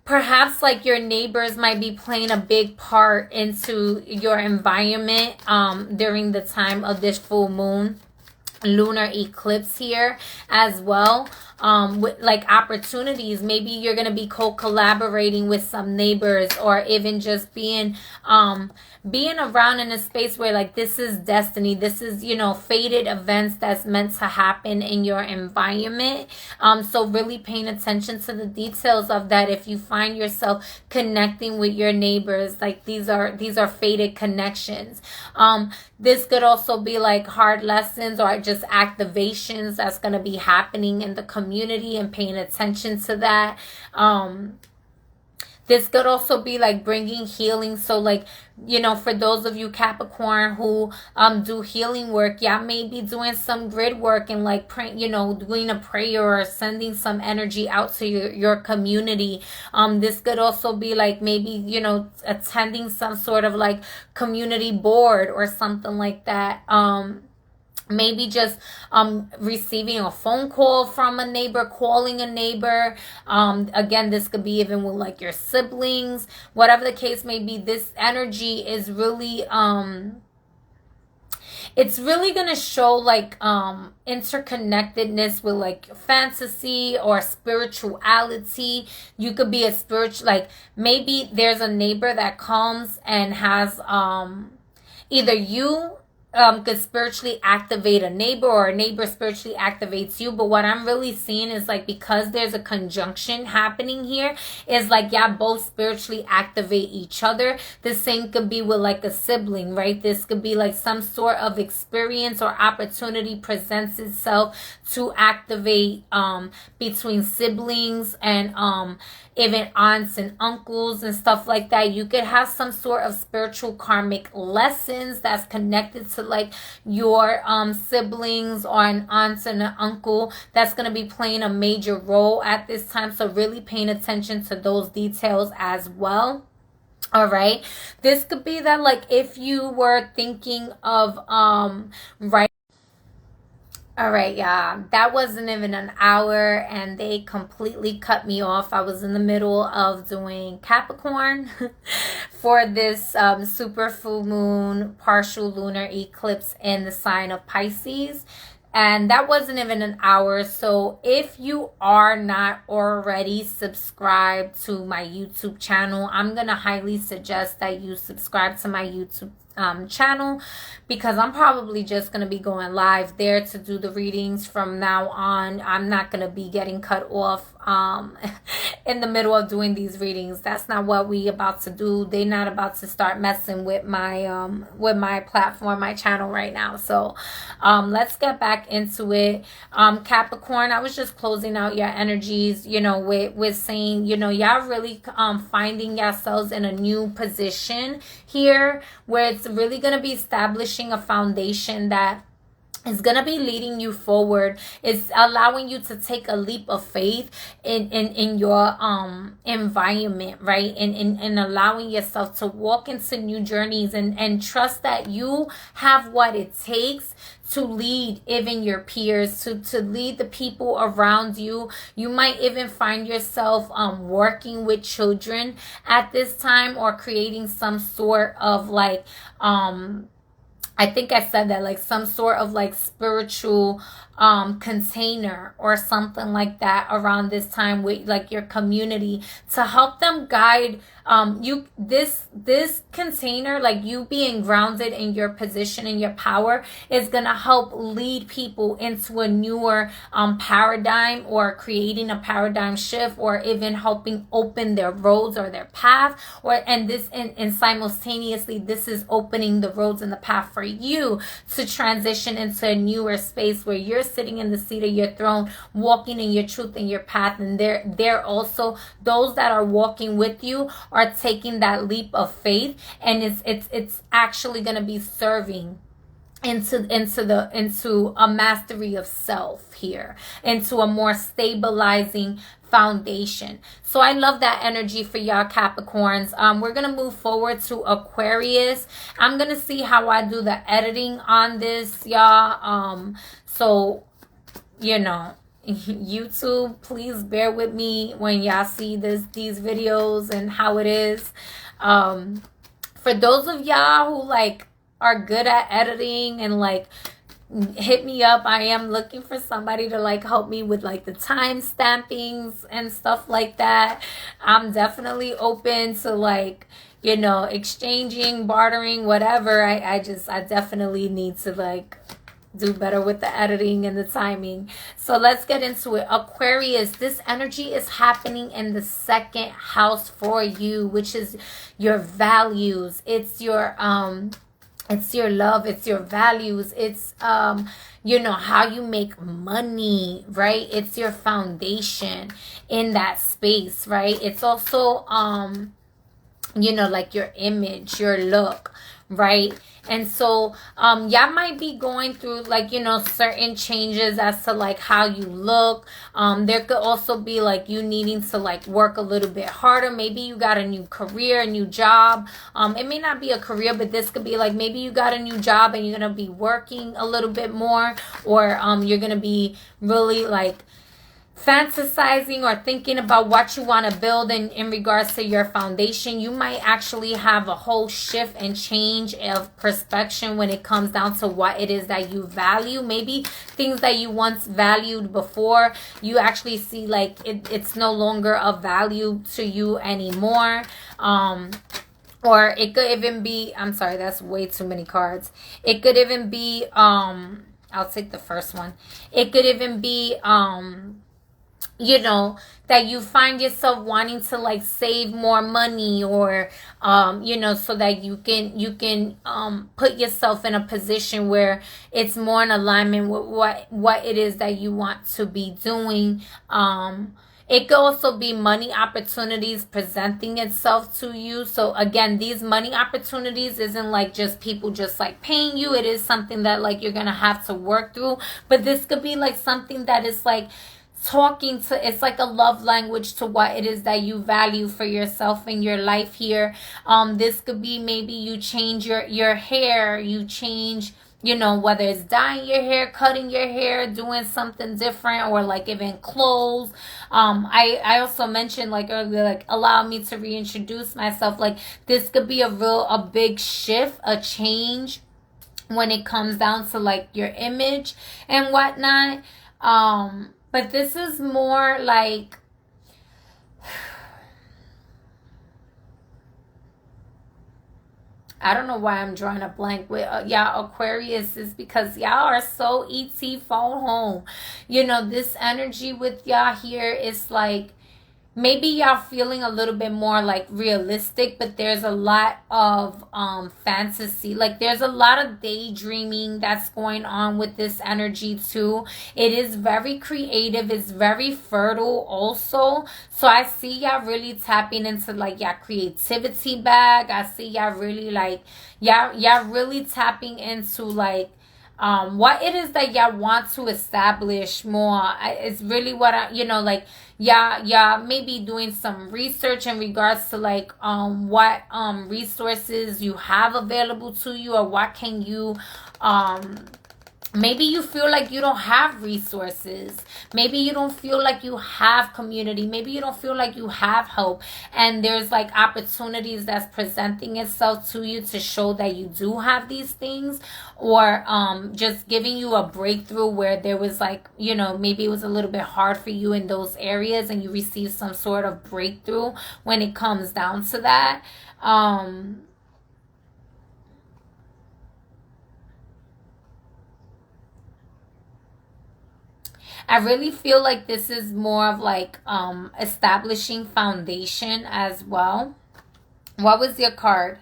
perhaps like your neighbors might be playing a big part into your environment during the time of this full moon lunar eclipse here as well. With like opportunities, maybe you're gonna be co-collaborating with some neighbors, or even just being around in a space where like this is destiny, this is, you know, fated events that's meant to happen in your environment. So really paying attention to the details of that. If you find yourself connecting with your neighbors, like these are fated connections. This could also be like hard lessons or just activations that's going to be happening in the community, and paying attention to that. This could also be like bringing healing. So like, you know, for those of you Capricorn who do healing work, y'all may be doing some grid work and like you know, doing a prayer or sending some energy out to your community. This could also be like maybe, you know, attending some sort of like community board or something like that. Maybe just receiving a phone call from a neighbor, calling a neighbor. Again, this could be even with like your siblings. Whatever the case may be, this energy is really it's really gonna show like interconnectedness with like fantasy or spirituality. You could be a spiritual, like maybe there's a neighbor that comes and has either you could spiritually activate a neighbor, or a neighbor spiritually activates you. But what I'm really seeing is like, because there's a conjunction happening here, is like y'all both spiritually activate each other. The same could be with like a sibling, right? This could be like some sort of experience or opportunity presents itself to activate between siblings and even aunts and uncles and stuff like that. You could have some sort of spiritual karmic lessons that's connected to like your siblings or an aunt and an uncle that's going to be playing a major role at this time. So really paying attention to those details as well. All right, this could be that like if you were thinking of right. All right, y'all. That wasn't even an hour and they completely cut me off. I was in the middle of doing Capricorn for this super full moon partial lunar eclipse in the sign of Pisces. And that wasn't even an hour. So if you are not already subscribed to my YouTube channel, I'm going to highly suggest that you subscribe to my YouTube channel, because I'm probably just going to be going live there to do the readings from now on. I'm not going to be getting cut off in the middle of doing these readings. That's not what we about to do. They're not about to start messing with my platform, my channel right now. So let's get back into it. Capricorn, I was just closing out your energies, you know, with saying, you know, y'all really finding yourselves in a new position here, where it's really going to be establishing a foundation that is going to be leading you forward. It's allowing you to take a leap of faith in your environment, right? And allowing yourself to walk into new journeys and trust that you have what it takes to lead even your peers, to lead the people around you. You might even find yourself working with children at this time, or creating some sort of like I think I said that, like some sort of like spiritual container or something like that around this time with like your community, to help them guide you. This container, like you being grounded in your position and your power, is gonna help lead people into a newer paradigm, or creating a paradigm shift, or even helping open their roads or their path, and simultaneously this is opening the roads and the path for you to transition into a newer space where you're sitting in the seat of your throne, walking in your truth and your path. And they're also, those that are walking with you are taking that leap of faith, and it's actually going to be serving into a mastery of self here, into a more stabilizing foundation. So I love that energy for y'all Capricorns. We're gonna move forward to Aquarius. I'm gonna see how I do the editing on this, y'all. So you know, YouTube, please bear with me when y'all see these videos and how it is. For those of y'all who like are good at editing and like, hit me up. I am looking for somebody to like help me with like the time stampings and stuff like that. I'm definitely open to like, you know, exchanging, bartering, whatever. I definitely need to like do better with the editing and the timing. So let's get into it. Aquarius, this energy is happening in the second house for you, which is your values. It's your love, it's your values, it's you know, how you make money, right? It's your foundation in that space, right? It's also you know, like your image, your look, right? And so y'all might be going through like, you know, certain changes as to like how you look. There could also be like you needing to like work a little bit harder. Maybe you got a new career, a new job. It may not be a career, but this could be like maybe you got a new job and you're gonna be working a little bit more, or you're gonna be really like fantasizing or thinking about what you want to build in regards to your foundation. You might actually have a whole shift and change of perspective when it comes down to what it is that you value. Maybe things that you once valued before, you actually see like it's no longer of value to you anymore. Or it could even be, I'm sorry, that's way too many cards. It could even be, I'll take the first one. It could even be, you know, that you find yourself wanting to like save more money, or you know, so that you can put yourself in a position where it's more in alignment with what it is that you want to be doing. It could also be money opportunities presenting itself to you. So again, these money opportunities isn't like just people just like paying you. It is something that like you're gonna have to work through. But this could be like something that is like talking to, it's like a love language to what it is that you value for yourself in your life here. This could be maybe you change your hair, you change you know, whether it's dyeing your hair, cutting your hair, doing something different, or like even clothes. I also mentioned like earlier, like allow me to reintroduce myself. Like this could be a big shift, a change when it comes down to like your image and whatnot. But this is more like, I don't know why I'm drawing a blank with Aquarius, is because y'all are so ET phone home. You know, this energy with y'all here is like, maybe y'all feeling a little bit more like realistic, but there's a lot of fantasy. Like there's a lot of daydreaming that's going on with this energy too. It is very creative, it's very fertile also. So I see y'all really tapping into like y'all creativity bag. I see y'all really like y'all really tapping into like what it is that y'all want to establish more. It's really what I, you know, like y'all maybe doing some research in regards to like what resources you have available to you, or what can you maybe you feel like you don't have resources. Maybe you don't feel like you have community. Maybe you don't feel like you have help. And there's like opportunities that's presenting itself to you to show that you do have these things. Or just giving you a breakthrough where there was like, you know, maybe it was a little bit hard for you in those areas and you received some sort of breakthrough when it comes down to that. I really feel like this is more of like establishing foundation as well. What was your card?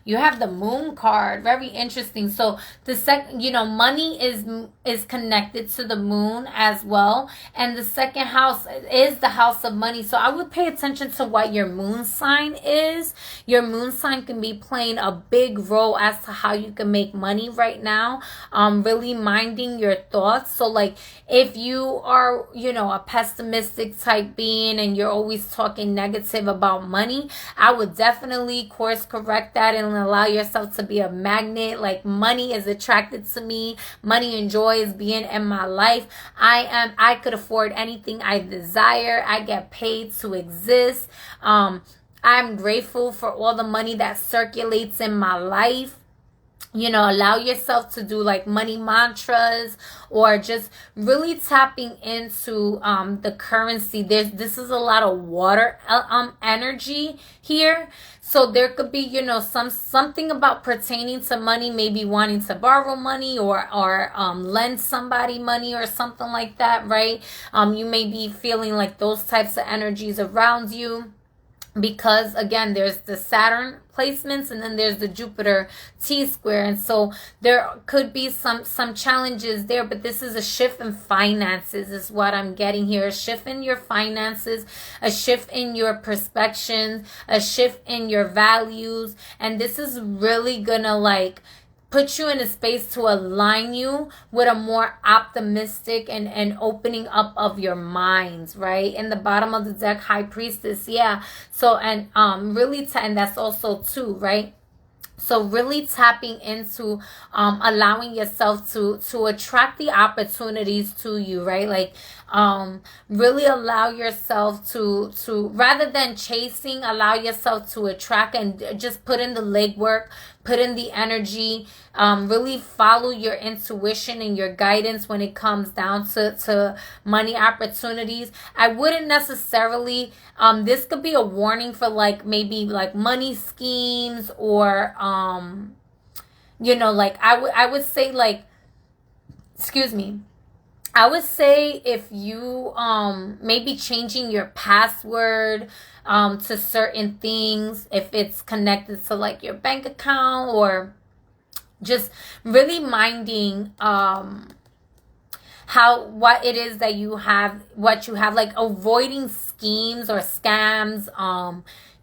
You have the Moon card. Very interesting. So the second, you know, money is connected to the Moon as well, and the second house is the house of money. So I would pay attention to what your Moon sign is. Your Moon sign can be playing a big role as to how you can make money right now. Really minding your thoughts. So like if you are, you know, a pessimistic type being and you're always talking negative about money, I would definitely course correct that and allow yourself to be a magnet. Like money is attracted to me. Money and joy is being in my life. I could afford anything I desire. I get paid to exist. I'm grateful for all the money that circulates in my life. You know, allow yourself to do like money mantras, or just really tapping into the currency. This is a lot of water energy here. So there could be, you know, something about pertaining to money, maybe wanting to borrow money or lend somebody money or something like that, right? You may be feeling like those types of energies around you. Because again, there's the Saturn placements and then there's the Jupiter T-square, and so there could be some challenges there, but this is a shift in finances is what I'm getting here. A shift in your finances, a shift in your perspective, a shift in your values, and this is really gonna like put you in a space to align you with a more optimistic and opening up of your minds, right? In the bottom of the deck, High Priestess, yeah. So, and really, and that's also two, right? So really tapping into allowing yourself to attract the opportunities to you, right? Like really allow yourself to rather than chasing, allow yourself to attract and just put in the legwork, put in the energy, really follow your intuition and your guidance when it comes down to money opportunities. I wouldn't necessarily, this could be a warning for like maybe like money schemes or, you know, like I would say like, excuse me, I would say if you maybe changing your password to certain things, if it's connected to like your bank account, or just really minding what it is that you have, what you have, like avoiding schemes or scams.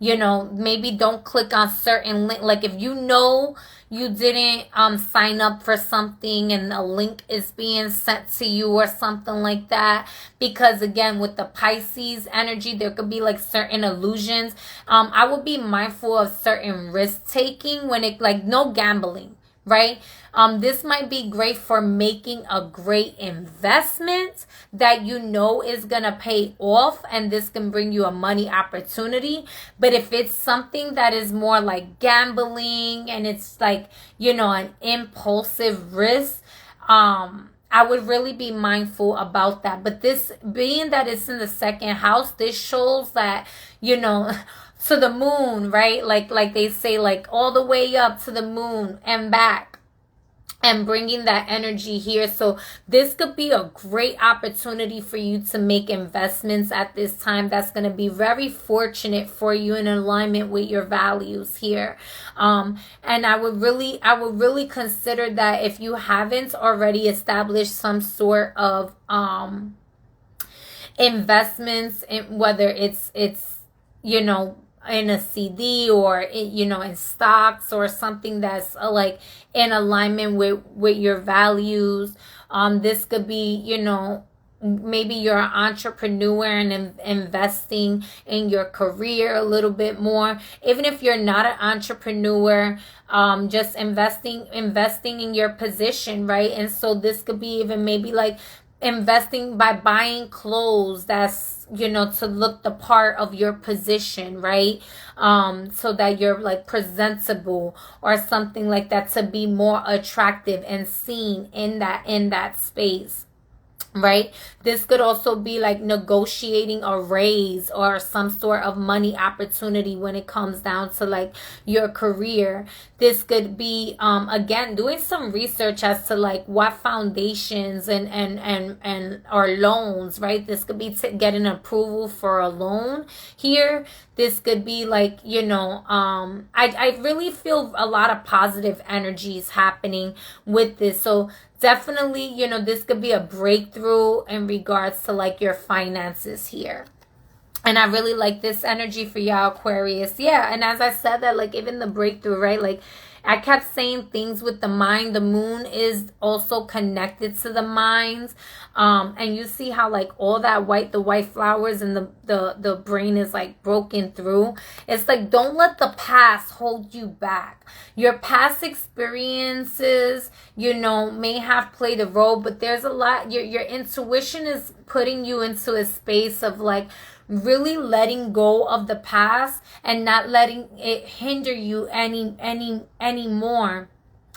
You know, maybe don't click on certain link. Like if you know you didn't sign up for something and a link is being sent to you or something like that, because again, with the Pisces energy, there could be like certain illusions. I would be mindful of certain risk taking when it, like, no gambling, right? This might be great for making a great investment that you know is going to pay off, and this can bring you a money opportunity. But if it's something that is more like gambling and it's like, you know, an impulsive risk, I would really be mindful about that. But this, being that it's in the second house, this shows that, you know, to the moon, right? Like they say, like all the way up to the moon and back, and bringing that energy here. So this could be a great opportunity for you to make investments at this time. That's going to be very fortunate for you, in alignment with your values here. And I would really consider that if you haven't already established some sort of investments, in whether it's you know, in a CD or, you know, in stocks or something that's like in alignment with your values. This could be, you know, maybe you're an entrepreneur and investing in your career a little bit more. Even if you're not an entrepreneur, just investing in your position, right? And so this could be even maybe like investing by buying clothes that's, you know, to look the part of your position, right? So that you're like presentable or something like that, to be more attractive and seen in that space, right? This could also be like negotiating a raise or some sort of money opportunity when it comes down to like your career. This could be again doing some research as to like what foundations and or loans, right? This could be to get an approval for a loan here. This could be like, you know, I really feel a lot of positive energies happening with this. So definitely, you know, this could be a breakthrough in regards to like your finances here. And I really like this energy for y'all, Aquarius. Yeah, and as I said that, like even the breakthrough, right? Like I kept saying things with the mind. The moon is also connected to the minds. And you see how like all that the white flowers and the brain is like broken through. It's like, don't let the past hold you back. Your past experiences, you know, may have played a role, but there's a lot, your intuition is putting you into a space of like really letting go of the past and not letting it hinder you anymore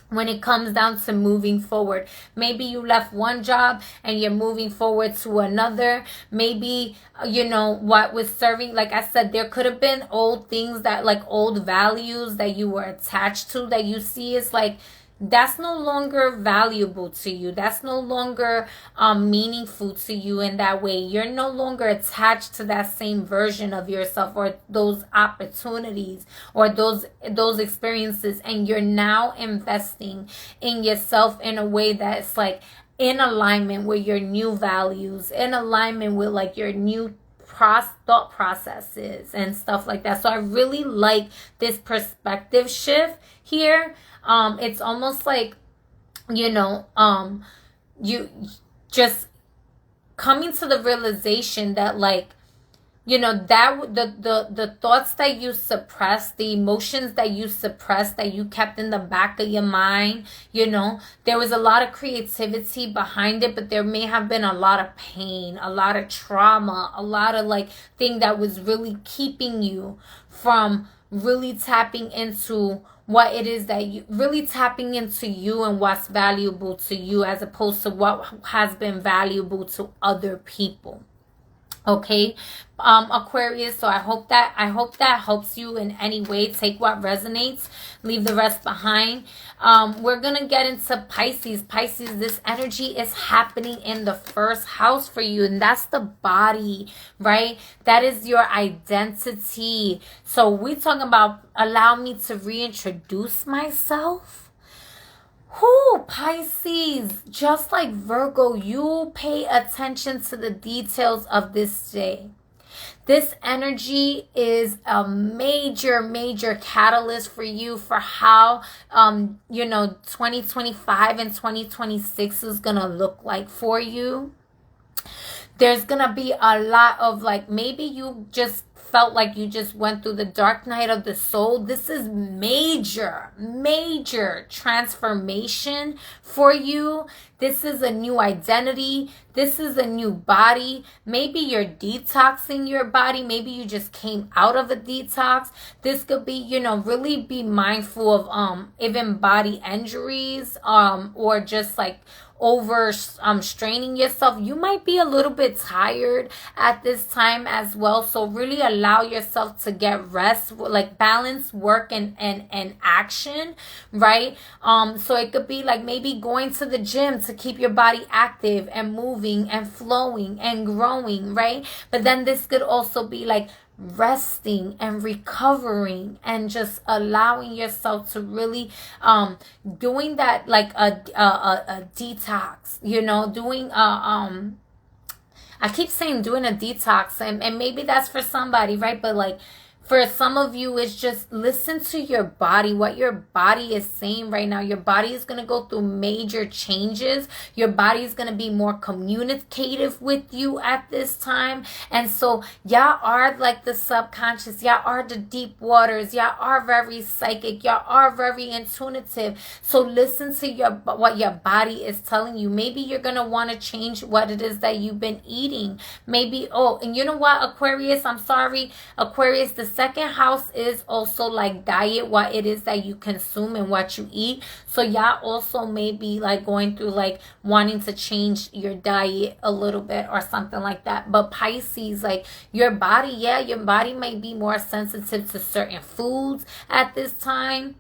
when it comes down to moving forward. Maybe you left one job and you're moving forward to another. Maybe, you know, what was serving, like I said, there could have been old things that like old values that you were attached to that you see is like, that's no longer valuable to you. That's no longer meaningful to you in that way. You're no longer attached to that same version of yourself or those opportunities or those experiences. And you're now investing in yourself in a way that's like in alignment with your new values, in alignment with like your new thought processes and stuff like that. So I really like this perspective shift here. It's almost like, you know, you just coming to the realization that like, you know, that the thoughts that you suppressed, the emotions that you suppressed, that you kept in the back of your mind, you know, there was a lot of creativity behind it, but there may have been a lot of pain, a lot of trauma, a lot of like thing that was really keeping you from really tapping into what it is that you really tapping into you and what's valuable to you, as opposed to what has been valuable to other people. Okay, Aquarius, so I hope that helps you in any way. Take what resonates, leave the rest behind. We're gonna get into Pisces. Pisces, this energy is happening in the first house for you, and that's the body, right? That is your identity. So we talking about allow me to reintroduce myself. Who, Pisces, just like Virgo, you pay attention to the details of this day. This energy is a major catalyst for you for how, you know, 2025 and 2026 is going to look like for you. There's going to be a lot of like, maybe you just felt like you just went through the dark night of the soul, this is major transformation for you. This is a new identity. This is a new body. Maybe you're detoxing your body. Maybe you just came out of a detox. This could be, you know, really be mindful of even body injuries or just like over straining yourself. You might be a little bit tired at this time as well, so really allow yourself to get rest, like balance work and action, right? So it could be like maybe going to the gym to keep your body active and moving and flowing and growing, right? But then this could also be like resting and recovering and just allowing yourself to really doing that, like a detox, you know, doing I keep saying doing a detox, and maybe that's for somebody, right? But like for some of you, it's just listen to your body, what your body is saying right now. Your body is going to go through major changes. Your body is going to be more communicative with you at this time. And so y'all are like the subconscious. Y'all are the deep waters. Y'all are very psychic. Y'all are very intuitive. So listen to what your body is telling you. Maybe you're going to want to change what it is that you've been eating. Maybe, and you know what, Aquarius, I'm sorry, Aquarius, the second house is also like diet, what it is that you consume and what you eat. So y'all also may be like going through like wanting to change your diet a little bit or something like that. But Pisces, like your body, your body may be more sensitive to certain foods at this time.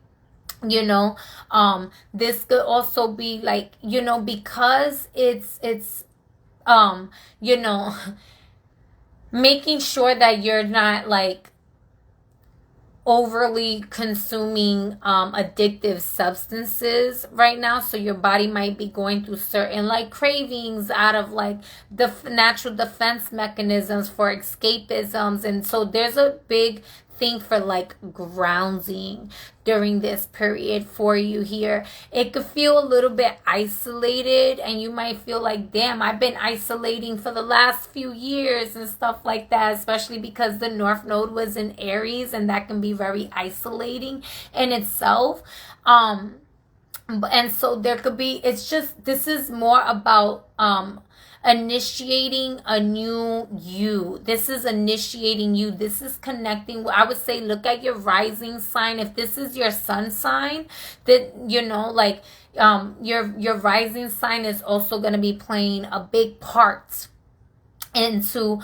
You know, this could also be like, you know, because it's you know, making sure that you're not like overly consuming addictive substances right now. So your body might be going through certain like cravings out of like the natural defense mechanisms for escapisms. And so there's a big thing for like grounding during this period for you here. It could feel a little bit isolated, and you might feel like, damn, I've been isolating for the last few years and stuff like that, especially because the North Node was in Aries, and that can be very isolating in itself. And so there could be, it's just, this is more about initiating a new you. This is initiating you. This is connecting. I would say look at your rising sign. If this is your sun sign, that, you know, like your rising sign is also going to be playing a big part into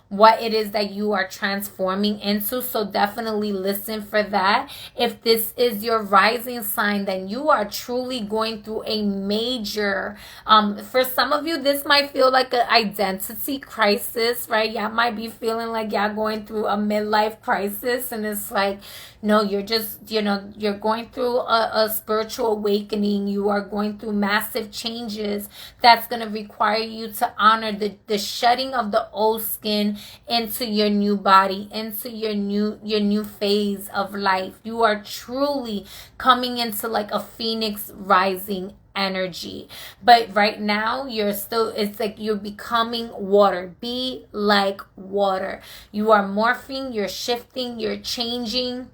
what it is that you are transforming into. So definitely listen for that. If this is your rising sign, then you are truly going through a major, for some of you, this might feel like an identity crisis, right? Y'all might be feeling like y'all going through a midlife crisis, and it's like, no, you're just, you know, you're going through a spiritual awakening. You are going through massive changes that's going to require you to honor the shedding of the old skin into your new body, into your new phase of life. You are truly coming into like a phoenix rising energy. But right now you're still, it's like you're becoming water. Be like water. You are morphing, you're shifting, you're changing.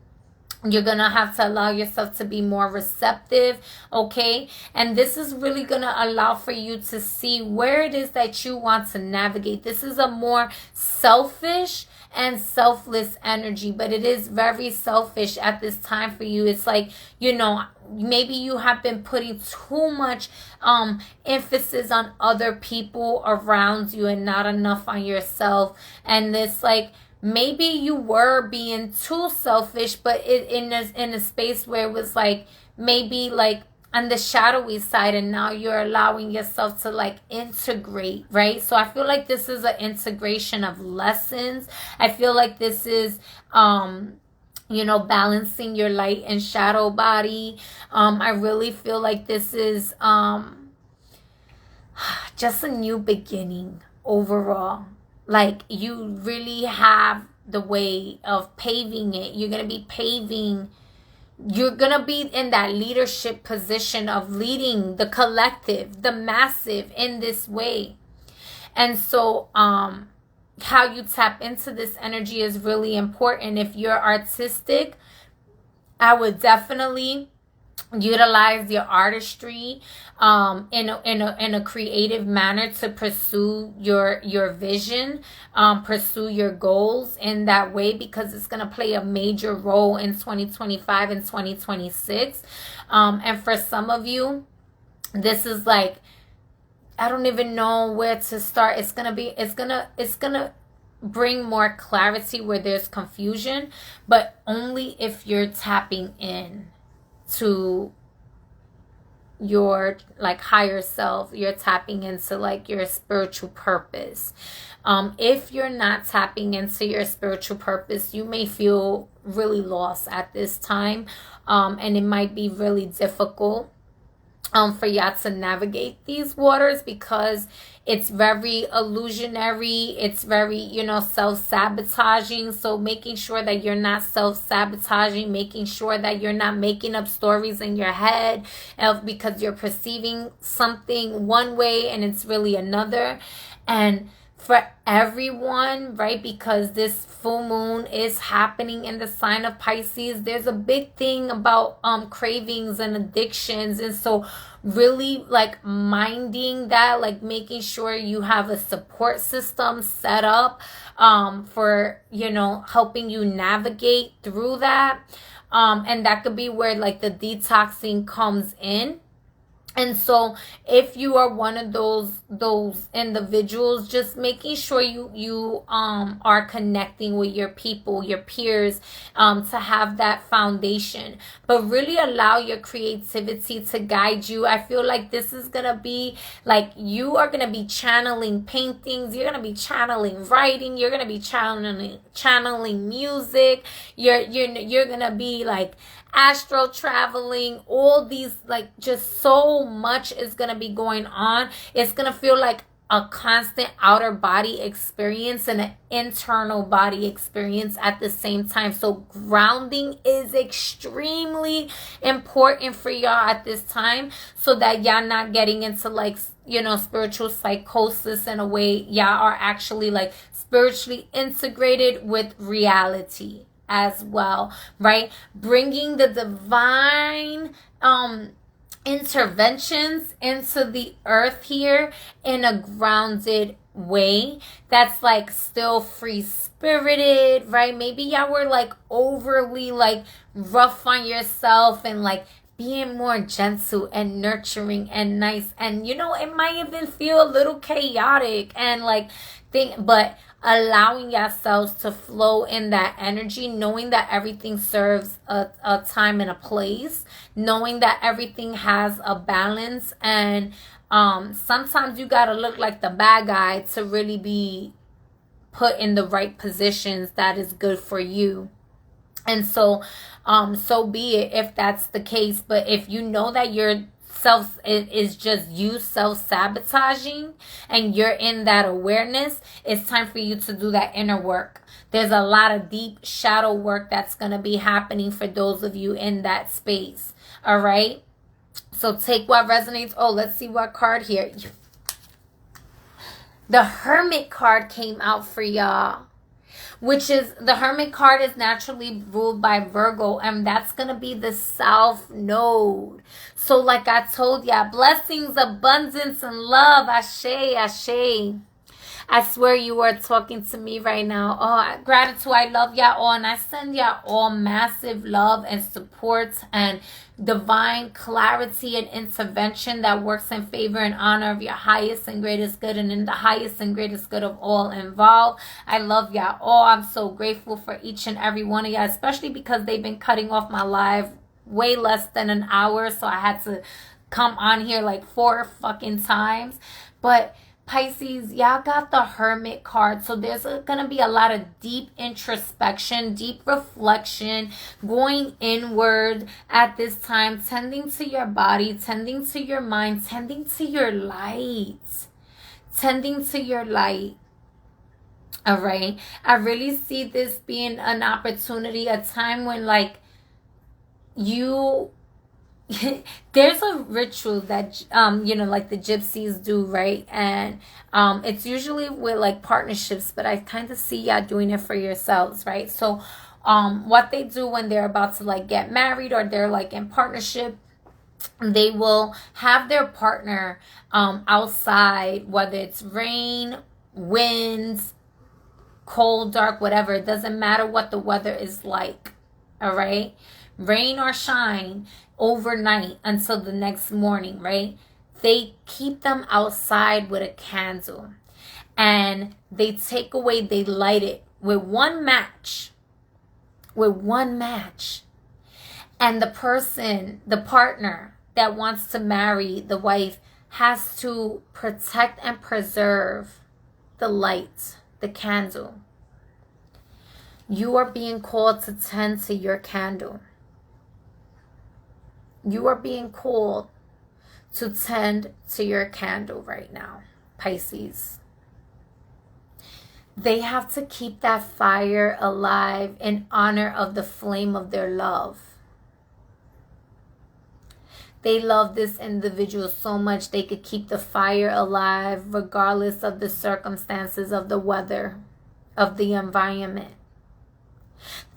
You're going to have to allow yourself to be more receptive, okay? And this is really going to allow for you to see where it is that you want to navigate. This is a more selfish and selfless energy, but it is very selfish at this time for you. It's like, you know, maybe you have been putting too much emphasis on other people around you and not enough on yourself. And this, like, maybe you were being too selfish, but in a space where it was like maybe like on the shadowy side, and now you're allowing yourself to like integrate, right? So I feel like this is an integration of lessons. I feel like this is you know, balancing your light and shadow body. I really feel like this is just a new beginning overall. Like, you really have the way of paving it. You're going to be paving. You're going to be in that leadership position of leading the collective, the massive in this way. And so, how you tap into this energy is really important. If you're artistic, I would definitely utilize your artistry in a creative manner to pursue your vision, pursue your goals in that way, because it's going to play a major role in 2025 and 2026. And for some of you, this is like, I don't even know where to start. It's gonna bring more clarity where there's confusion, but only if you're tapping in to your like higher self. You're tapping into like your spiritual purpose. If you're not tapping into your spiritual purpose, you may feel really lost at this time, and it might be really difficult for y'all to navigate these waters, because it's very illusionary. It's very, self-sabotaging. So making sure that you're not self-sabotaging, making sure that you're not making up stories in your head because you're perceiving something one way and it's really another. And for everyone, right, because this full moon is happening in the sign of Pisces, there's a big thing about cravings and addictions. And so really like minding that, like making sure you have a support system set up for, helping you navigate through that. And that could be where like the detoxing comes in. And so if you are one of those individuals, just making sure you are connecting with your people, your peers, to have that foundation, but really allow your creativity to guide you. I feel like this is going to be like, you are going to be channeling paintings, you're going to be channeling writing, you're going to be channeling music, you're going to be like astro traveling, all these, like, just so much is going to be going on. It's going to feel like a constant outer body experience and an internal body experience at the same time. So grounding is extremely important for y'all at this time, so that y'all not getting into like, spiritual psychosis in a way. Y'all are actually like spiritually integrated with reality as well, right? Bringing the divine interventions into the earth here in a grounded way that's like still free spirited, right? Maybe y'all were like overly like rough on yourself and like being more gentle and nurturing and nice, and it might even feel a little chaotic and like but allowing yourselves to flow in that energy, knowing that everything serves a time and a place, knowing that everything has a balance. And sometimes you gotta look like the bad guy to really be put in the right positions that is good for you. And so so be it if that's the case. But if you know that you're it is just you self-sabotaging and you're in that awareness, it's time for you to do that inner work. There's a lot of deep shadow work that's going to be happening for those of you in that space. All right, so take what resonates. Oh, let's see what card here. The Hermit card came out for y'all, which is, the Hermit card is naturally ruled by Virgo, and that's going to be the South Node. So like I told ya, blessings, abundance, and love. Ashe, ashe. I swear you are talking to me right now. Oh, gratitude. I love y'all all, and I send y'all all massive love and support and divine clarity and intervention that works in favor and honor of your highest and greatest good, and in the highest and greatest good of all involved. I love y'all all. I'm so grateful for each and every one of y'all, especially because they've been cutting off my live way less than an hour, so I had to come on here like 4 fucking times. But Pisces, y'all got the Hermit card. So there's going to be a lot of deep introspection, deep reflection, going inward at this time, tending to your body, tending to your mind, tending to your light, tending to your light. All right. I really see this being an opportunity, a time when like you there's a ritual that you know, like the gypsies do, right? And it's usually with like partnerships, but I kind of see y'all doing it for yourselves, right? So what they do when they're about to like get married or they're like in partnership, they will have their partner outside, whether it's rain, winds, cold, dark, whatever. It doesn't matter what the weather is like. All right, rain or shine, overnight until the next morning, right? They keep them outside with a candle, and they light it with one match, and the partner that wants to marry the wife has to protect and preserve the light, the candle. You are being called to tend to your candle. You are being called to tend to your candle right now, Pisces. They have to keep that fire alive in honor of the flame of their love. They love this individual so much they could keep the fire alive regardless of the circumstances, of the weather, of the environment.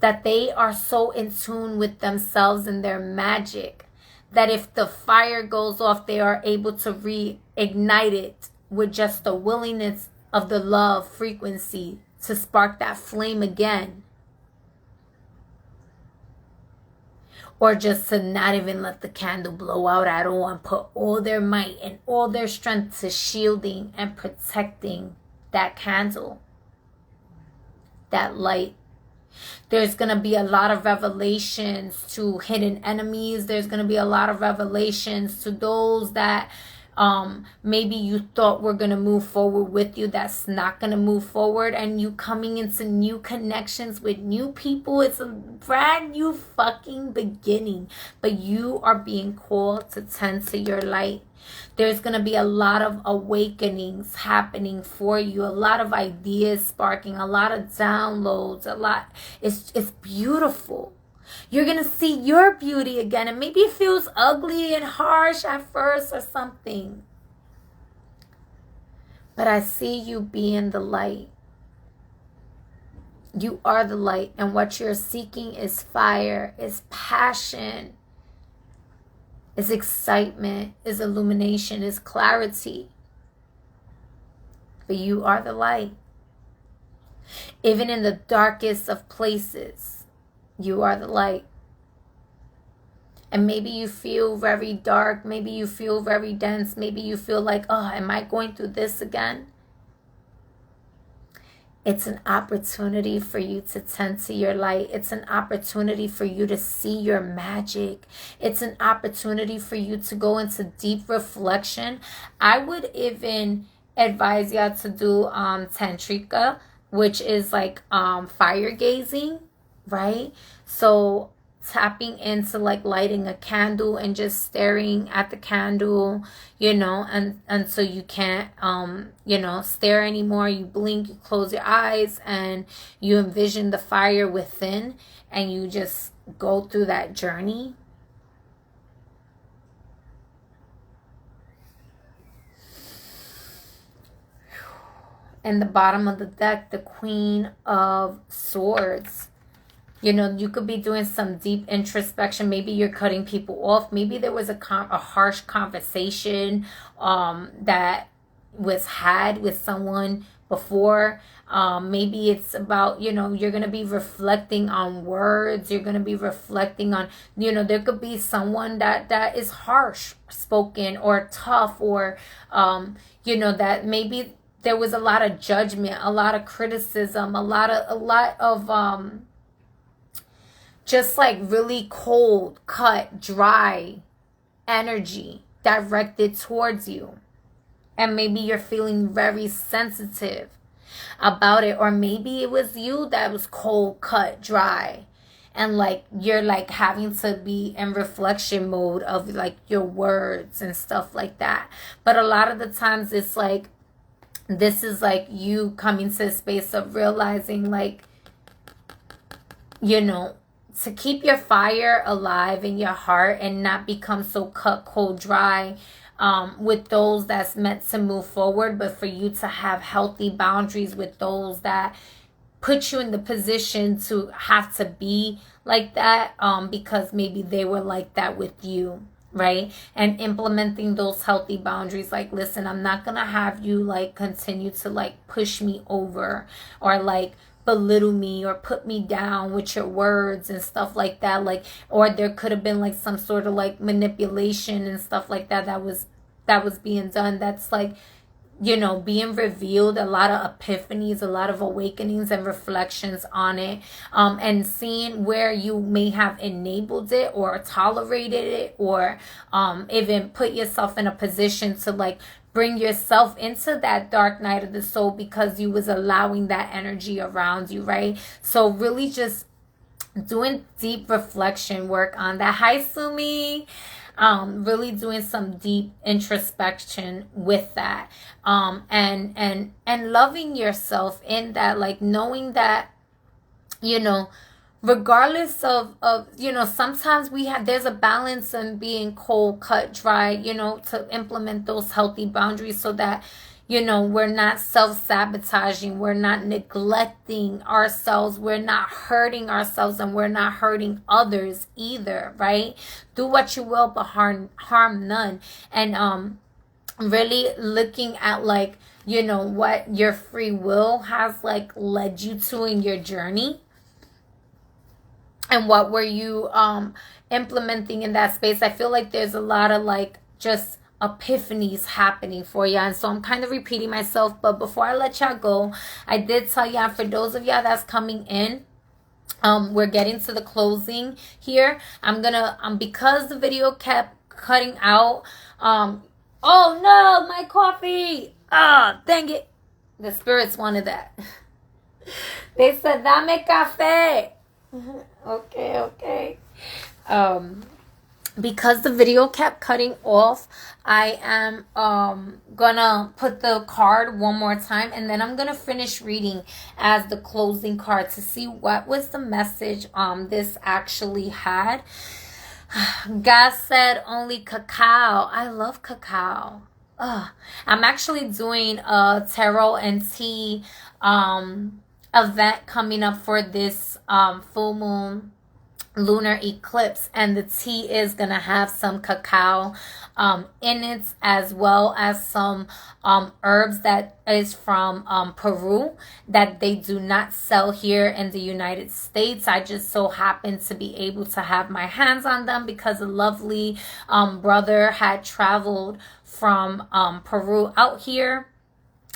That they are so in tune with themselves and their magic that if the fire goes off, they are able to reignite it with just the willingness of the love frequency to spark that flame again. Or just to not even let the candle blow out at all and put all their might and all their strength to shielding and protecting that candle, that light. There's going to be a lot of revelations to hidden enemies. There's going to be a lot of revelations to those that maybe you thought were going to move forward with you, that's not going to move forward, and you coming into new connections with new people. It's a brand new fucking beginning, but you are being called to tend to your light. There's going to be a lot of awakenings happening for you, a lot of ideas sparking, a lot of downloads, it's beautiful. You're going to see your beauty again, and maybe it feels ugly and harsh at first or something. But I see you being the light. You are the light, and what you're seeking is fire, is passion, is excitement, is illumination, is clarity. But you are the light. Even in the darkest of places, you are the light. And maybe you feel very dark. Maybe you feel very dense. Maybe you feel like, oh, am I going through this again? It's an opportunity for you to tend to your light. It's an opportunity for you to see your magic. It's an opportunity for you to go into deep reflection. I would even advise y'all to do tantrika, which is like fire gazing, right? So tapping into like lighting a candle and just staring at the candle, you know, and so you can't you know, stare anymore. You blink, you close your eyes, and you envision the fire within, and you just go through that journey. And the bottom of the deck, the Queen of Swords. You know, you could be doing some deep introspection. Maybe you're cutting people off. Maybe there was a harsh conversation that was had with someone before. Maybe it's about, you know, you're going to be reflecting on words. You're going to be reflecting on, you know, there could be someone that is harsh spoken or tough, or, you know, that maybe there was a lot of judgment, a lot of criticism, a lot of just like really cold, cut, dry energy directed towards you. And maybe you're feeling very sensitive about it. Or maybe it was you that was cold, cut, dry. And like you're like having to be in reflection mode of like your words and stuff like that. But a lot of the times it's like, this is like you coming to a space of realizing like, you know, to keep your fire alive in your heart and not become so cut, cold, dry with those that's meant to move forward, but for you to have healthy boundaries with those that put you in the position to have to be like that, because maybe they were like that with you, right? And implementing those healthy boundaries, like, listen, I'm not gonna have you like continue to like push me over or like belittle me or put me down with your words and stuff like that. Like, or there could have been like some sort of like manipulation and stuff like that that was being done, that's like, you know, being revealed, a lot of epiphanies, a lot of awakenings and reflections on it, and seeing where you may have enabled it or tolerated it, or even put yourself in a position to like bring yourself into that dark night of the soul because you was allowing that energy around you, right? So really just doing deep reflection work on that. Hi, Sumi. Really doing some deep introspection with that, and loving yourself in that, like knowing that, you know, regardless of you know, sometimes there's a balance in being cold, cut, dry, you know, to implement those healthy boundaries so that, you know, we're not self-sabotaging, we're not neglecting ourselves, we're not hurting ourselves, and we're not hurting others either, right? Do what you will, but harm none. And really looking at like, you know, what your free will has like led you to in your journey, and what were you implementing in that space. I feel like there's a lot of like just epiphanies happening for you, and so I'm kind of repeating myself, but before I let y'all go, I did tell y'all, for those of y'all that's coming in, we're getting to the closing here. I'm gonna because the video kept cutting out, oh no, my coffee, dang it, the spirits wanted that. They said dame café. Okay. Because the video kept cutting off, I am gonna put the card one more time, and then I'm gonna finish reading as the closing card to see what was the message this actually had. God said only cacao. I love cacao. I'm actually doing a tarot and tea event coming up for this full moon lunar eclipse, and the tea is gonna have some cacao in it, as well as some herbs that is from Peru that they do not sell here in the United States. I just so happened to be able to have my hands on them because a lovely brother had traveled from Peru out here,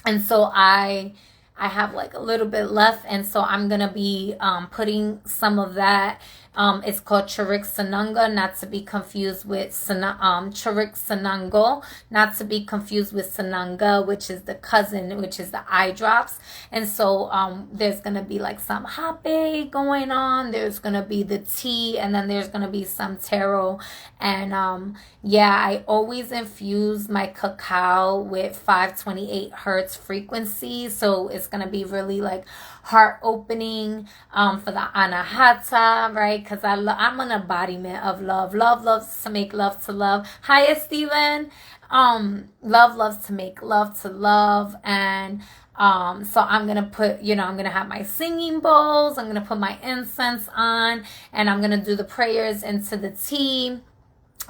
and so I have like a little bit left, and so I'm gonna be putting some of that. It's called Charik Sananga, not to be confused with Charik Sanango, not to be confused with Sananga, which is the cousin, which is the eye drops. And so there's gonna be like some hape going on. There's gonna be the tea, and then there's gonna be some tarot. And yeah, I always infuse my cacao with 528 hertz frequency, so it's gonna be really like heart opening for the anahata, right? Because I'm an embodiment of love. Love loves to make love to love. Hiya, Steven. Love loves to make love to love. And so I'm gonna put, you know, I'm gonna have my singing bowls, I'm gonna put my incense on, and I'm gonna do the prayers into the tea.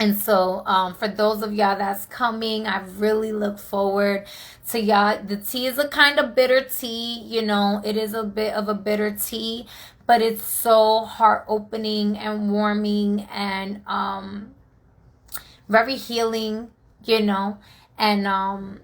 And so for those of y'all that's coming, I really look forward to y'all. The tea is a kind of bitter tea, you know, it is a bit of a bitter tea, but it's so heart opening and warming and very healing, you know, and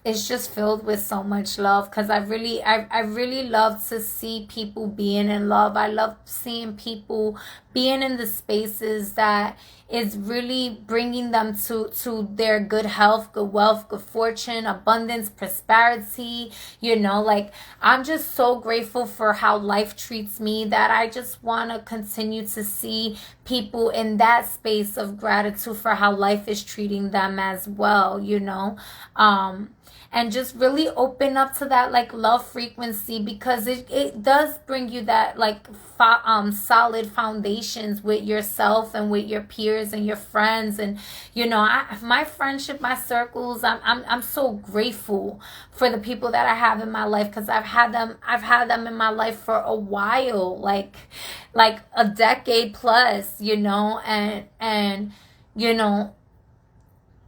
it's just filled with so much love, because I really love to see people being in love. I love seeing people being in the spaces that is really bringing them to their good health, good wealth, good fortune, abundance, prosperity. You know, like, I'm just so grateful for how life treats me that I just want to continue to see people in that space of gratitude for how life is treating them as well, you know. and just really open up to that like love frequency, because it does bring you that like solid foundations with yourself and with your peers and your friends. And you know, my friendship, my circles, I'm so grateful for the people that I have in my life, because I've had them in my life for a while, like a decade plus, you know. And you know,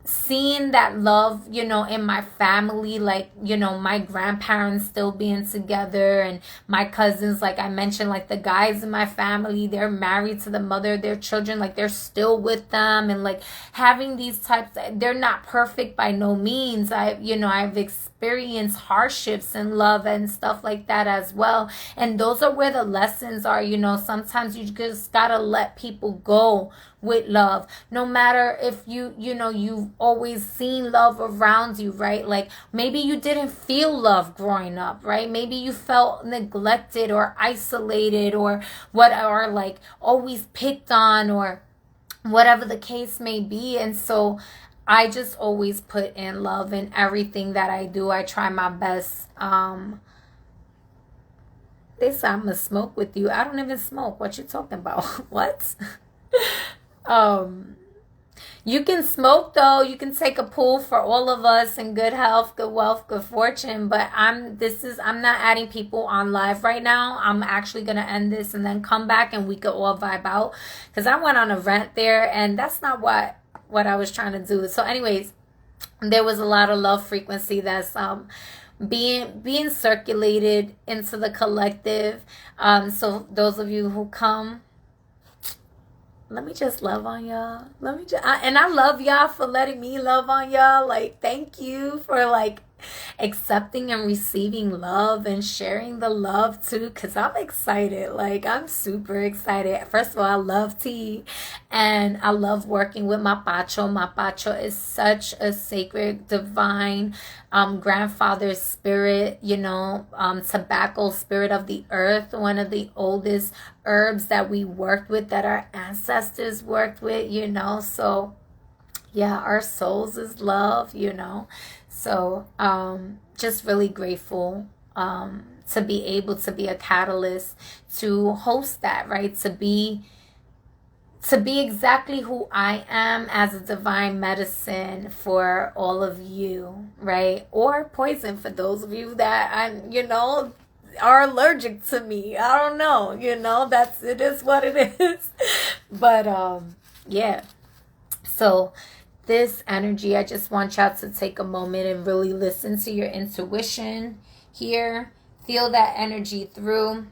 seeing that love, you know, in my family, like, you know, my grandparents still being together, and my cousins, like I mentioned, like the guys in my family, they're married to the mother of their children, like they're still with them. And like having these types, they're not perfect by no means. I've experienced hardships in love and stuff like that as well. And those are where the lessons are, you know. Sometimes you just gotta let people go with love, no matter if you've always seen love around you, right? Like maybe you didn't feel love growing up, right? Maybe you felt neglected or isolated or like always picked on, or whatever the case may be. And so I just always put in love in everything that I do. I try my best. They say I'm gonna smoke with you. I don't even smoke. What you talking about? What? You can smoke though. You can take a pull for all of us in good health, good wealth, good fortune. But I'm not adding people on live right now. I'm actually gonna end this and then come back and we could all vibe out, because I went on a rant there and that's not what I was trying to do. So anyways, there was a lot of love frequency that's being circulated into the collective. So those of you who come, let me just love on y'all. And I love y'all for letting me love on y'all. Like, thank you for like accepting and receiving love and sharing the love too, because I'm excited. Like, I'm super excited. First of all, I love tea and I love working with mapacho. Mapacho is such a sacred, divine grandfather spirit, you know, tobacco spirit of the earth, one of the oldest herbs that we worked with, that our ancestors worked with, you know. So yeah, our souls is love, you know. So just really grateful to be able to be a catalyst, to host that, right? To be exactly who I am as a divine medicine for all of you, right? Or poison for those of you that are allergic to me. I don't know, you know, it is what it is. But yeah. So this energy, I just want y'all to take a moment and really listen to your intuition here. Feel that energy through.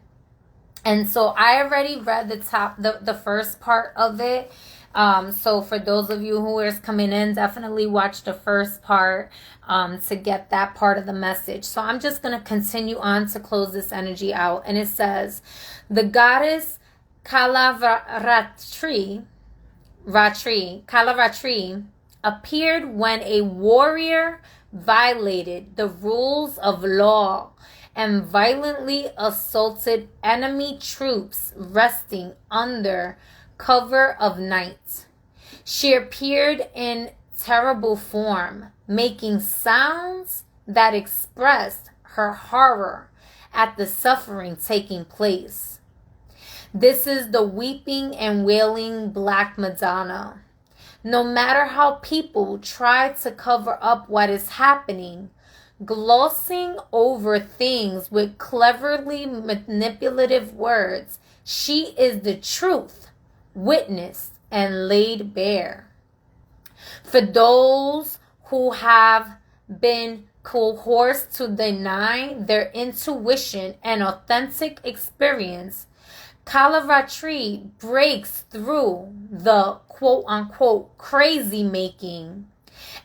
And so I already read the first part of it. So for those of you who are coming in, definitely watch the first part to get that part of the message. So I'm just going to continue on to close this energy out. And it says, the goddess Kalavatri appeared when a warrior violated the rules of law and violently assaulted enemy troops resting under cover of night. She appeared in terrible form, making sounds that expressed her horror at the suffering taking place. This is the weeping and wailing Black Madonna. No matter how people try to cover up what is happening, glossing over things with cleverly manipulative words, she is the truth, witnessed and laid bare. For those who have been coerced to deny their intuition and authentic experience, Kalavatri breaks through the quote-unquote crazy making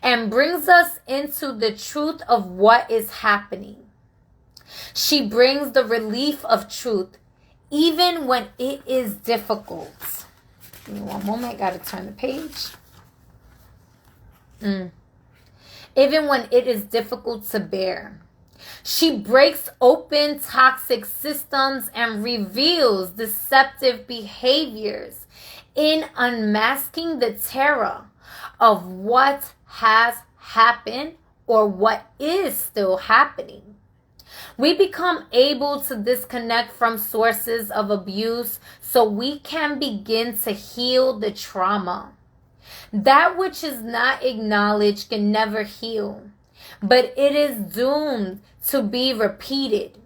and brings us into the truth of what is happening. She brings the relief of truth even when it is difficult. Give me one moment, gotta turn the page. Even when it is difficult to bear. She breaks open toxic systems and reveals deceptive behaviors in unmasking the terror of what has happened or what is still happening. We become able to disconnect from sources of abuse so we can begin to heal the trauma. That which is not acknowledged can never heal, but it is doomed to be repeated.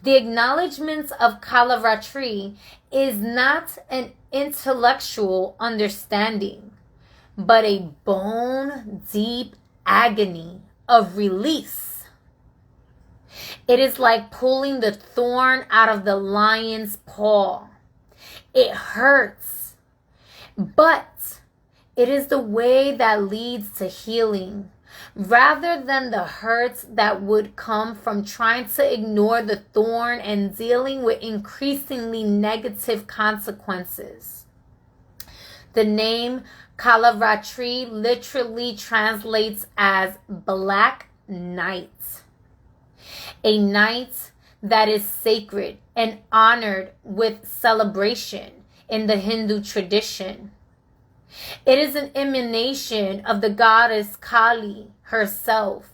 The acknowledgement of Kalaratri is not an intellectual understanding, but a bone-deep agony of release. It is like pulling the thorn out of the lion's paw. It hurts, but it is the way that leads to healing, rather than the hurts that would come from trying to ignore the thorn and dealing with increasingly negative consequences. The name Kalaratri literally translates as Black Night. A night that is sacred and honored with celebration in the Hindu tradition. It is an emanation of the goddess Kali herself.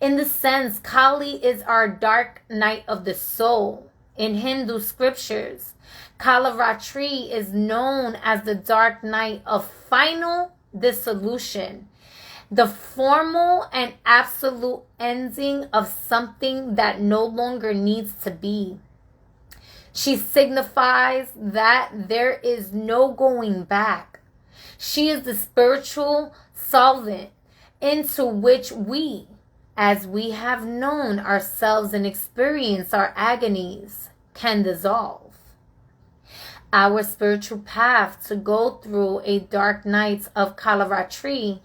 In the sense, Kali is our dark night of the soul. In Hindu scriptures, Kalaratri is known as the dark night of final dissolution, the formal and absolute ending of something that no longer needs to be. She signifies that there is no going back. She is the spiritual solvent into which we, as we have known ourselves and experienced our agonies, can dissolve. Our spiritual path to go through a dark night of Kalaratri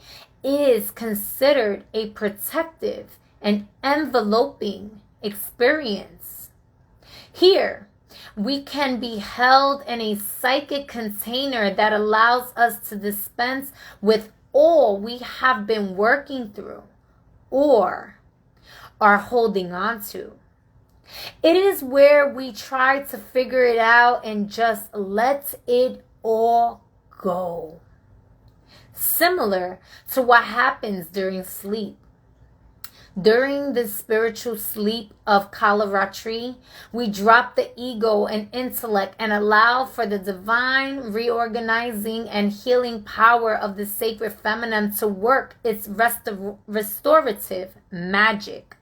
is considered a protective and enveloping experience. Here, we can be held in a psychic container that allows us to dispense with all we have been working through or are holding on to. It is where we try to figure it out and just let it all go. Similar to what happens during sleep. During the spiritual sleep of Kalaratri, we drop the ego and intellect and allow for the divine reorganizing and healing power of the sacred feminine to work its restorative magic.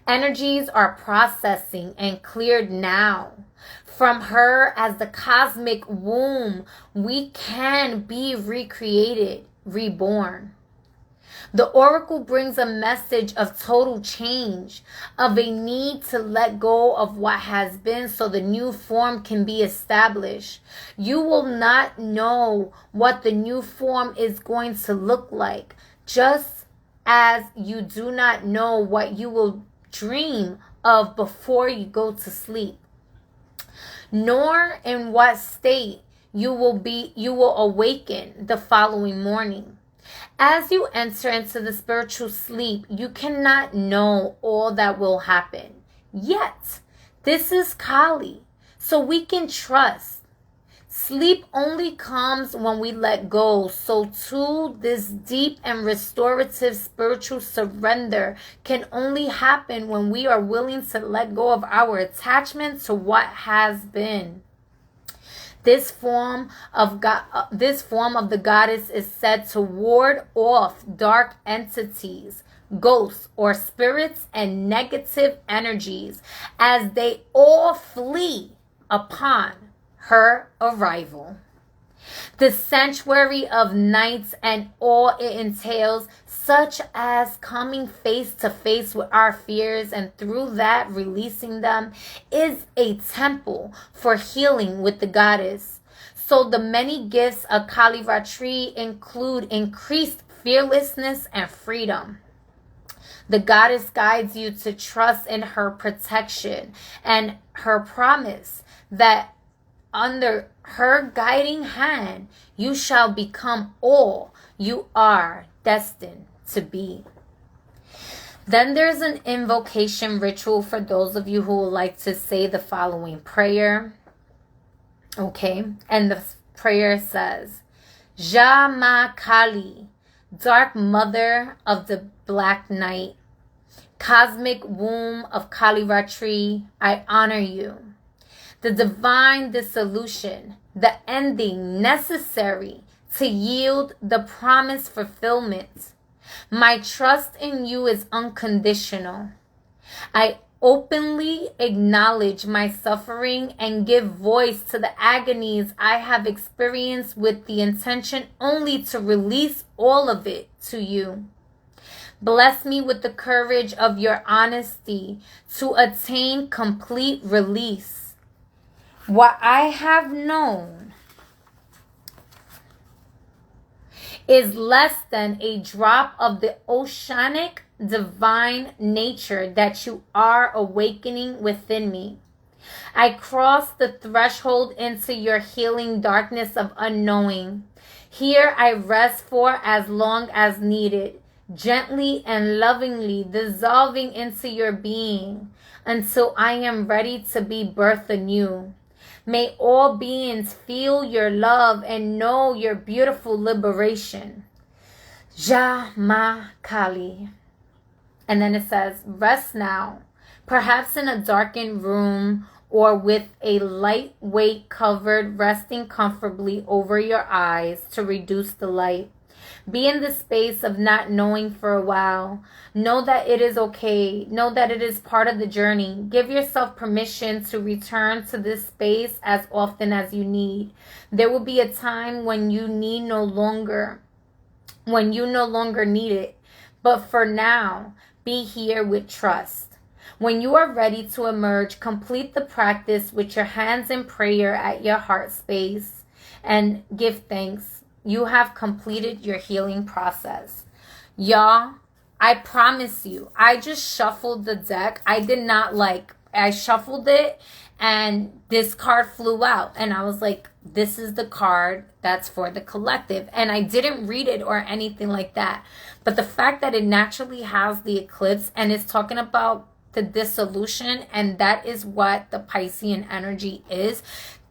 Energies are processing and cleared now. From her as the cosmic womb, we can be recreated, reborn. The oracle brings a message of total change, of a need to let go of what has been so the new form can be established. You will not know what the new form is going to look like, just as you do not know what you will dream of before you go to sleep, nor in what state you will awaken the following morning. As you enter into the spiritual sleep, you cannot know all that will happen. Yet, this is Kali, so we can trust. Sleep only comes when we let go. So too, this deep and restorative spiritual surrender can only happen when we are willing to let go of our attachment to what has been. This form of the goddess is said to ward off dark entities, ghosts, or spirits and negative energies as they all flee upon her arrival. The sanctuary of nights and all it entails, such as coming face to face with our fears and through that releasing them, is a temple for healing with the goddess. So the many gifts of Kalaratri include increased fearlessness and freedom. The goddess guides you to trust in her protection and her promise that under her guiding hand, you shall become all you are destined to be. Then there's an invocation ritual for those of you who would like to say the following prayer. Okay, and the prayer says, Ja Ma Kali, dark mother of the black night, cosmic womb of Kaliratri, I honor you. The divine dissolution, the ending necessary to yield the promised fulfillment. My trust in you is unconditional. I openly acknowledge my suffering and give voice to the agonies I have experienced with the intention only to release all of it to you. Bless me with the courage of your honesty to attain complete release. What I have known is less than a drop of the oceanic divine nature that you are awakening within me. I cross the threshold into your healing darkness of unknowing. Here I rest for as long as needed, gently and lovingly dissolving into your being until I am ready to be birthed anew. May all beings feel your love and know your beautiful liberation. Ja Ma Kali. And then it says, rest now, perhaps in a darkened room or with a lightweight covered resting comfortably over your eyes to reduce the light. Be in the space of not knowing for a while. Know that it is okay. Know that it is part of the journey. Give yourself permission to return to this space as often as you need. There will be a time when you no longer need it. But for now, be here with trust. When you are ready to emerge, complete the practice with your hands in prayer at your heart space and give thanks. You have completed your healing process. Y'all, I promise you, I just shuffled the deck. I shuffled it and this card flew out. And I was like, this is the card that's for the collective. And I didn't read it or anything like that. But the fact that it naturally has the eclipse and it's talking about the dissolution, and that is what the Piscean energy is.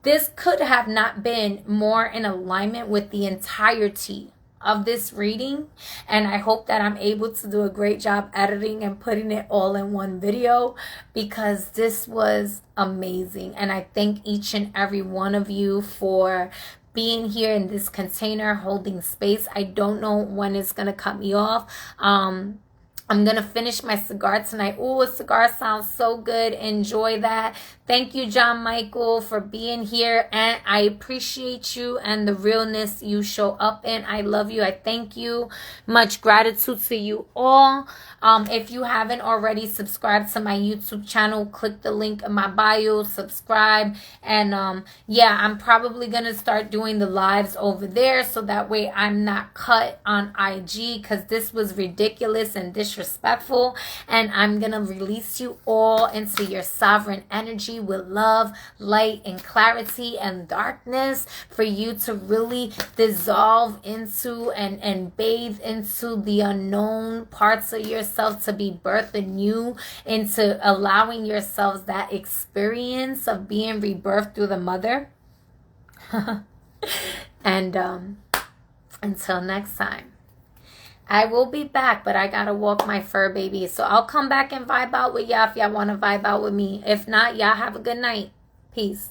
This could have not been more in alignment with the entirety of this reading. And I hope that I'm able to do a great job editing and putting it all in one video, because this was amazing. And I thank each and every one of you for being here in this container, holding space. I don't know when it's going to cut me off. I'm going to finish my cigar tonight. Ooh, a cigar sounds so good. Enjoy that. Thank you, John Michael, for being here. And I appreciate you and the realness you show up in. I love you. I thank you. Much gratitude to you all. If you haven't already subscribed to my YouTube channel, click the link in my bio, subscribe. And yeah, I'm probably going to start doing the lives over there so that way I'm not cut on IG, because this was ridiculous and disrespectful. And I'm going to release you all into your sovereign energy with love, light, and clarity and darkness, for you to really dissolve into and bathe into the unknown parts of yourself, to be birthed anew, into allowing yourselves that experience of being rebirthed through the mother. And until next time, I will be back, but I gotta walk my fur baby. So I'll come back and vibe out with y'all if y'all want to vibe out with me. If not, y'all have a good night. Peace.